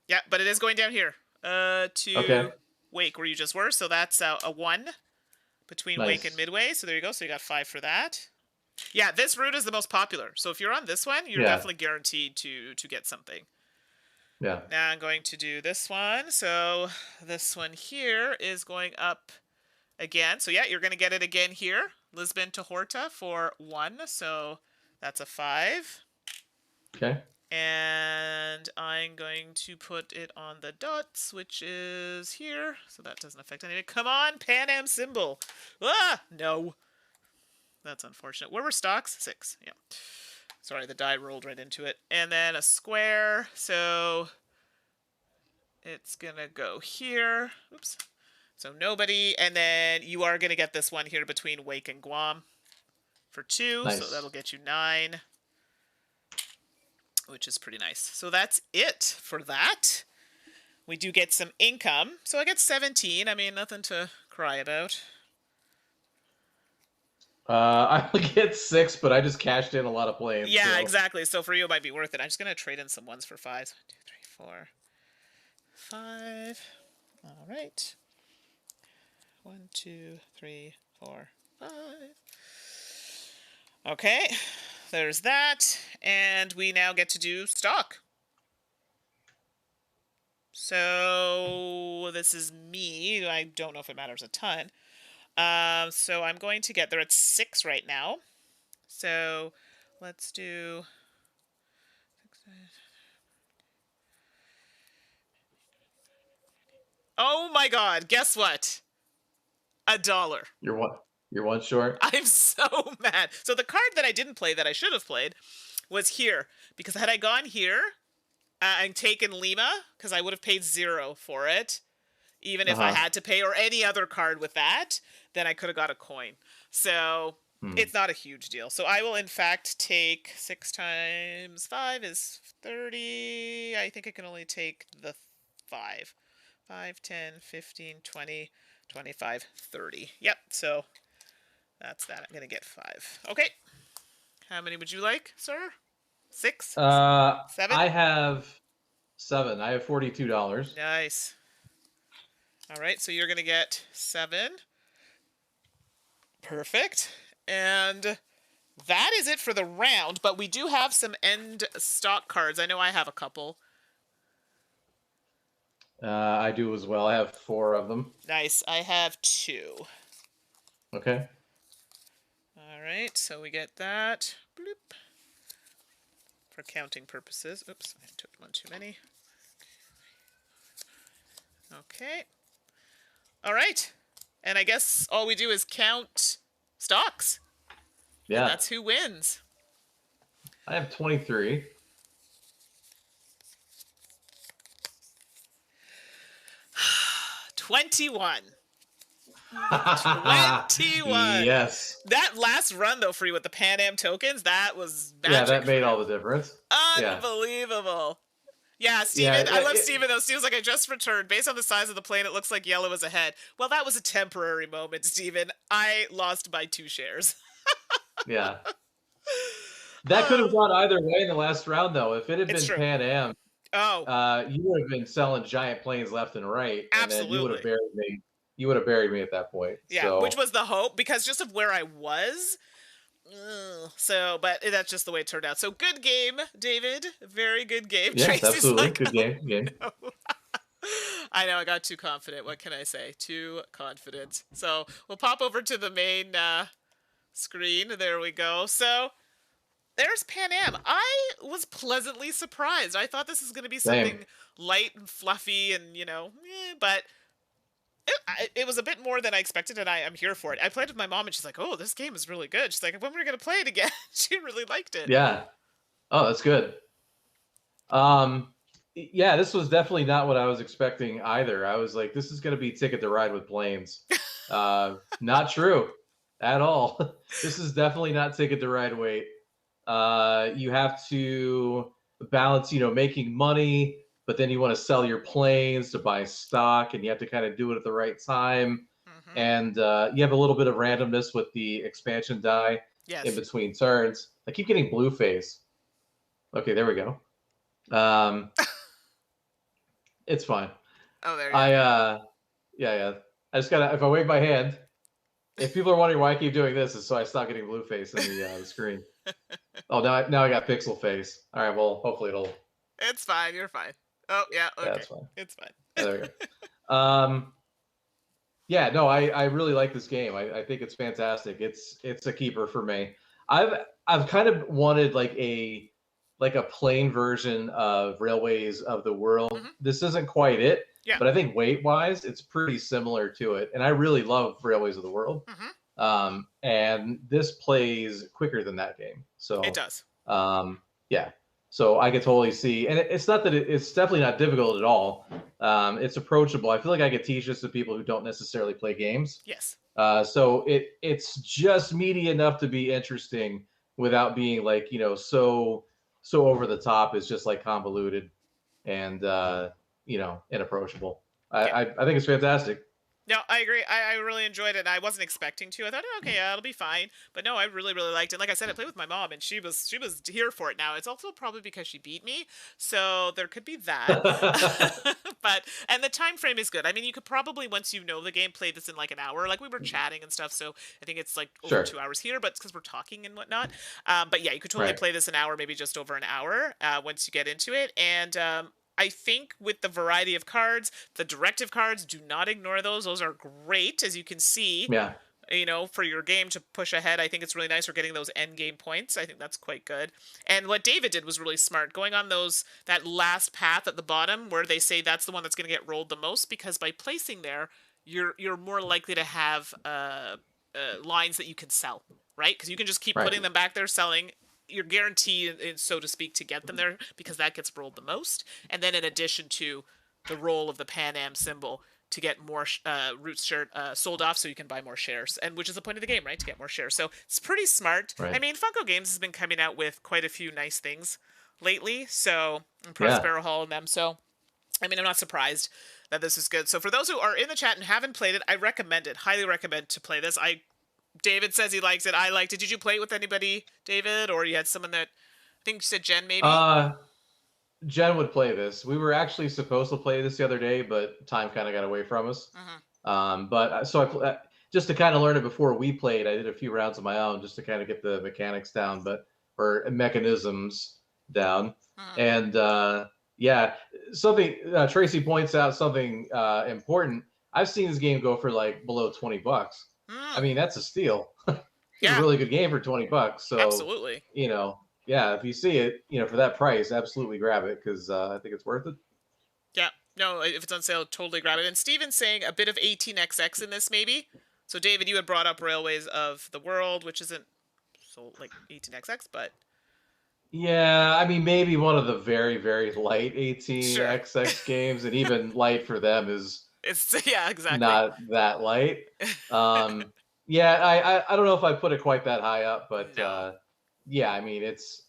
Yeah, but it is going down here. To Wake, where you just were. So that's a 1 between Wake and Midway. So there you go. So you got 5 for that. Yeah, this route is the most popular. So if you're on this one, you're definitely guaranteed to get something. Yeah. Now I'm going to do this one. So this one here is going up again. So yeah, you're going to get it again here. Lisbon to Horta for 1. So that's a 5. Okay. And I'm going to put it on the dots, which is here. So that doesn't affect anything. Come on, Pan Am symbol. Ah, no. That's unfortunate. Where were stocks? 6. Yeah. Sorry, the die rolled right into it. And then a square. So it's going to go here. Oops. So nobody. And then you are going to get this one here between Wake and Guam for 2. Nice. So that'll get you 9. Which is pretty nice. So that's it for that. We do get some income. So I get 17. I mean, nothing to cry about. I only get 6, but I just cashed in a lot of planes. Yeah, so. Exactly. So for you, it might be worth it. I'm just going to trade in some 1s for 5s. 1, 2, 3, 4, 5. All right. 1, 2, 3, 4, 5. Okay. There's that. And we now get to do stock. So this is me. I don't know if it matters a ton. So I'm going to get... They're at 6 right now. So let's do... Oh my God! Guess what? $1. You're one short. I'm so mad. So the card that I didn't play that I should have played was here, because had I gone here and taken Lima, because I would have paid 0 for it, even if I Uh-huh. had to pay, or any other card with that, then I could have got a coin. So Hmm. it's not a huge deal. So I will in fact take 6 times 5 is 30. I think I can only take the 5. 5, 10, 15, 20, 25, 30. Yep, so that's that. I'm going to get 5. Okay. How many would you like, sir? 6? 7? I have 7. I have $42. Nice. All right, so you're going to get 7. Perfect. And that is it for the round, but we do have some end stock cards. I know I have a couple. I do as well. I have 4 of them. Nice. I have 2. Okay. All right, so we get that. Bloop. For counting purposes. Oops, I took one too many. Okay. All right. And I guess all we do is count stocks. Yeah. And that's who wins. I have 23. 21. 21. Yes. That last run, though, for you with the Pan Am tokens, that was magic. Yeah, that made all the difference. Unbelievable. Yeah, Steven. Yeah, I love Steven, though. Steven's like, I just returned. Based on the size of the plane, it looks like yellow is ahead. Well, that was a temporary moment, Steven. I lost by 2 shares. Yeah. That could have gone either way in the last round, though. If it had been True. Pan Am, Oh, you would have been selling giant planes left and right, and then you would have absolutely. buried me. You would have buried me at that point. Yeah, So, which was the hope, because just of where I was. So, but that's just the way it turned out. So, good game, David. Very good game. yes, Tracy's absolutely. like, Good game. Good game. I know, I got too confident. What can I say? Too confident. So, we'll pop over to the main screen. There we go. So, there's Pan Am. I was pleasantly surprised. I thought this was going to be something Same. light and fluffy and, but it was a bit more than I expected, and I'm here for it. I played with my mom, and she's like, oh, this game is really good. She's like, when are we going to play it again? She really liked it. Yeah. Oh, that's good. Yeah, this was definitely not what I was expecting either. I was like, this is going to be Ticket to Ride with planes. Not true at all. This is definitely not Ticket to Ride weight. You have to balance, making money, but then you want to sell your planes to buy stock, and you have to kind of do it at the right time. Mm-hmm. And you have a little bit of randomness with the expansion die in between turns. I keep getting blue face. Okay, there we go. It's fine. Oh, there you go. Yeah. I just gotta, if I wave my hand, if people are wondering why I keep doing this, is so I stop getting blue face in the screen. Oh, now I got pixel face. All right, well, hopefully it'll. It's fine. You're fine. Oh, yeah. Okay. That's fine. It's fine. Yeah, there we go. Yeah, no, I really like this game. I think it's fantastic. It's a keeper for me. I've kind of wanted like a plain version of Railways of the World. Mm-hmm. This isn't quite it, Yeah. but I think weight-wise, it's pretty similar to it. And I really love Railways of the World. Mm-hmm. And this plays quicker than that game. So It does. Yeah. So I could totally see, and it's not that it's definitely not difficult at all. It's approachable. I feel like I could teach this to people who don't necessarily play games. Yes. So it's just meaty enough to be interesting without being like, so over the top. It's just like convoluted and inapproachable. I think it's fantastic. No, I agree. I really enjoyed it. I wasn't expecting to. I thought, okay, yeah, it'll be fine. But no, I really, really liked it. Like I said, I played with my mom, and she was here for it. Now it's also probably because she beat me, so there could be that. And the time frame is good. I mean, you could probably, once you know the game, play this in like an hour. Like we were chatting and stuff, so I think it's like over 2 hours here, but it's because we're talking and whatnot. But yeah, you could totally play this an hour, maybe just over an hour once you get into it. And I think with the variety of cards, the directive cards, do not ignore those. Those are great, as you can see. Yeah. for your game to push ahead. I think it's really nice. We're getting those end game points. I think that's quite good. And what David did was really smart, going on that last path at the bottom where they say that's the one that's going to get rolled the most, because by placing there, you're more likely to have lines that you can sell, right? Because you can just keep Right. putting them back there selling. You're guaranteed, so to speak, to get them there because that gets rolled the most. And then in addition to the roll of the Pan Am symbol, to get more Roots shirt sold off so you can buy more shares, and which is the point of the game, right? To get more shares. So it's pretty smart. I Right. mean, Funko Games has been coming out with quite a few nice things lately, so, and Yeah. Prospero Hall and them. So, I mean, I'm not surprised that this is good. So for those who are in the chat and haven't played it, I recommend it. Highly recommend to play this. David says he likes it. I liked it. Did you play it with anybody, David, or you had someone that I think you said Jen maybe? Uh, Jen would play this. We were actually supposed to play this the other day, but time kind of got away from us. Mm-hmm. But just to kind of learn it before we played, I did a few rounds of my own just to kind of get the mechanics down, or mechanisms down. Mm-hmm. And yeah, something Tracy points out something important. I've seen this game go for like below $20. I Mm, mean, that's a steal. It's a yeah, really good game for $20. So, absolutely. yeah, if you see it, for that price, absolutely grab it because I think it's worth it. Yeah, no, if it's on sale, totally grab it. And Steven's saying a bit of 18XX in this, maybe. So, David, you had brought up Railways of the World, which isn't so like 18XX, but Yeah, I mean, maybe one of the very, very light sure. 18XX games, and even light for them is It's yeah, exactly. not that light. Um, yeah, I don't know if I put it quite that high up, but No. yeah, I mean, it's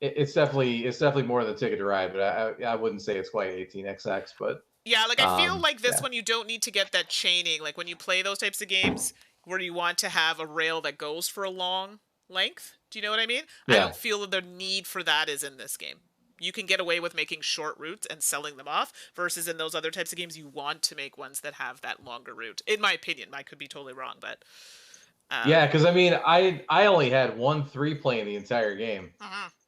definitely more than Ticket to Ride, but I wouldn't say it's quite 18XX, but Yeah, like I feel like this yeah, one you don't need to get that chaining. Like when you play those types of games where you want to have a rail that goes for a long length. Do you know what I mean? I yeah, don't feel that the need for that is in this game. You can get away with making short routes and selling them off versus in those other types of games you want to make ones that have that longer route. In my opinion, I could be totally wrong, but yeah, because I mean, I only had 1 3 playing the entire game.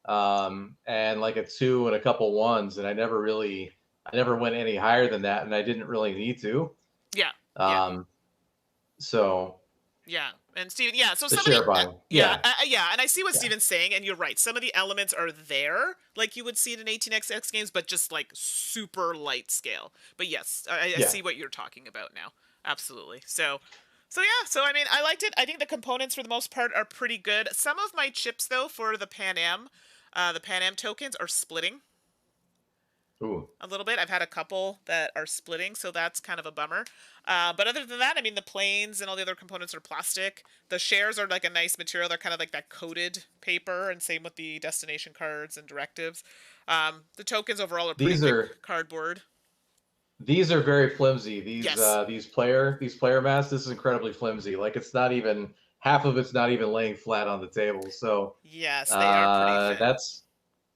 mhm. And like a 2 and a couple ones, and I never went any higher than that, and I didn't really need to. Yeah. Yeah. Um, so Yeah, and Steven, yeah. So the some of the, share buying, yeah, yeah, yeah, and I see what yeah, Steven's saying, and you're right. Some of the elements are there, like you would see it in 18XX games, but just like super light scale. But yes, I yeah. see what you're talking about now. Absolutely. So yeah. So I mean, I liked it. I think the components for the most part are pretty good. Some of my chips though for the Pan Am tokens are splitting Ooh, a little bit. I've had a couple that are splitting, so that's kind of a bummer. But other than that, I mean, the planes and all the other components are plastic. The shares are like a nice material. They're kind of like that coated paper, and same with the destination cards and directives. The tokens overall are pretty these thick are cardboard. these are very flimsy. These Yes. player mats. This is incredibly flimsy. Like it's not even half of it's not even laying flat on the table. So Yes, they are pretty thin.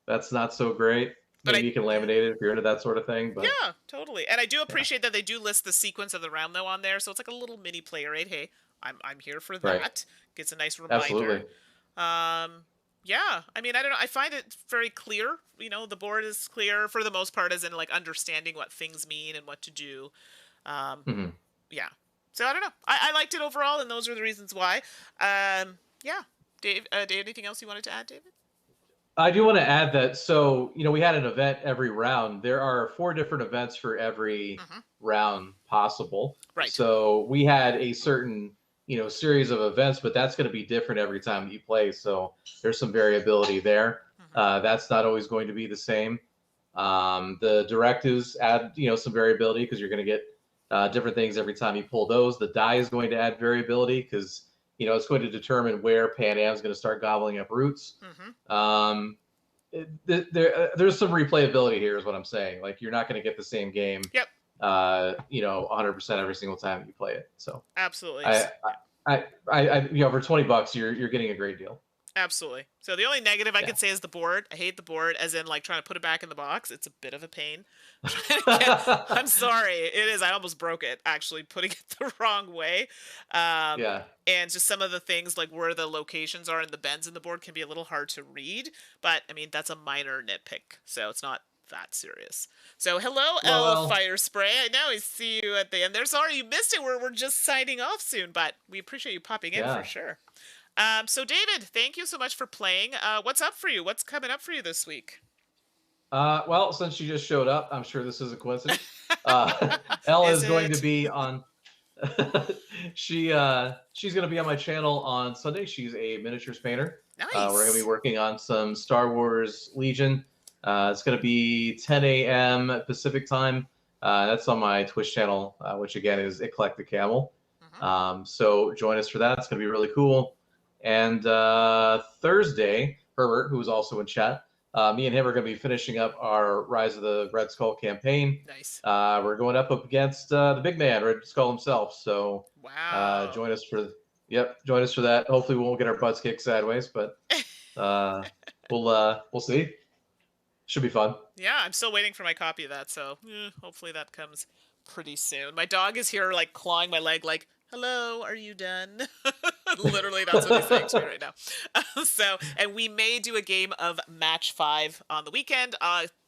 that's not so great. But Maybe I, you can yeah. laminate it if you're into that sort of thing. But Yeah, totally. And I do yeah, appreciate that they do list the sequence of the round though on there, so it's like a little mini player aid. Hey, I'm here for right, that. Gets a nice reminder. absolutely. Um, yeah, I mean, I don't know. I find it very clear. The board is clear for the most part, as in like understanding what things mean and what to do. Um, Mhm. yeah. So I don't know. I liked it overall, and those are the reasons why. Yeah. Dave, anything else you wanted to add, David? I do want to add that. So, we had an event every round. There are 4 different events for every Mm-hmm. round possible. Right. So, we had a certain, series of events, but that's going to be different every time that you play. So, there's some variability there. Mm-hmm. That's not always going to be the same. The directives add, some variability because you're going to get different things every time you pull those. The die is going to add variability because, it's going to determine where Pan Am is going to start gobbling up routes. Mm-hmm. Um, there's some replayability here, is what I'm saying. Like you're not going to get the same game, Yep. 100% every single time you play it. So Absolutely. I, for $20, you're getting a great deal. Absolutely. So the only negative I Yeah. could say is the board. I hate the board, as in like trying to put it back in the box. It's a bit of a pain. I'm sorry, it is. I almost broke it actually putting it the wrong way. Um, Yeah. and just some of the things like where the locations are and the bends in the board can be a little hard to read. But I mean that's a minor nitpick, so it's not that serious. So hello, L Well, Fire Spray. I know I see you at the end there. Sorry you missed it. We're just signing off soon, but we appreciate you popping in for yeah. sure. So David, thank you so much for playing. What's up for you? What's coming up for you this week? Well, since she just showed up, I'm sure this is a coincidence. Elle Is is going to it? be on. She's going to be on my channel on Sunday. She's a miniatures painter. We're going to be Nice. working on some Star Wars Legion. It's going to be 10 a.m. Pacific time. That's on my Twitch channel, which again is Eclectic Camel. Hmm. So join us for that. It's going to be really cool. And Thursday, Herbert, who is also in chat, me and him are going to be finishing up our Rise of the Red Skull campaign. Nice. We're going up against the big man, Red Skull himself. So Wow. join us for that. Hopefully, we won't get our butts kicked sideways, but we'll see. Should be fun. Yeah, I'm still waiting for my copy of that, so hopefully that comes pretty soon. My dog is here, like, clawing my leg, like, hello, are you done? Literally, that's what he's saying to me right now. And we may do a game of Match 5 on the weekend.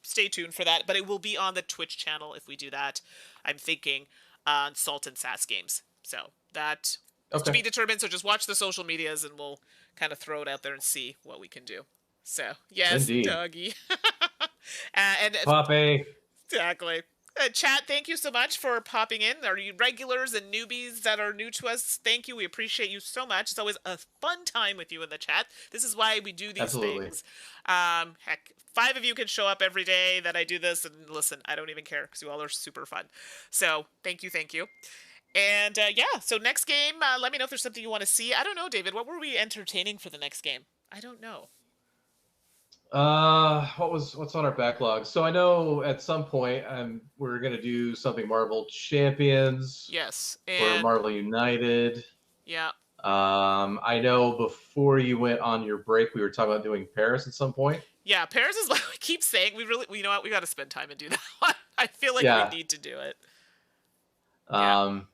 Stay tuned for that, but it will be on the Twitch channel if we do that. I'm thinking on Salt and Sass games. So that is to Okay. be determined, so just watch the social medias and we'll kind of throw it out there and see what we can do. So, yes, Indeed. doggy. And Poppy. exactly. Chat, thank you so much for popping in. Are you regulars and newbies that are new to us? Thank you. We appreciate you so much. It's always a fun time with you in the chat. This is why we do these Absolutely. things. Heck, 5 of you can show up every day that I do this, and listen, I don't even care because you all are super fun. So thank you, thank you. And yeah, so next game, let me know if there's something you want to see. I don't know, David. What were we entertaining for the next game? I don't know. What's on our backlog? So I know at some point we're gonna do something Marvel Champions Yes, or and Marvel United. yeah. I know before you went on your break, we were talking about doing Paris at some point. Yeah, Paris is like we keep saying you know what, we got to spend time and do that one. I feel like we Yeah. need to do it. Yeah. Um,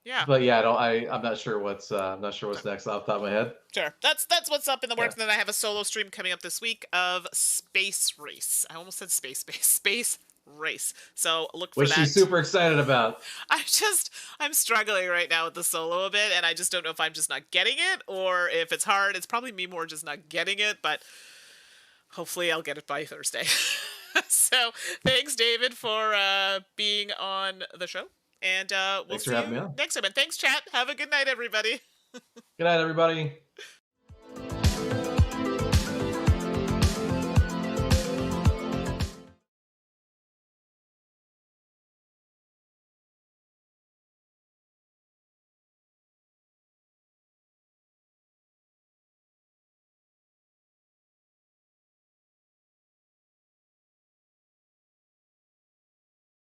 Yeah. but yeah, I'm not sure what's next off the top of my head. Sure. That's what's up in the Yeah. works. And then I have a solo stream coming up this week of Space Race. I almost said Space Race. So look for Which that. she's super excited about. I'm struggling right now with the solo a bit, and I just don't know if I'm just not getting it or if it's hard. It's probably me more just not getting it, but hopefully I'll get it by Thursday. So thanks, David, for being on the show. And we'll Thanks see for having you me on. next time. And thanks, chat. Have a good night, everybody. Good night, everybody.